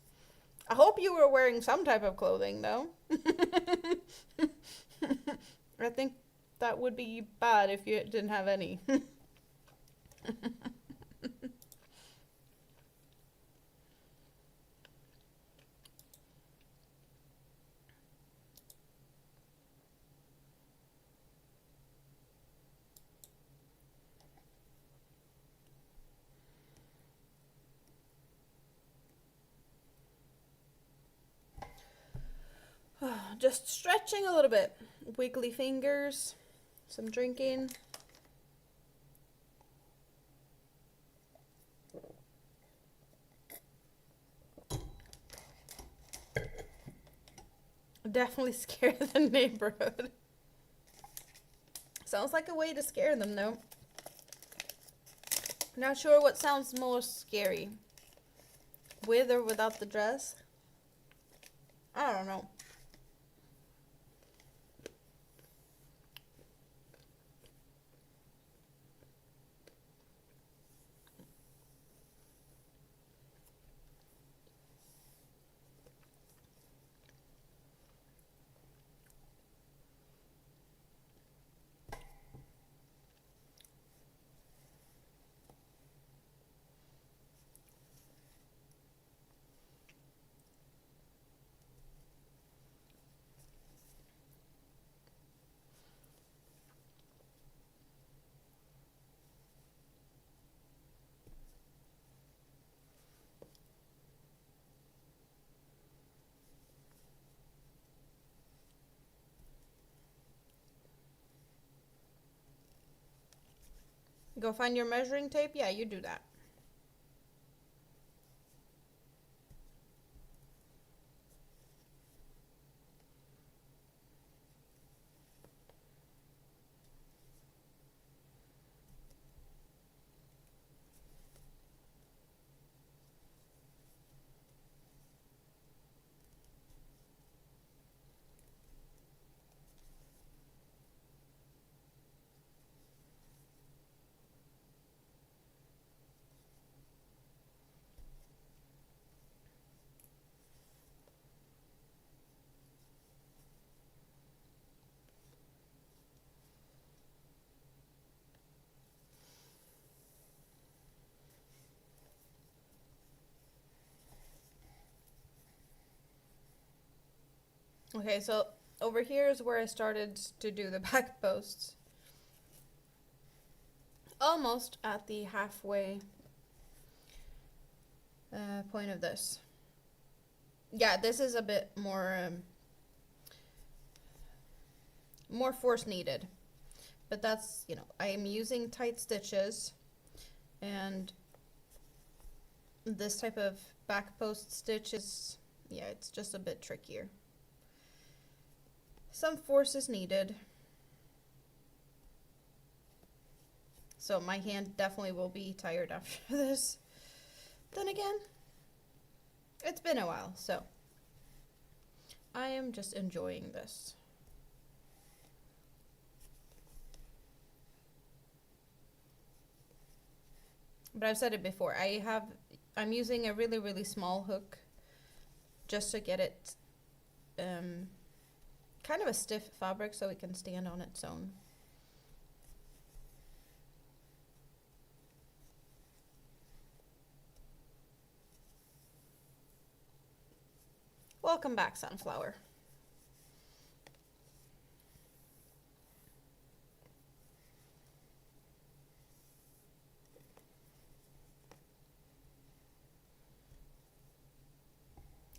I hope you were wearing some type of clothing, though. I think that would be bad if you didn't have any. Just stretching a little bit. Wiggly fingers, some drinking. Definitely scare the neighborhood. Sounds like a way to scare them, though. Not sure what sounds most scary. With or without the dress? I don't know. Go find your measuring tape? Yeah, you do that. Okay, so over here is where I started to do the back posts. Almost at the halfway point of this. Yeah, this is a bit more force needed. But that's, you know, I am using tight stitches, and this type of back post stitch is, yeah, it's just a bit trickier. Some force is needed. So my hand definitely will be tired after this. Then again, it's been a while, so I am just enjoying this. But I've said it before, I'm using a really, really small hook just to get it kind of a stiff fabric so it can stand on its own. Welcome back, Sunflower.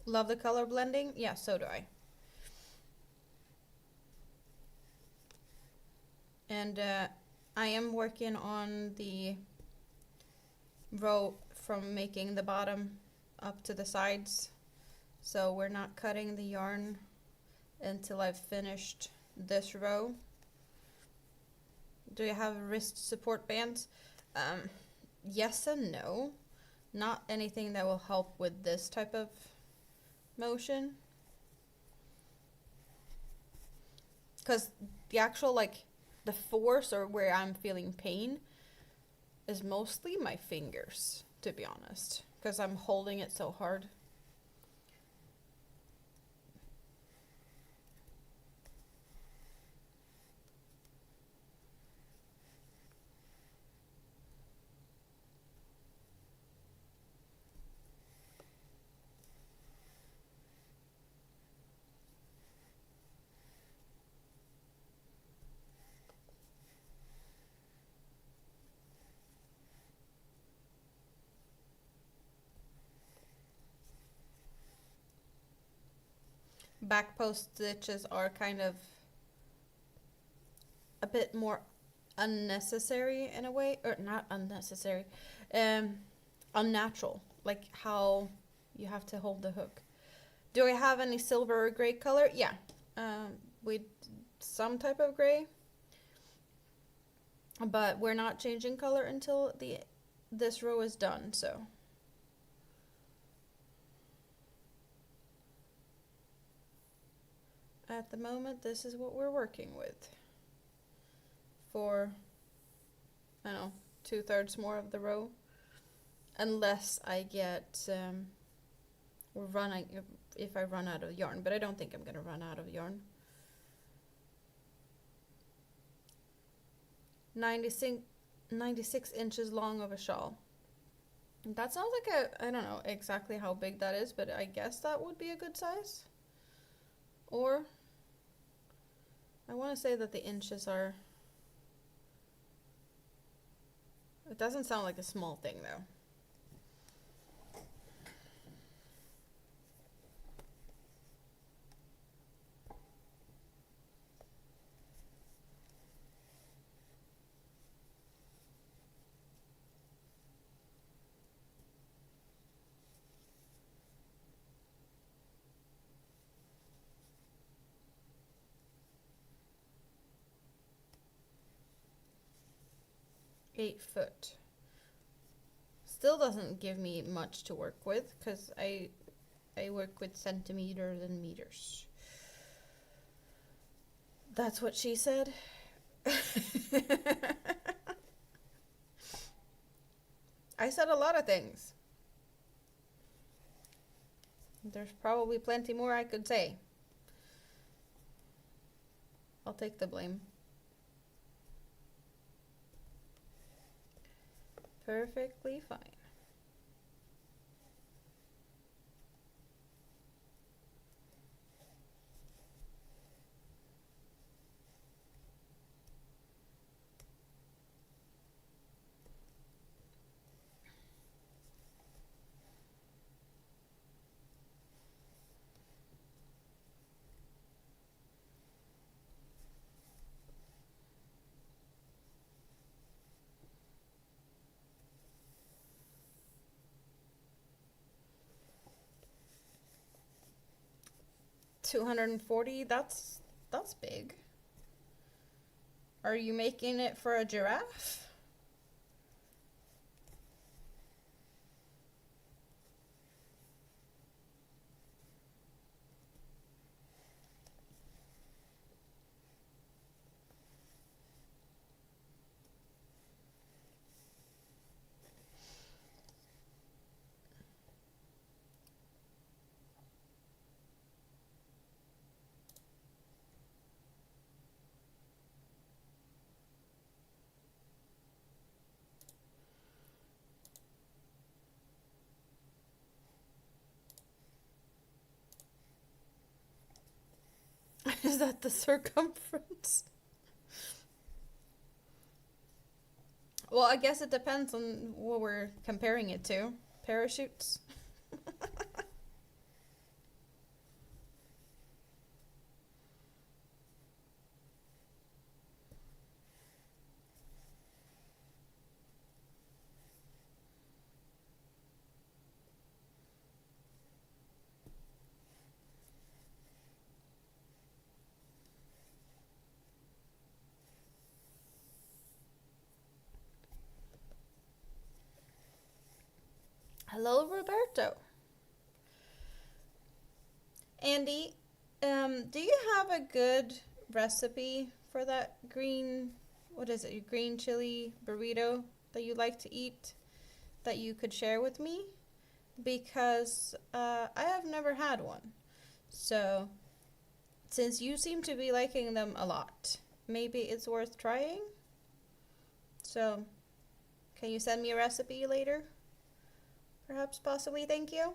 Love the color blending? Yeah, so do I. And I am working on the row from making the bottom up to the sides. So we're not cutting the yarn until I've finished this row. Do you have wrist support bands? Yes and no. Not anything that will help with this type of motion. Because the actual, like, the force or where I'm feeling pain is mostly my fingers, to be honest. Because I'm holding it so hard. Back post stitches are kind of a bit more unnecessary in a way, or not unnecessary, unnatural, like how you have to hold the hook. Do I have any silver or gray color? Yeah, with some type of gray, but we're not changing color until this row is done, so. At the moment, this is what we're working with for, I don't know, 2/3 more of the row, unless I get if I run out of yarn, but I don't think I'm gonna run out of yarn. 96 inches long of a shawl. That sounds like I don't know exactly how big that is, but I guess that would be a good size. Or I want to say that the inches are, it doesn't sound like a small thing though. 8 foot. Still doesn't give me much to work with because I work with centimeters and meters. That's what she said. I said a lot of things. There's probably plenty more I could say. I'll take the blame. Perfectly fine. $240, that's big. Are you making it for a giraffe? Is that the circumference? Well, I guess it depends on what we're comparing it to. Parachutes? Hello, Roberto. Andy, do you have a good recipe for that green, what is it, your green chili burrito that you like to eat that you could share with me? Because I have never had one. So, since you seem to be liking them a lot, maybe it's worth trying? So, can you send me a recipe later? Perhaps, possibly, thank you.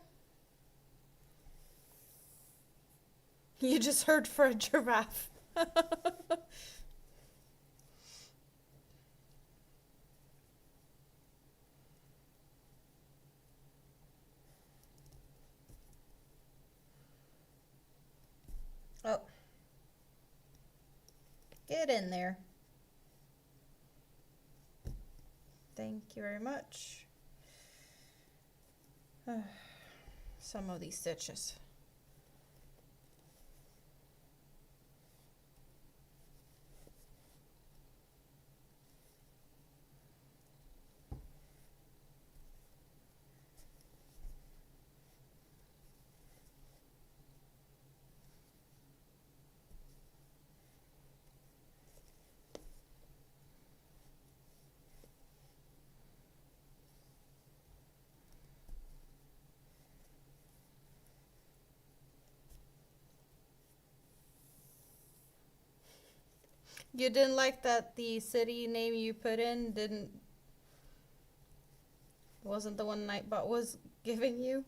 You just heard for a giraffe. Oh, get in there. Thank you very much. Some of these stitches. You didn't like that the city name you put in wasn't the one Nightbot was giving you?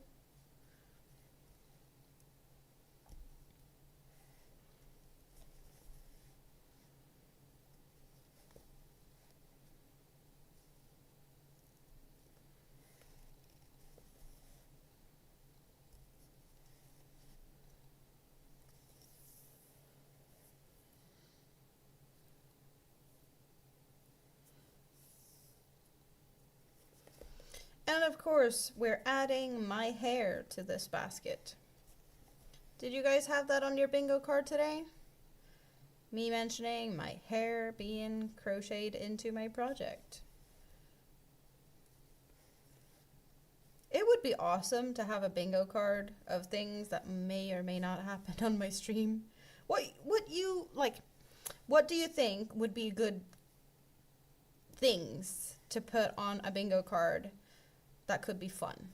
And of course, we're adding my hair to this basket. Did you guys have that on your bingo card today? Me mentioning my hair being crocheted into my project. It would be awesome to have a bingo card of things that may or may not happen on my stream. What you like what do you think would be good things to put on a bingo card that could be fun?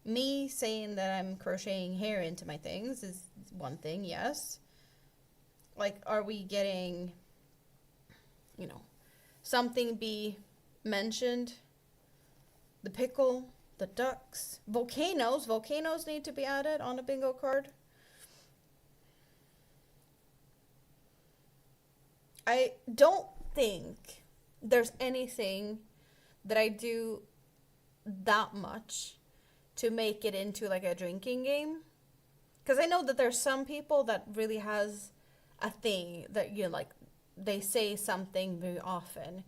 Me saying that I'm crocheting hair into my things is one thing, yes. Like, are we getting, something be mentioned? The pickle, the ducks, volcanoes. Volcanoes need to be added on a bingo card. I don't think there's anything that I do that much to make it into like a drinking game. Because I know that there's some people that really has a thing that, like, they say something very often.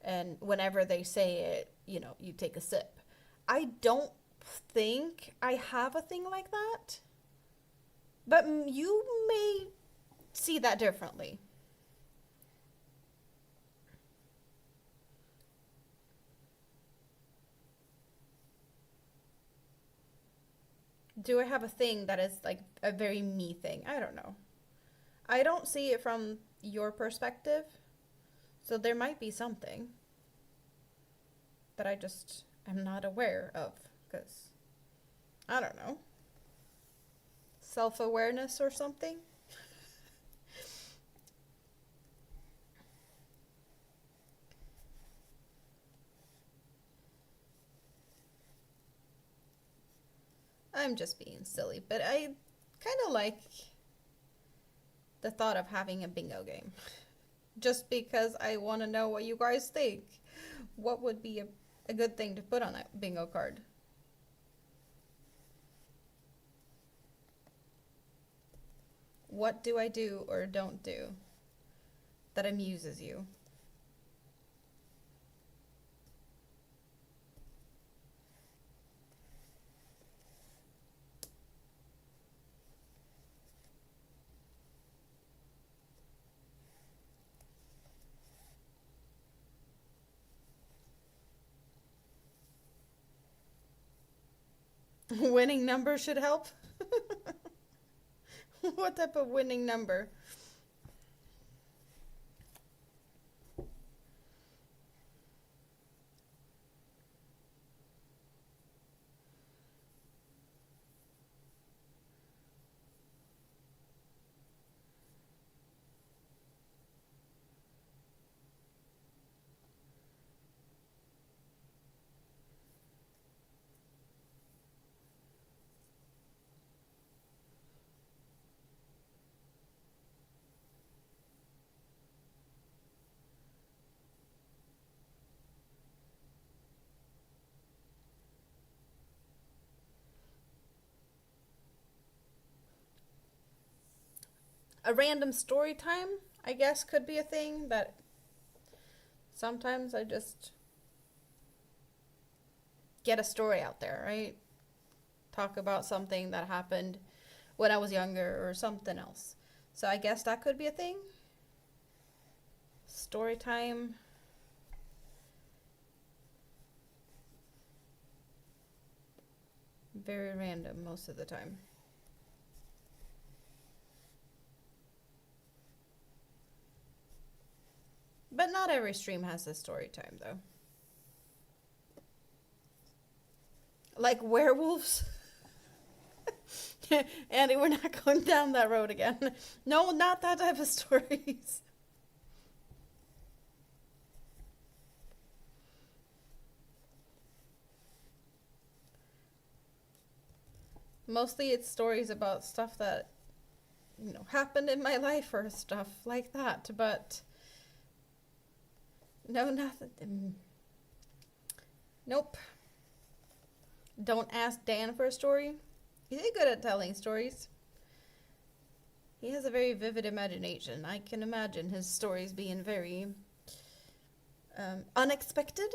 And whenever they say it, you take a sip. I don't think I have a thing like that. But you may see that differently. Do I have a thing that is like a very me thing? I don't know. I don't see it from your perspective. So there might be something that I just am not aware of. Because, I don't know. Self-awareness or something? I'm just being silly, but I kind of like the thought of having a bingo game. Just because I want to know what you guys think. What would be a good thing to put on that bingo card? What do I do or don't do that amuses you? Winning number should help. What type of winning number? A random story time, I guess, could be a thing that sometimes I just get a story out there, right? Talk about something that happened when I was younger or something else. So I guess that could be a thing. Story time. Very random most of the time. But not every stream has a story time, though. Like werewolves? Andy, we're not going down that road again. No, not that type of stories. Mostly it's stories about stuff that, happened in my life or stuff like that. But no, nothing. Nope. Don't ask Dan for a story. He's good at telling stories. He has a very vivid imagination. I can imagine his stories being very unexpected.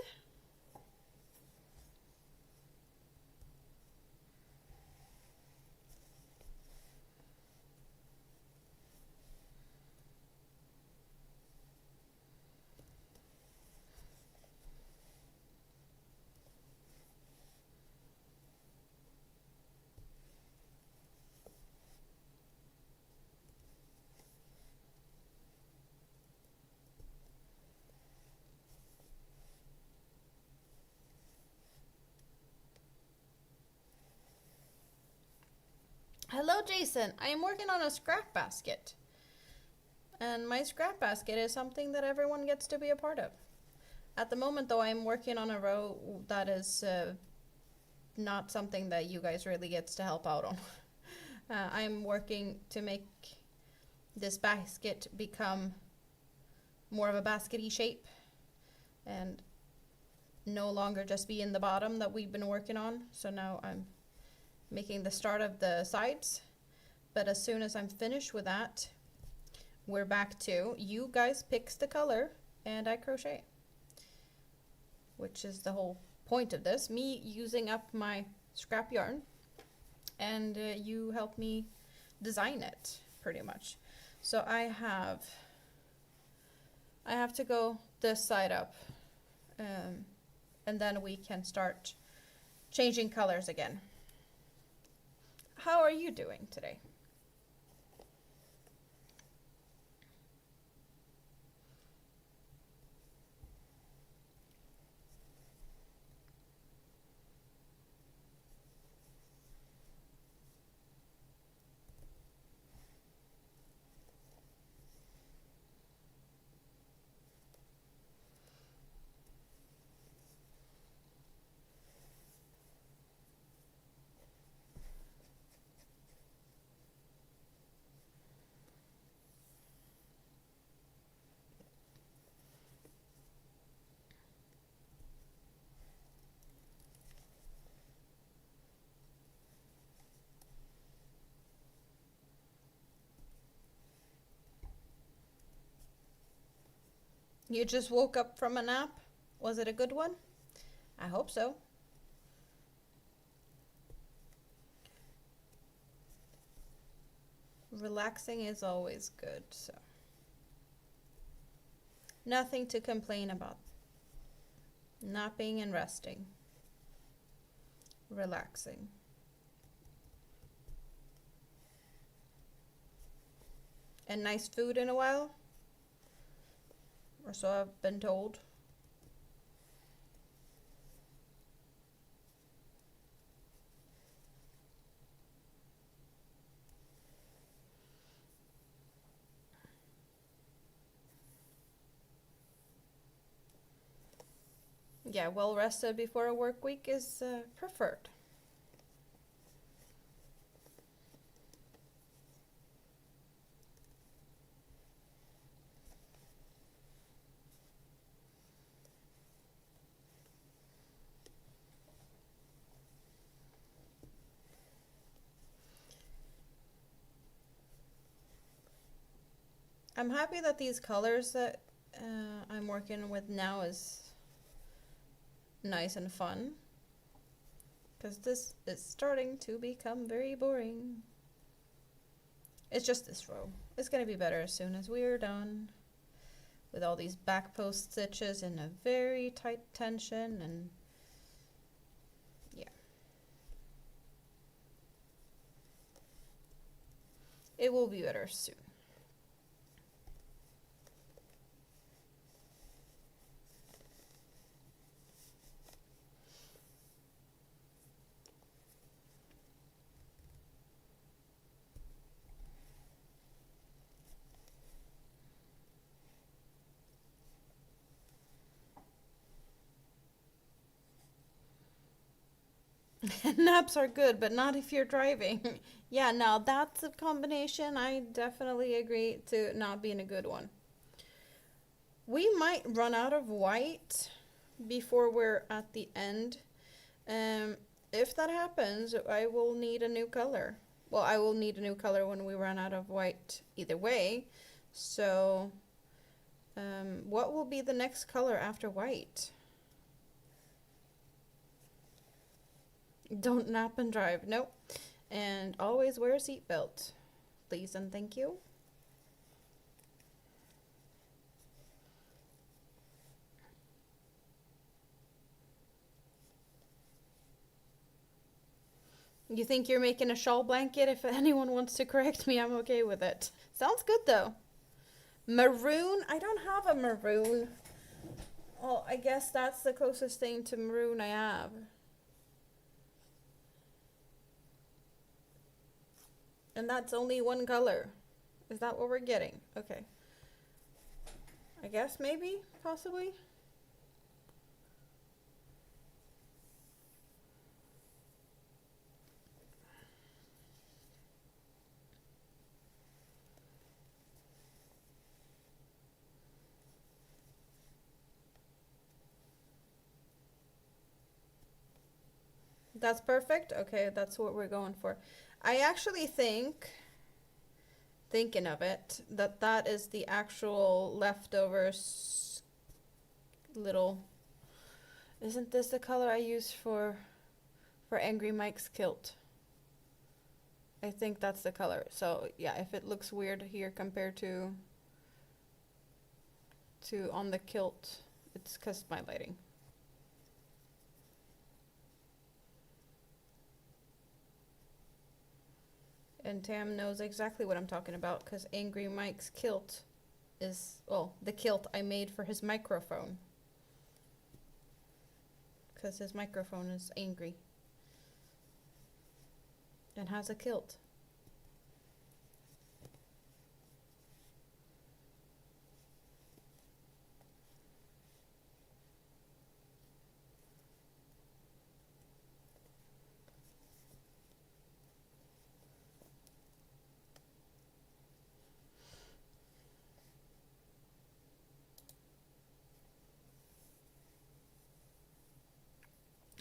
Hello, Jason. I am working on a scrap basket. And my scrap basket is something that everyone gets to be a part of. At the moment, though, I'm working on a row that is not something that you guys really gets to help out on. I'm working to make this basket become more of a baskety shape and no longer just be in the bottom that we've been working on. So now I'm making the start of the sides. But as soon as I'm finished with that, we're back to you guys picks the color and I crochet, which is the whole point of this. Me using up my scrap yarn and you help me design it pretty much. So I have to go this side up and then we can start changing colors again. How are you doing today? You just woke up from a nap? Was it a good one? I hope so. Relaxing is always good, so. Nothing to complain about. Napping and resting. Relaxing. And nice food in a while? Or so I've been told. Yeah, well rested before a work week is preferred. I'm happy that these colors that I'm working with now is nice and fun, because this is starting to become very boring. It's just this row. It's gonna be better as soon as we're done with all these back post stitches in a very tight tension, and yeah, it will be better soon. Naps are good, but not if you're driving. Yeah, now that's a combination I definitely agree to not being a good one. We might run out of white before we're at the end. Um, if that happens, I will need a new color. Well, I will need a new color when we run out of white either way. So, what will be the next color after white? Don't nap and drive. Nope. And always wear a seatbelt. Please and thank you. You think you're making a shawl blanket? If anyone wants to correct me, I'm okay with it. Sounds good though. Maroon? I don't have a maroon. Well, I guess that's the closest thing to maroon I have. And that's only one color. Is that what we're getting? Okay. I guess maybe, possibly. That's perfect. Okay, that's what we're going for. I actually think, thinking of it, that that is the actual leftovers little. Isn't this the color I used for Angry Mike's kilt? I think that's the color. So yeah, if it looks weird here compared to on the kilt, it's because my lighting. And Tam knows exactly what I'm talking about because Angry Mike's kilt is, well, the kilt I made for his microphone. Because his microphone is angry. And has a kilt.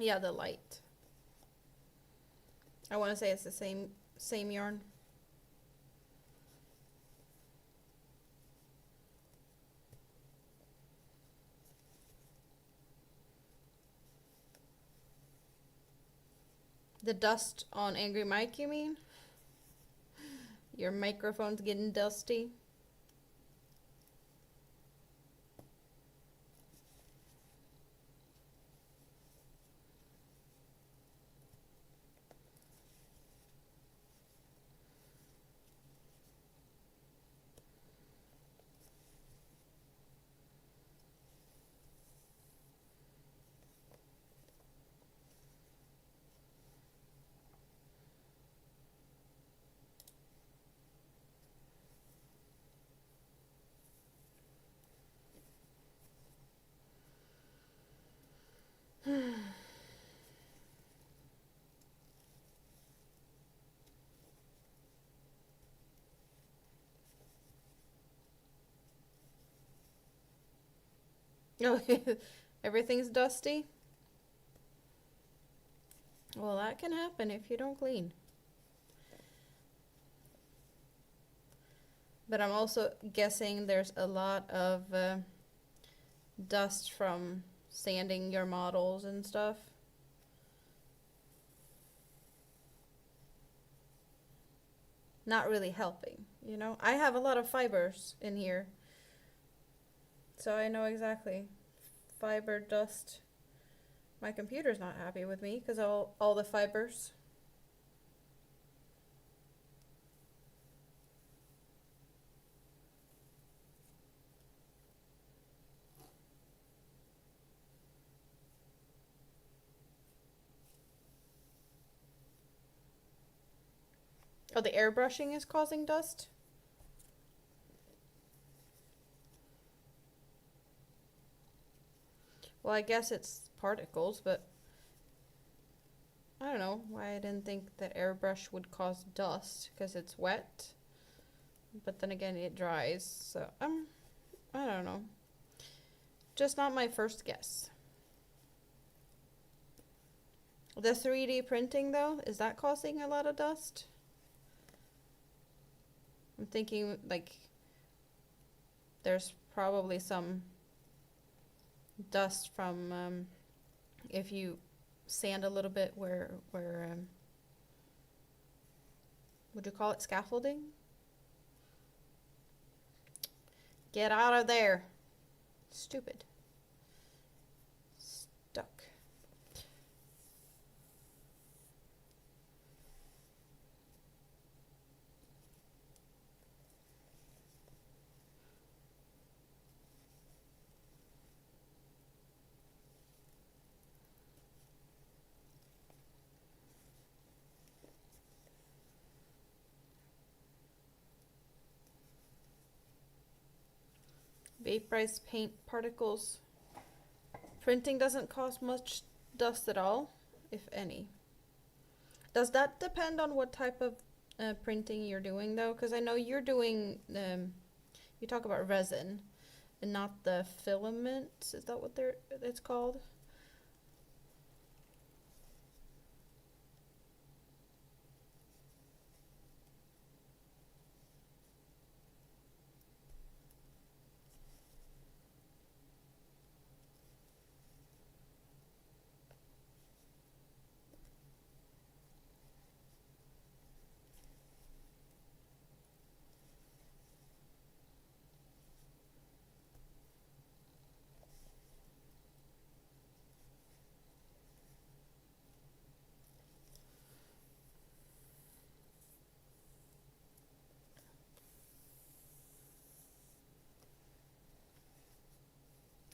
Yeah, the light. I want to say it's the same yarn. The dust on Angry Mike, you mean? Your microphone's getting dusty. Oh, everything's dusty? Well, that can happen if you don't clean. But I'm also guessing there's a lot of dust from sanding your models and stuff. Not really helping, you know? I have a lot of fibers in here. So I know exactly. Fiber dust. My computer's not happy with me because all the fibers. Oh, the airbrushing is causing dust? Well, I guess it's particles, but I don't know why I didn't think that airbrush would cause dust because it's wet. But then again, it dries, so I don't know. Just not my first guess. The 3D printing though, is that causing a lot of dust? I'm thinking like there's probably some dust from if you sand a little bit where would you call it scaffolding? Get out of there. Stupid. Stuck. vaporized paint particles. Printing doesn't cause much dust at all, if any. Does that depend on what type of printing you're doing, though? Because I know you're doing, you talk about resin and not the filament. Is that what it's called?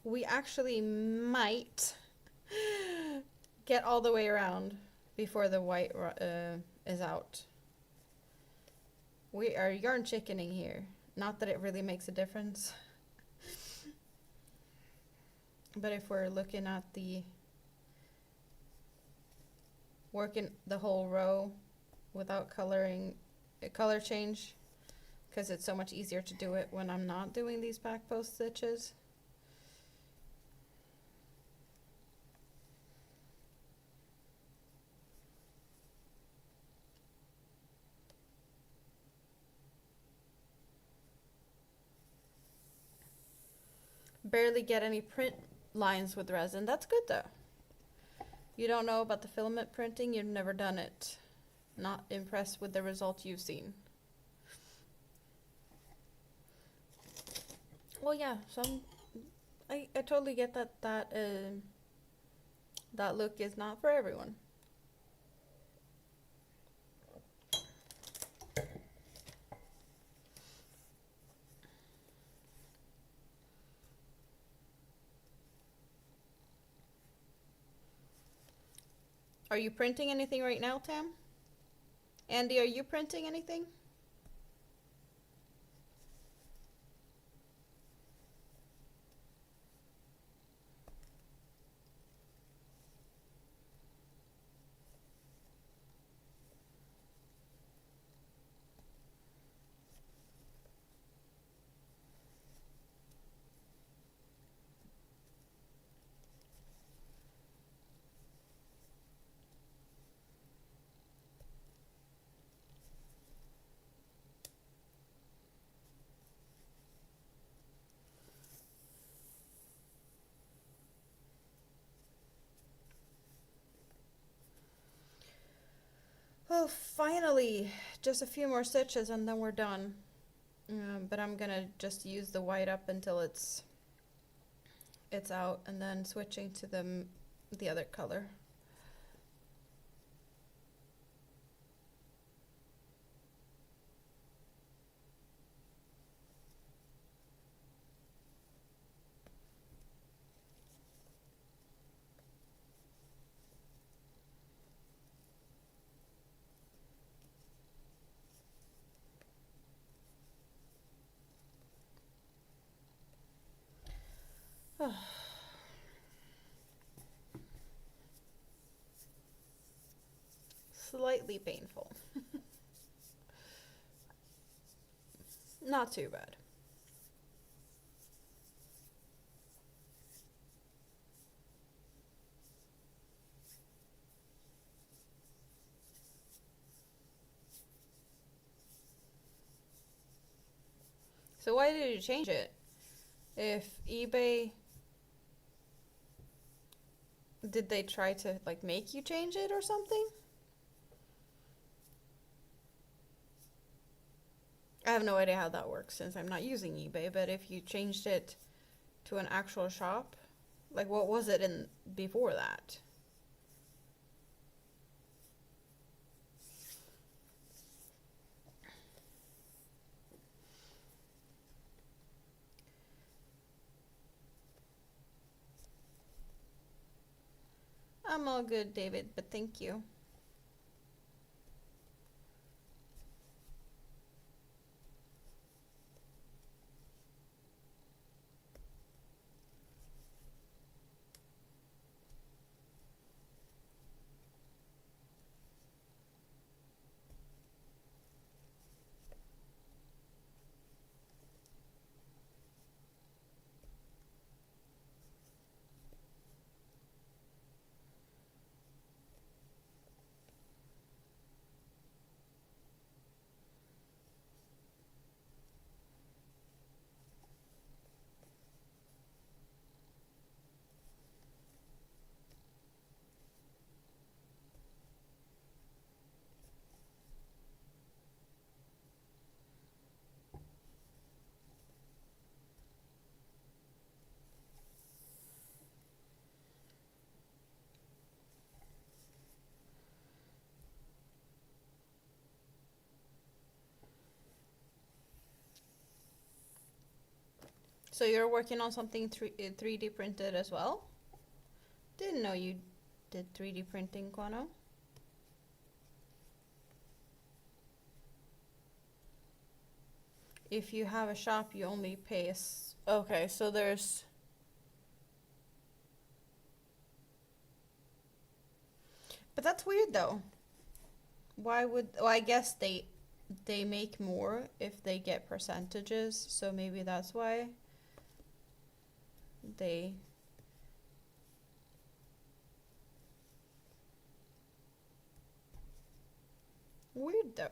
We actually might get all the way around before the white is out. We are yarn chickening here. Not that it really makes a difference. But if we're looking at working the whole row without coloring, a color change, because it's so much easier to do it when I'm not doing these back post stitches. Barely get any print lines with resin. That's good though. You don't know about the filament printing, you've never done it. Not impressed with the result you've seen. Well, yeah, I totally get that look is not for everyone. Are you printing anything right now, Tam? Andy, are you printing anything? Oh, finally! Just a few more stitches and then we're done. But I'm gonna just use the white up until it's out, and then switching to the other color. Slightly painful. Not too bad. So why did you change it? If eBay, did they try to like make you change it or something? I have no idea how that works since I'm not using eBay, but if you changed it to an actual shop, like what was it in before that? I'm all good, David, but thank you. So you're working on something 3D printed as well? Didn't know you did 3D printing, Quano. If you have a shop, you only pay okay, so there's... But that's weird though. Why would... Well, I guess they make more if they get percentages, so maybe that's why they... Weird though.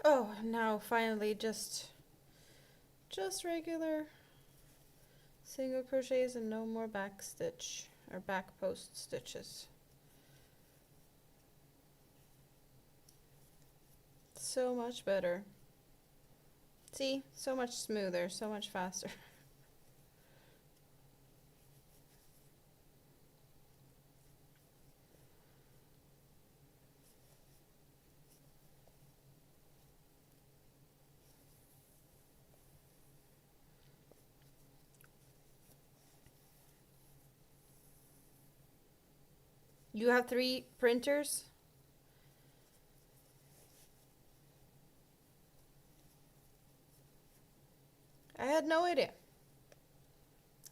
Oh, now finally just regular single crochets and no more back stitch or back post stitches. So much better. See, so much smoother, so much faster. You have 3 printers? I had no idea.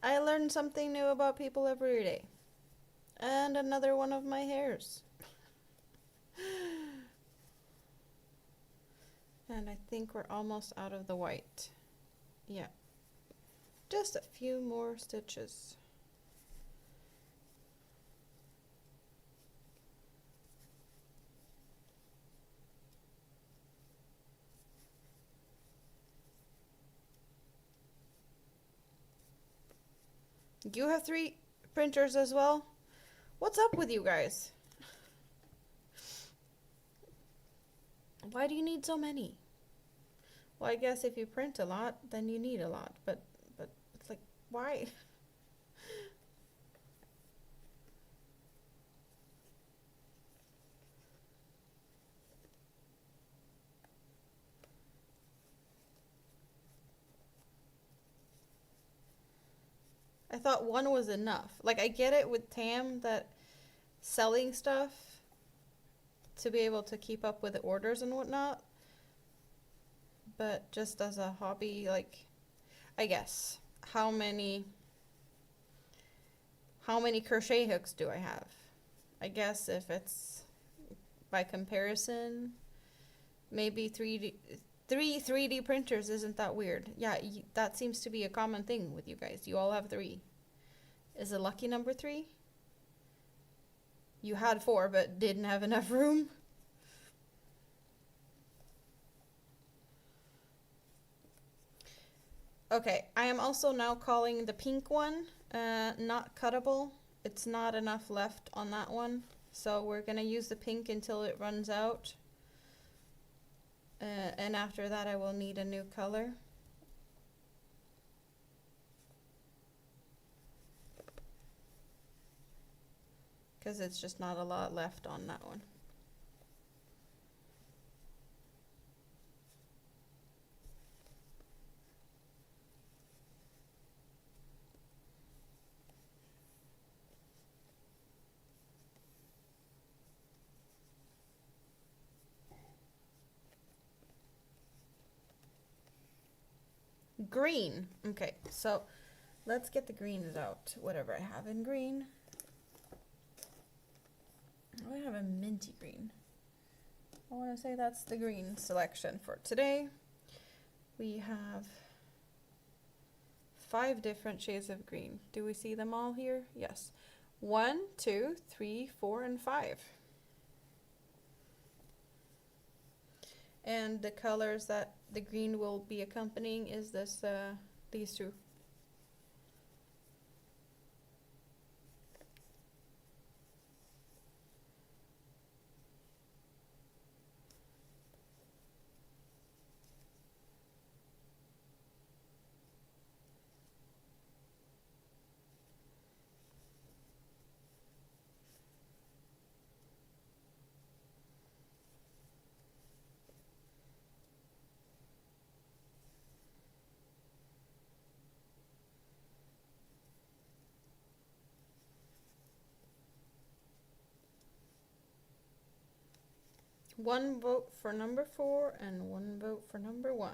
I learn something new about people every day. And another one of my hairs. And I think we're almost out of the white. Yeah. Just a few more stitches. You have 3 printers as well? What's up with you guys? Why do you need so many? Well, I guess if you print a lot, then you need a lot, but it's like, why? I thought 1 was enough. Like, I get it with Tam that selling stuff to be able to keep up with the orders and whatnot, but just as a hobby, like, I guess, how many crochet hooks do I have? I guess if it's by comparison, maybe 3 3D printers isn't that weird. Yeah, that seems to be a common thing with you guys. You all have 3. Is a lucky number 3? You had 4 but didn't have enough room? Okay, I am also now calling the pink one not cuttable. It's not enough left on that one. So we're going to use the pink until it runs out. And after that I will need a new color. Because it's just not a lot left on that one. Green. Okay, so let's get the greens out. Whatever I have in green. I have a minty green. I want to say that's the green selection for today. We have 5 different shades of green. Do we see them all here? Yes. 1, 2, 3, 4, and 5. And the colors that the green will be accompanying is this, these 2. One vote for number 4 and one vote for number 1.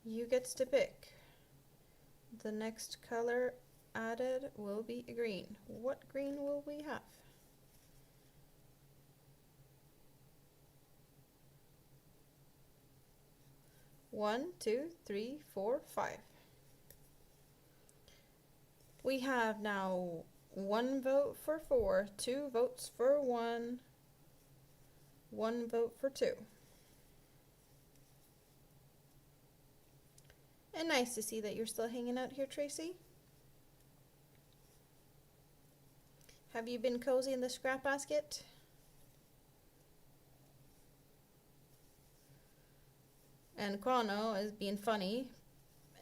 You gets to pick. The next color added will be a green. What green will we have? One, two, three, four, 5. We have now 1 vote for 4, 2 votes for 1, 1 vote for 2. And nice to see that you're still hanging out here, Tracy. Have you been cozy in the scrap basket? And Quano is being funny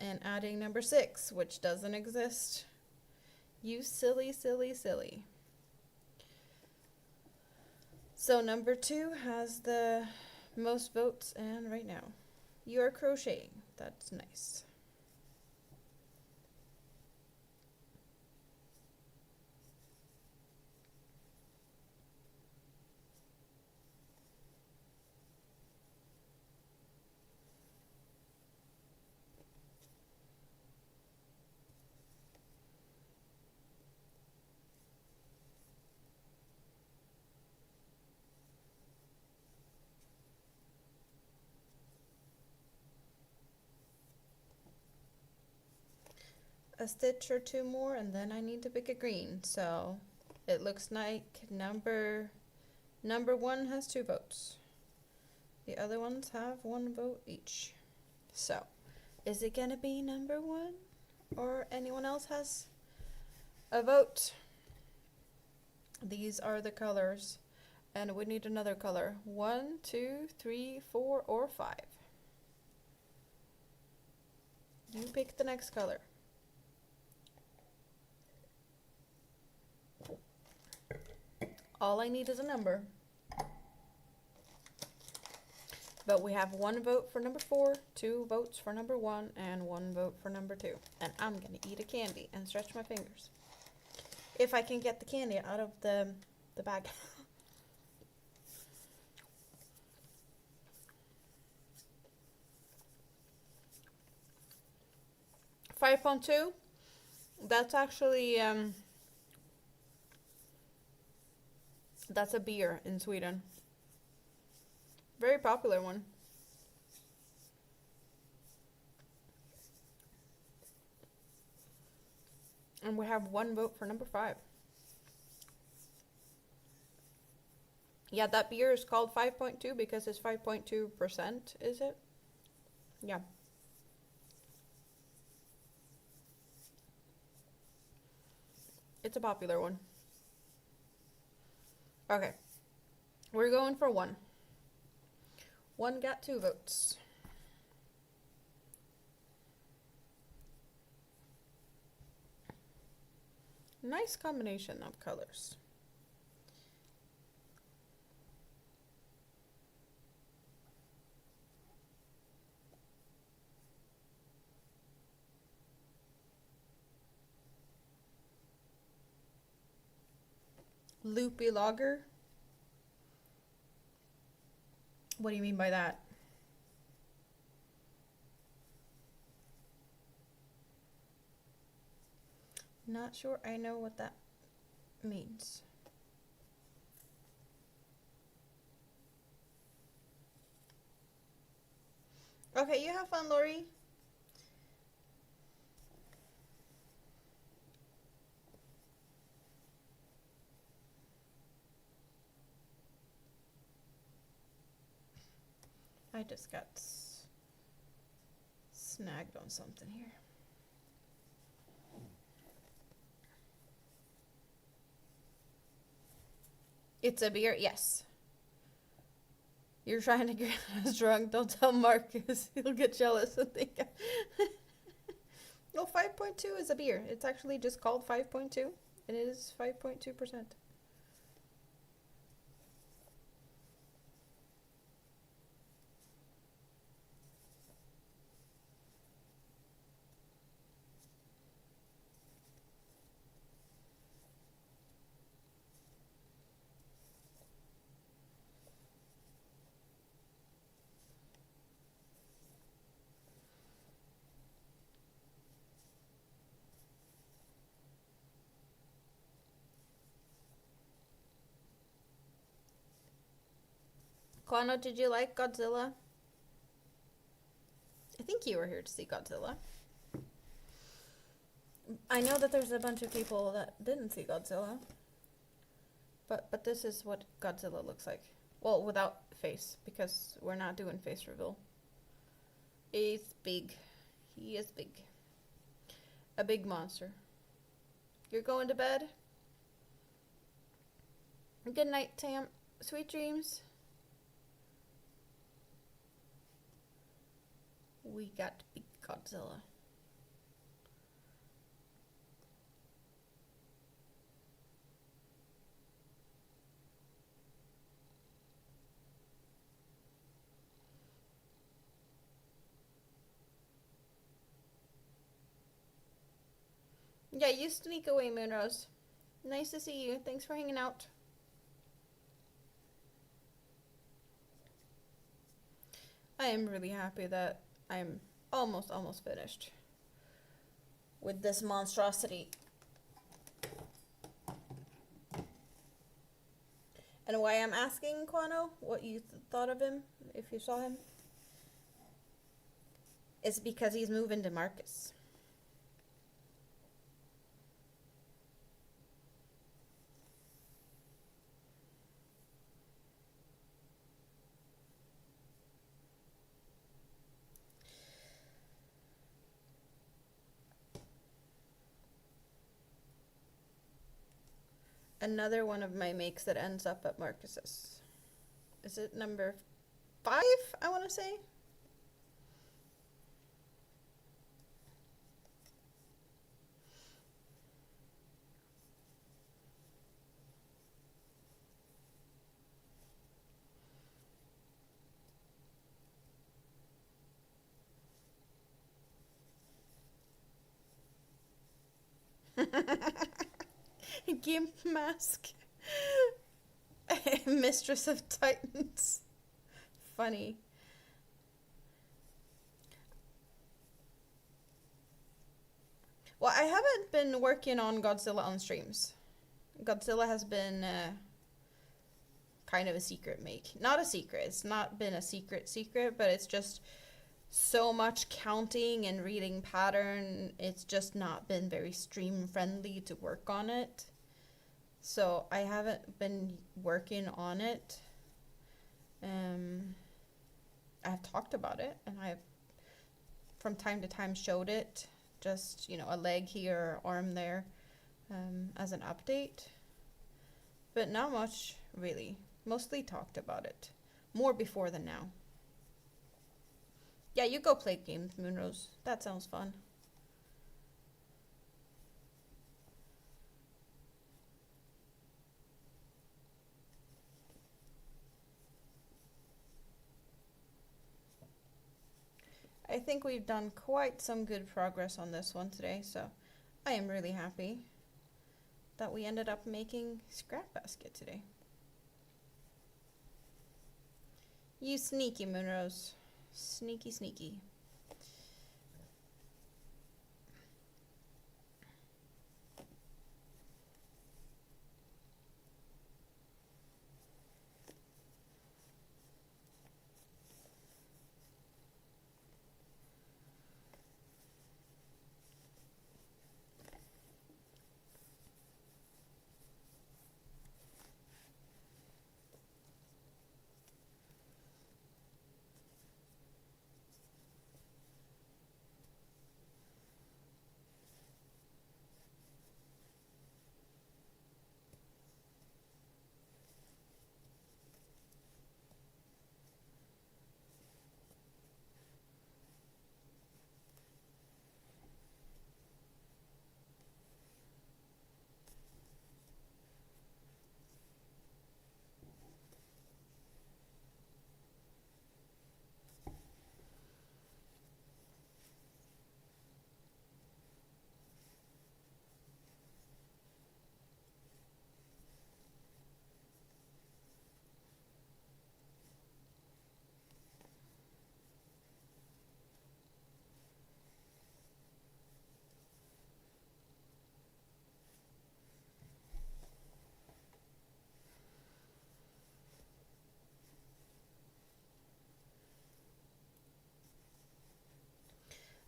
and adding number 6, which doesn't exist. You silly, silly, silly. So number 2 has the most votes, and right now you are crocheting. That's nice. A stitch or 2 more and then I need to pick a green. So it looks like number 1 has 2 votes. The other ones have 1 vote each. So is it gonna be number 1 or anyone else has a vote? These are the colors and we need another color. 1, 2, 3, 4, or 5. You pick the next color. All I need is a number. But we have 1 vote for number 4, 2 votes for number 1, and 1 vote for number 2. And I'm gonna eat a candy and stretch my fingers. If I can get the candy out of the bag. 5.2. That's actually that's a beer in Sweden. Very popular one. And we have 1 vote for number 5. Yeah, that beer is called 5.2 because it's 5.2%, is it? Yeah. It's a popular one. Okay. We're going for 1. 1 got 2 votes. Nice combination of colors. Loopy logger? What do you mean by that? Not sure I know what that means. Okay, you have fun, Lori. I just got snagged on something here. It's a beer, yes. You're trying to get us drunk. Don't tell Marcus. He'll get jealous and think. No, 5.2 is a beer. It's actually just called 5.2. It is 5.2%. Quano, did you like Godzilla? I think you were here to see Godzilla. I know that there's a bunch of people that didn't see Godzilla. But this is what Godzilla looks like. Well, without face, because we're not doing face reveal. He's big. He is big. A big monster. You're going to bed? Good night, Tam. Sweet dreams. We got big Godzilla. Yeah, you sneak away, Moonrose. Nice to see you. Thanks for hanging out. I am really happy that I'm almost finished with this monstrosity. And why I'm asking Quano what you thought of him, if you saw him, is because he's moving to Marcus. Another one of my makes that ends up at Marcus's. Is it number 5, I want to say? Gimp mask. Mistress of Titans. Funny. Well, I haven't been working on Godzilla on streams. Godzilla has been kind of a secret make. Not a secret. It's not been a secret, but it's just so much counting and reading pattern. It's just not been very stream friendly to work on it. So I haven't been working on it. I've talked about it, and I've from time to time showed it. Just, you know, a leg here, arm there, as an update. But not much, really. Mostly talked about it. More before than now. Yeah, you go play games, Moonrose. That sounds fun. I think we've done quite some good progress on this one today, so I am really happy that we ended up making scrap basket today. You sneaky, Moonrose. Sneaky, sneaky.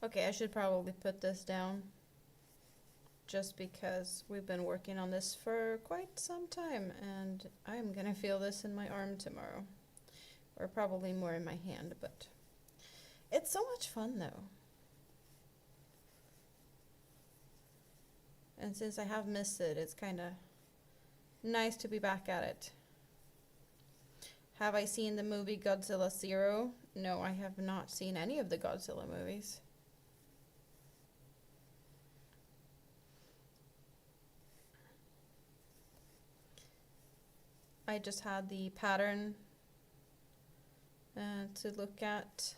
Okay, I should probably put this down just because we've been working on this for quite some time and I'm gonna feel this in my arm tomorrow. Or probably more in my hand, but it's so much fun though. And since I have missed it, it's kind of nice to be back at it. Have I seen the movie Godzilla 0? No, I have not seen any of the Godzilla movies. I just had the pattern to look at,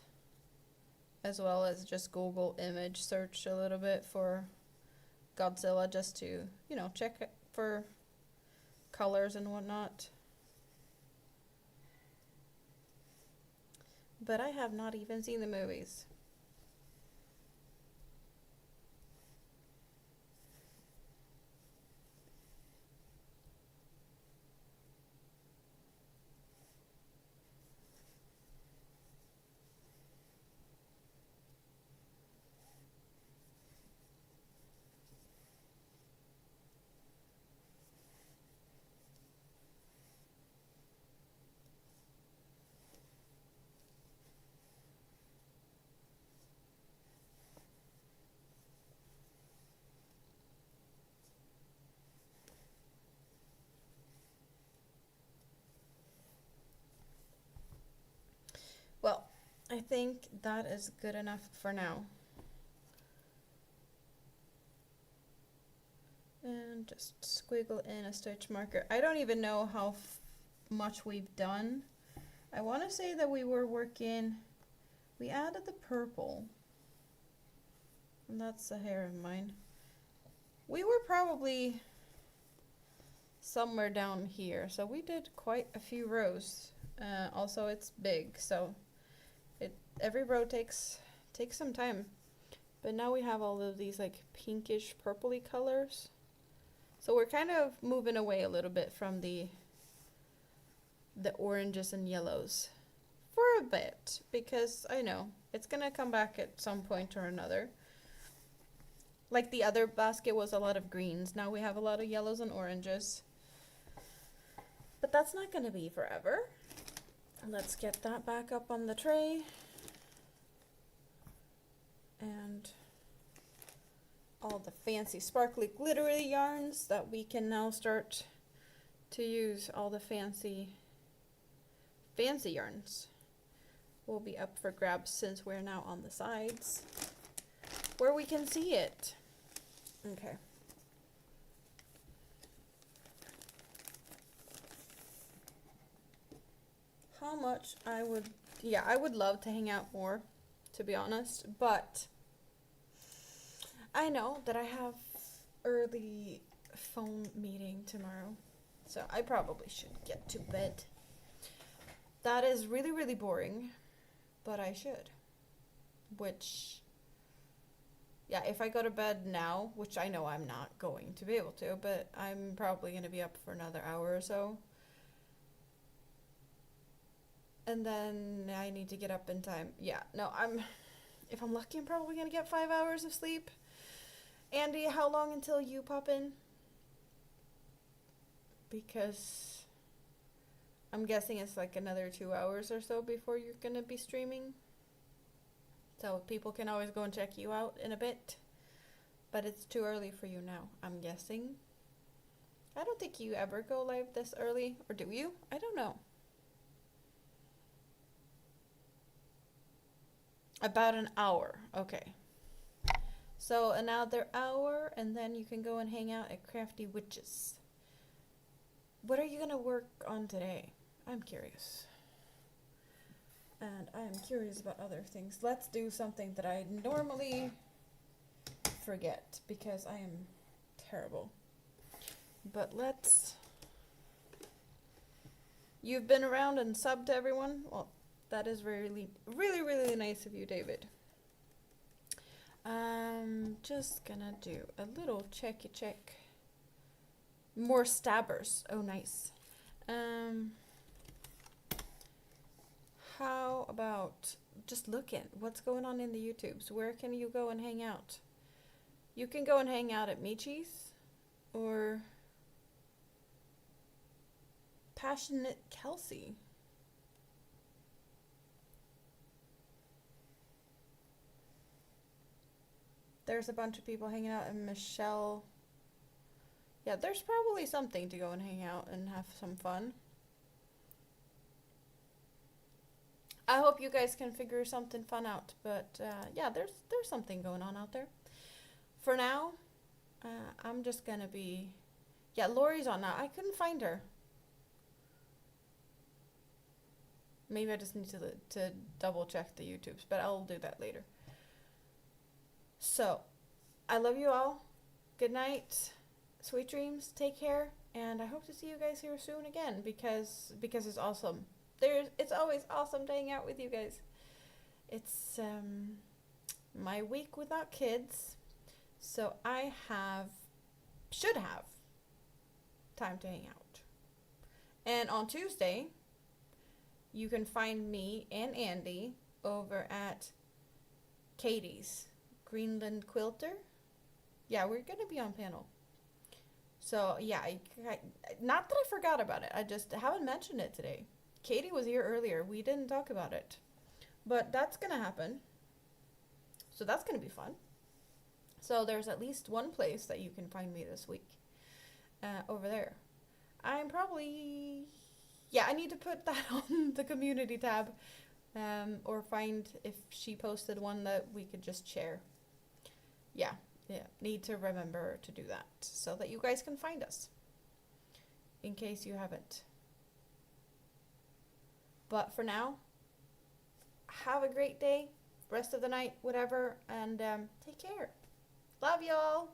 as well as just Google image search a little bit for Godzilla, just to, you know, check for colors and whatnot. But I have not even seen the movies. Well, I think that is good enough for now. And just squiggle in a stitch marker. I don't even know how much we've done. I want to say that we were working, we added the purple. And that's a hair of mine. We were probably somewhere down here. So we did quite a few rows. Also, it's big, so every row takes some time. But now we have all of these like pinkish purpley colors. So we're kind of moving away a little bit from the oranges and yellows for a bit, because I know it's gonna come back at some point or another. Like the other basket was a lot of greens. Now we have a lot of yellows and oranges. But that's not gonna be forever. Let's get that back up on the tray. And all the fancy sparkly glittery yarns that we can now start to use. All the fancy yarns will be up for grabs since we're now on the sides where we can see it. Okay. How much I would love to hang out more, to be honest, but I know that I have early phone meeting tomorrow, so I probably should get to bed. That is really, really boring, but I should. Which, yeah, if I go to bed now, which I know I'm not going to be able to, but I'm probably going to be up for another hour or so. And then I need to get up in time. Yeah, no, if I'm lucky, I'm probably going to get 5 hours of sleep. Andy, how long until you pop in? Because I'm guessing it's like another 2 hours or so before you're going to be streaming. So people can always go and check you out in a bit. But it's too early for you now, I'm guessing. I don't think you ever go live this early. Or do you? I don't know. About an hour. Okay. So another hour, and then you can go and hang out at Crafty Witches. What are you going to work on today? I'm curious. And I'm curious about other things. Let's do something that I normally forget, because I am terrible. But let's... You've been around and subbed to everyone? Well, that is really, really, really nice of you, David. Just gonna do a little checky check. More stabbers. Oh, nice. How about just looking. What's going on in the YouTubes? Where can you go and hang out? You can go and hang out at Michi's or Passionate Kelsey. There's a bunch of people hanging out, and Michelle. Yeah, there's probably something to go and hang out and have some fun. I hope you guys can figure something fun out, but yeah, there's something going on out there. For now, I'm just gonna be. Yeah, Lori's on now. I couldn't find her. Maybe I just need to double check the YouTubes, but I'll do that later. So, I love you all. Good night. Sweet dreams. Take care, and I hope to see you guys here soon again because it's awesome. It's always awesome to hang out with you guys. It's my week without kids, so I should have time to hang out. And on Tuesday, you can find me and Andy over at Katie's Greenland Quilter. Yeah, we're gonna be on panel. So yeah, not that I forgot about it. I just haven't mentioned it today. Katie was here earlier. We didn't talk about it, but that's gonna happen. So that's gonna be fun. So there's at least one place that you can find me this week over there. I'm probably, yeah, I need to put that on the community tab or find if she posted one that we could just share. Yeah, need to remember to do that so that you guys can find us in case you haven't. But for now, have a great day, rest of the night, whatever, and take care. Love y'all.